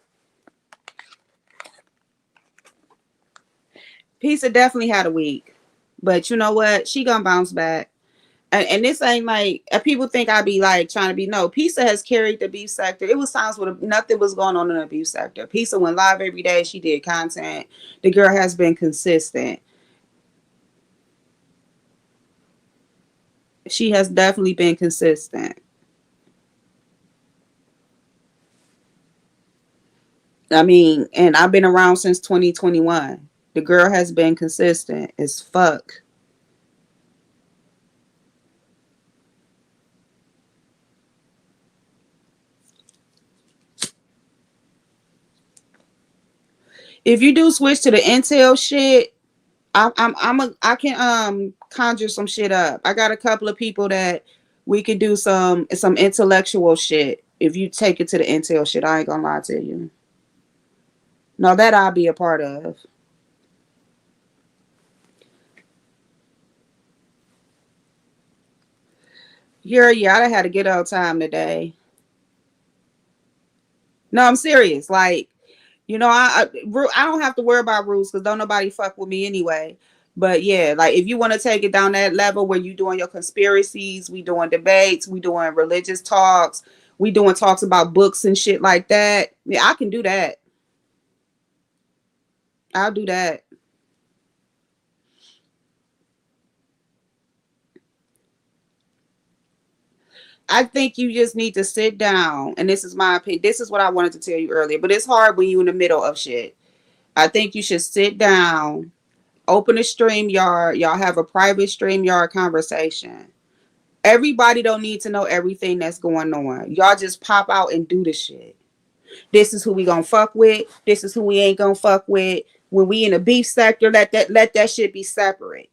Pizza definitely had a week. But you know what? She gonna bounce back. And this ain't like people think I be like trying to be no. Pizza has carried the beef sector. It was times when nothing was going on in the beef sector. Pizza went live every day. She did content. The girl has been consistent. She has definitely been consistent. I mean, and I've been around since 2021. The girl has been consistent as fuck. If you do switch to the Intel shit, I can conjure some shit up. I got a couple of people that we could do some intellectual shit. If you take it to the Intel shit, I ain't gonna lie to you. No, that I'll be a part of. Here, yeah, I had a good old time today. No, I'm serious. Like, you know, I don't have to worry about rules because don't nobody fuck with me anyway. But yeah, like if you want to take it down that level where you doing your conspiracies, we doing debates, we doing religious talks, we doing talks about books and shit like that. Yeah, I can do that. I'll do that. I think you just need to sit down, and this is my opinion. This is what I wanted to tell you earlier, but it's hard when you in the middle of shit. I think you should sit down, open a stream yard, y'all have a private stream yard conversation. Everybody don't need to know everything that's going on. Y'all just pop out and do the shit. This is who we gonna fuck with. This is who we ain't gonna fuck with. When we in the beef sector, let that shit be separate.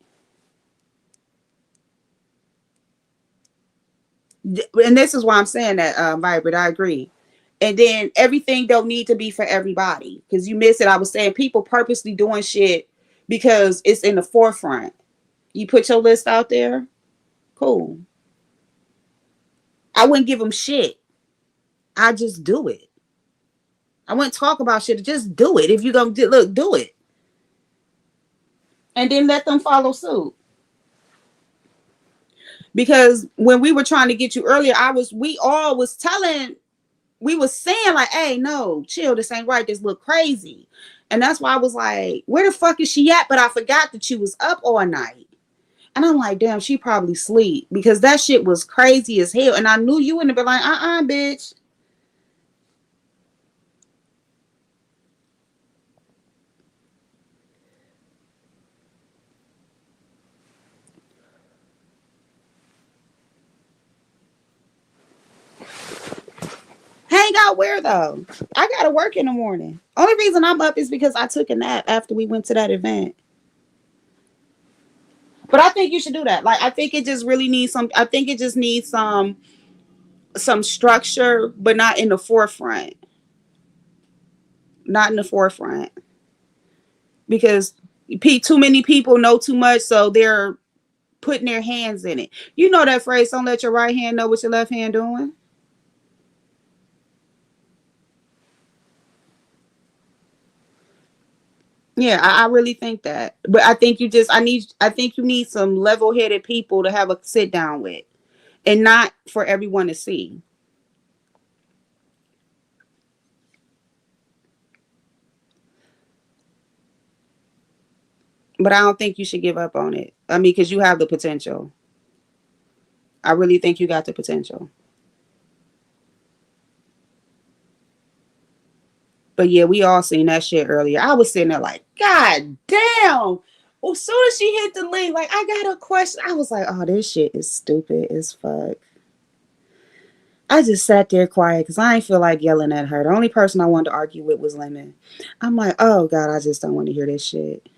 And this is why I'm saying that, Vibrant. I agree. And then everything don't need to be for everybody because you missed it. I was saying people purposely doing shit because it's in the forefront. You put your list out there, cool. I wouldn't give them shit. I just do it. I wouldn't talk about shit. Just do it. If you gonna look, do it, and then let them follow suit. Because when we were trying to get you earlier, we all was telling, we was saying like, "Hey, no, chill. This ain't right. This look crazy," and that's why I was like, "Where the fuck is she at?" But I forgot that she was up all night. And I'm like, damn, she probably sleep because that shit was crazy as hell. And I knew you wouldn't have been like, bitch. Hang out where though? I gotta work in the morning. Only reason I'm up is because I took a nap after we went to that event. But I think you should do that. Like I think it just really needs some. I think it just needs some structure, but not in the forefront. Not in the forefront because too many people know too much, so they're putting their hands in it. You know that phrase, don't let your right hand know what your left hand doing. Yeah, I really think that. But I think I think you need some level headed people to have a sit down with and not for everyone to see. But I don't think you should give up on it. I mean, because you have the potential. I really think you got the potential. But yeah, we all seen that shit earlier. I was sitting there like, God damn. Well, as soon as she hit the link, like, I got a question. I was like, oh, this shit is stupid as fuck. I just sat there quiet because I ain't feel like yelling at her. The only person I wanted to argue with was Lemon. I'm like, oh God, I just don't want to hear this shit.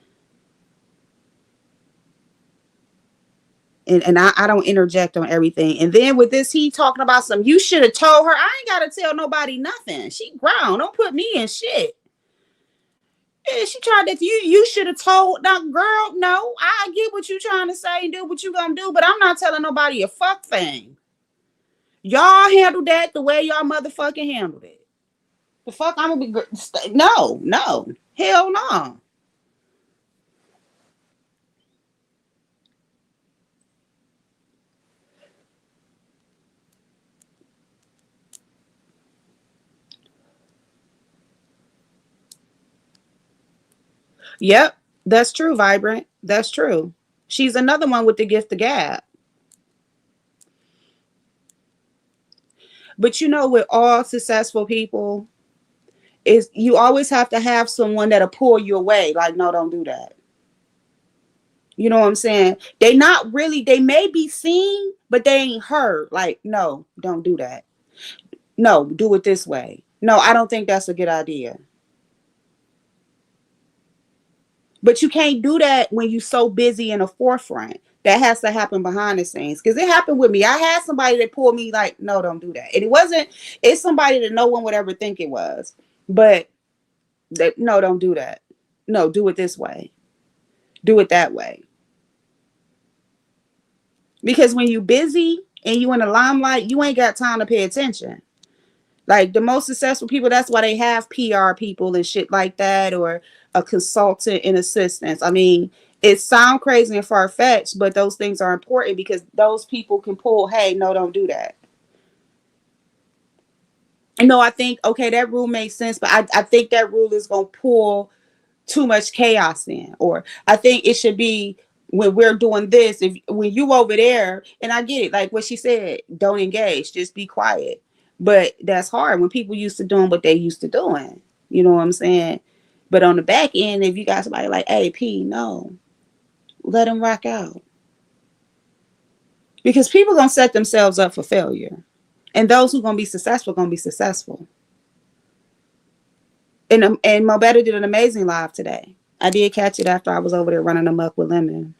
And I don't interject on everything. And then with this, he talking about some, you should have told her. I ain't got to tell nobody nothing. She grown. Don't put me in shit. Yeah, she tried that. You should have told. Now, girl, no, I get what you trying to say and do what you gonna do, but I'm not telling nobody a fuck thing. Y'all handled that the way y'all motherfucking handled it. The fuck I'm gonna be no, no, hell no. Yep, that's true, Vibrant. That's true. She's another one with the gift of gab. But you know, with all successful people, is you always have to have someone that'll pull you away. Like, no, don't do that. You know what I'm saying? They not really, they may be seen, but they ain't heard. Like, no, don't do that. No, do it this way. No, I don't think that's a good idea. But you can't do that when you're so busy in the forefront. That has to happen behind the scenes. Because it happened with me. I had somebody that pulled me like, no, don't do that. And it wasn't, it's somebody that no one would ever think it was. But that, no, don't do that. No, do it this way. Do it that way. Because when you're busy and you in the limelight, you ain't got time to pay attention. Like the most successful people, that's why they have PR people and shit like that, or a consultant and assistants. I mean, it sounds crazy and far fetched, but those things are important because those people can pull, hey, no, don't do that. No, I think, okay, that rule makes sense, but I think that rule is going to pull too much chaos in. Or I think it should be when we're doing this, if when you over there, and I get it, like what she said, don't engage, just be quiet. But that's hard when people used to doing what they used to doing. You know what I'm saying? But on the back end, if you got somebody like, hey, P, no, let them rock out. Because people gonna set themselves up for failure. And those who gonna be successful gonna be successful. And Mo Better did an amazing live today. I did catch it after I was over there running amok with Lemon.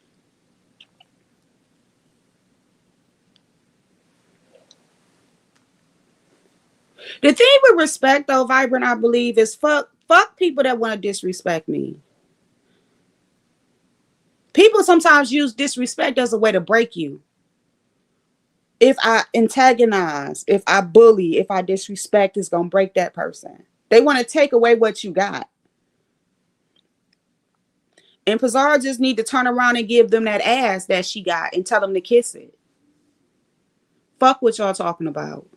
The thing with respect, though, Vibrant, I believe, is fuck people that want to disrespect me. People sometimes use disrespect as a way to break you. If I antagonize, if I bully, if I disrespect, it's gonna break that person. They want to take away what you got. And Pizarro just need to turn around and give them that ass that she got and tell them to kiss it. Fuck what y'all talking about.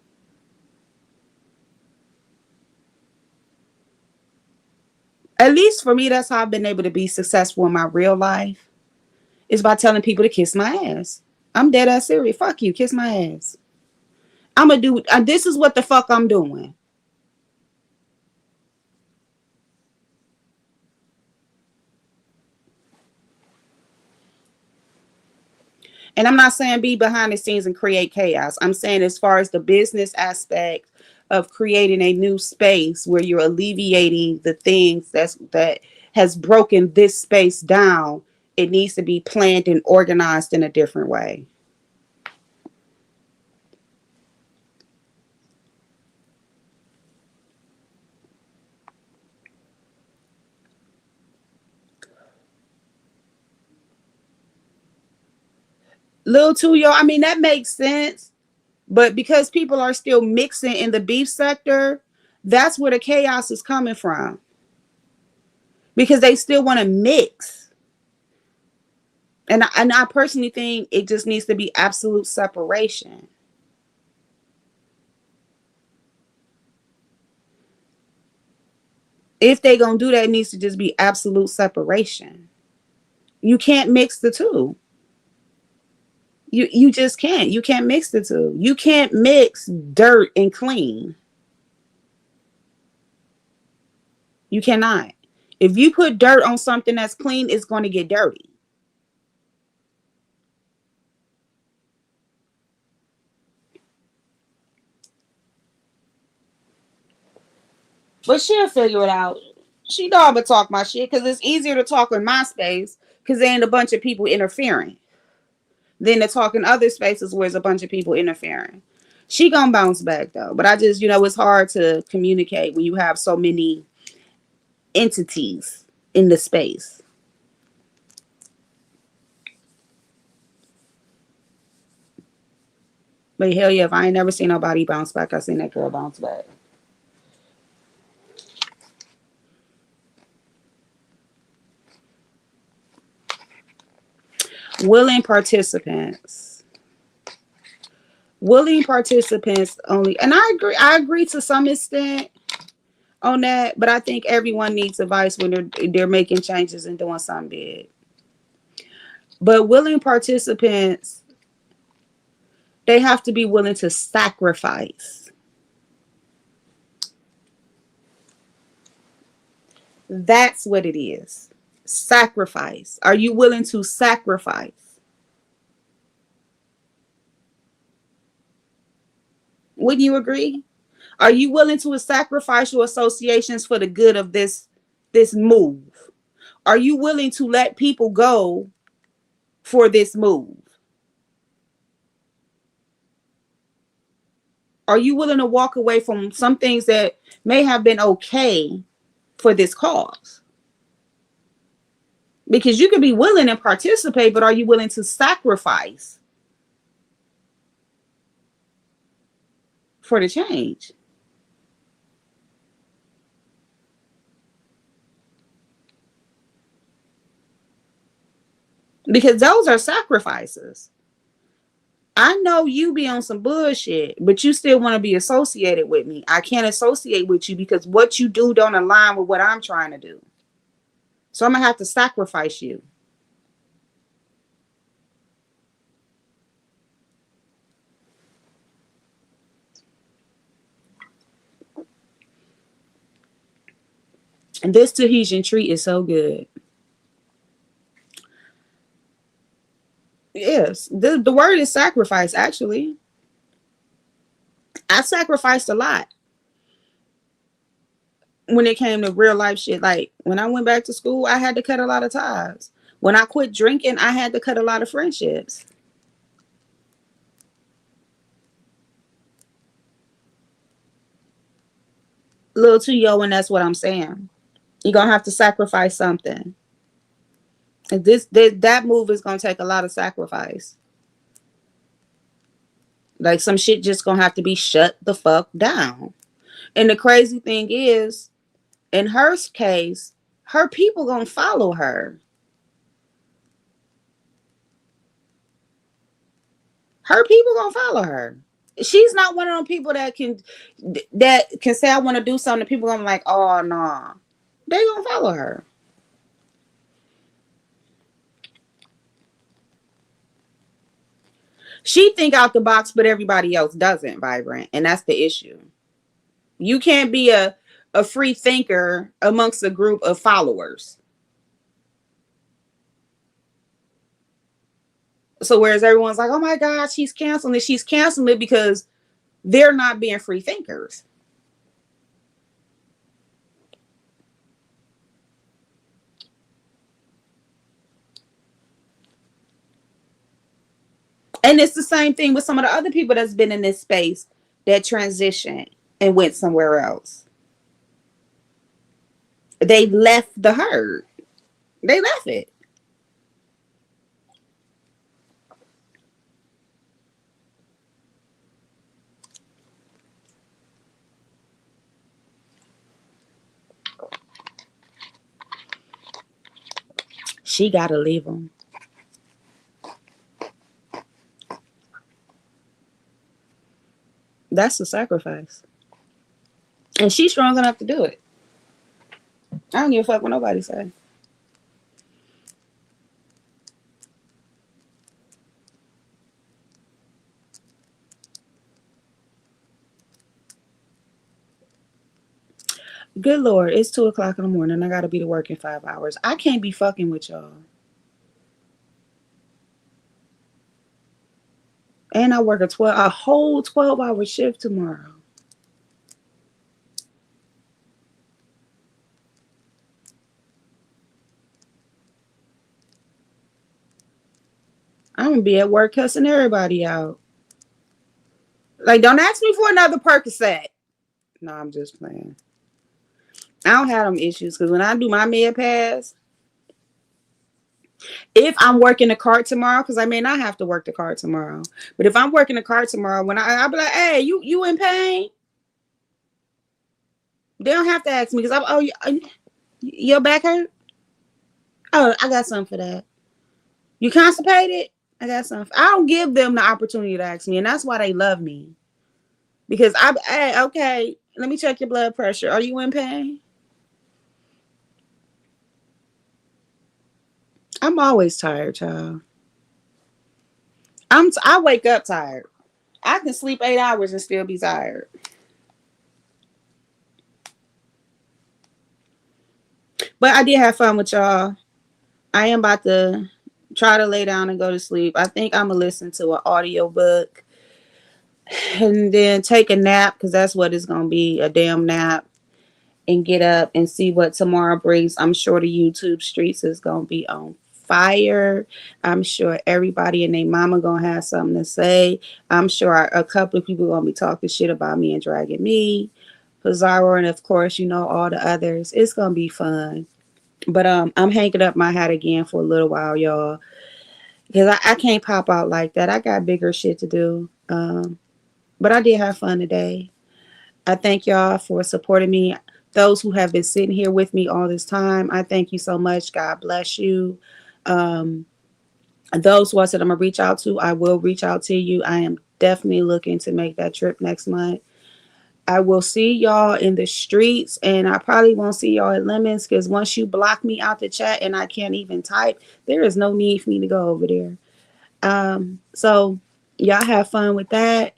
At least for me, that's how I've been able to be successful in my real life. Is by telling people to kiss my ass. I'm dead ass serious. Fuck you, kiss my ass. I'm gonna do. This is what the fuck I'm doing. And I'm not saying be behind the scenes and create chaos. I'm saying as far as the business aspect of creating a new space where you're alleviating the things that has broken this space down, it needs to be planned and organized in a different way. Little too, yo, I mean, that makes sense. But because people are still mixing in the beef sector, that's where the chaos is coming from. Because they still want to mix. And I personally think it just needs to be absolute separation. If they gonna do that, it needs to just be absolute separation. You can't mix the two. You just can't. You can't mix the two. You can't mix dirt and clean. You cannot. If you put dirt on something that's clean, it's going to get dirty. But she'll figure it out. She know I'm gonna talk my shit because it's easier to talk in my space because there ain't a bunch of people interfering than to talk in other spaces where there's a bunch of people interfering. She gonna bounce back though. But I just, it's hard to communicate when you have so many entities in the space. But hell yeah, if I ain't never seen nobody bounce back, I seen that girl bounce back. Willing participants. Willing participants only. And I agree to some extent on that, but I think everyone needs advice when they're making changes and doing something big. But willing participants, they have to be willing to sacrifice. That's what it is. Sacrifice. Are you willing to sacrifice? Wouldn't you agree? Are you willing to sacrifice your associations for the good of this move? Are you willing to let people go for this move? Are you willing to walk away from some things that may have been okay for this cause? Because you can be willing and participate, but are you willing to sacrifice for the change? Because those are sacrifices. I know you be on some bullshit, but you still want to be associated with me. I can't associate with you because what you do don't align with what I'm trying to do. So I'm going to have to sacrifice you. And this Tahitian treat is so good. Yes, the word is sacrifice, actually. I sacrificed a lot when it came to real life shit. Like when I went back to school, I had to cut a lot of ties. When I quit drinking, I had to cut a lot of friendships. Little too yo, and that's what I'm saying. You're gonna have to sacrifice something. And that move is gonna take a lot of sacrifice. Like some shit just gonna have to be shut the fuck down. And the crazy thing is, in her case, her people gonna follow her. Her people gonna follow her. She's not one of them people that can say I want to do something. People gonna be like, oh no, nah. They gonna follow her. She think out the box, but everybody else doesn't. Vibrant, and that's the issue. You can't be a free thinker amongst a group of followers. So whereas everyone's like, oh my God, she's canceling it because they're not being free thinkers. And it's the same thing with some of the other people that's been in this space that transitioned and went somewhere else. They left the herd. They left it. She got to leave them. That's the sacrifice. And she's strong enough to do it. I don't give a fuck what nobody say. Good Lord, it's 2 o'clock in the morning. I gotta be to work in 5 hours. I can't be fucking with y'all. And I work a whole 12-hour shift tomorrow. I'm gonna be at work cussing everybody out. Like, don't ask me for another Percocet. No, I'm just playing. I don't have them issues because when I do my med pass, if I'm working the cart tomorrow, because I may not have to work the cart tomorrow, but if I'm working the cart tomorrow, when I'll be like, hey, you in pain? They don't have to ask me because I'm, oh, your back hurt? Oh, I got something for that. You constipated? I got something. I don't give them the opportunity to ask me, and that's why they love me. Because hey, okay, let me check your blood pressure. Are you in pain? I'm always tired, child. I wake up tired. I can sleep 8 hours and still be tired. But I did have fun with y'all. I am about to try to lay down and go to sleep. I think I'm gonna listen to an audio book and then take a nap because that's what it's gonna be, a damn nap, and get up and see what tomorrow brings. I'm sure the YouTube streets is gonna be on fire. I'm sure everybody and their mama gonna have something to say. I'm sure a couple of people gonna be talking shit about me and dragging me. Pizarro and of course, all the others. It's gonna be fun. But I'm hanging up my hat again for a little while, y'all. Because I can't pop out like that. I got bigger shit to do. But I did have fun today. I thank y'all for supporting me. Those who have been sitting here with me all this time, I thank you so much. God bless you. Um, those ones that I'm gonna reach out to, I will reach out to you. I am definitely looking to make that trip next month. I will see y'all in the streets, and I probably won't see y'all at Lemons because once you block me out the chat and I can't even type, there is no need for me to go over there. So y'all have fun with that.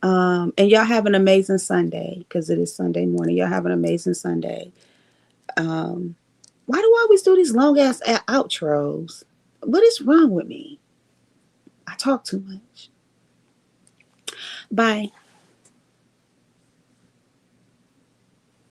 And y'all have an amazing Sunday because it is Sunday morning. Y'all have an amazing Sunday. Um, why do I always do these long ass outros? What is wrong with me? I talk too much. Bye.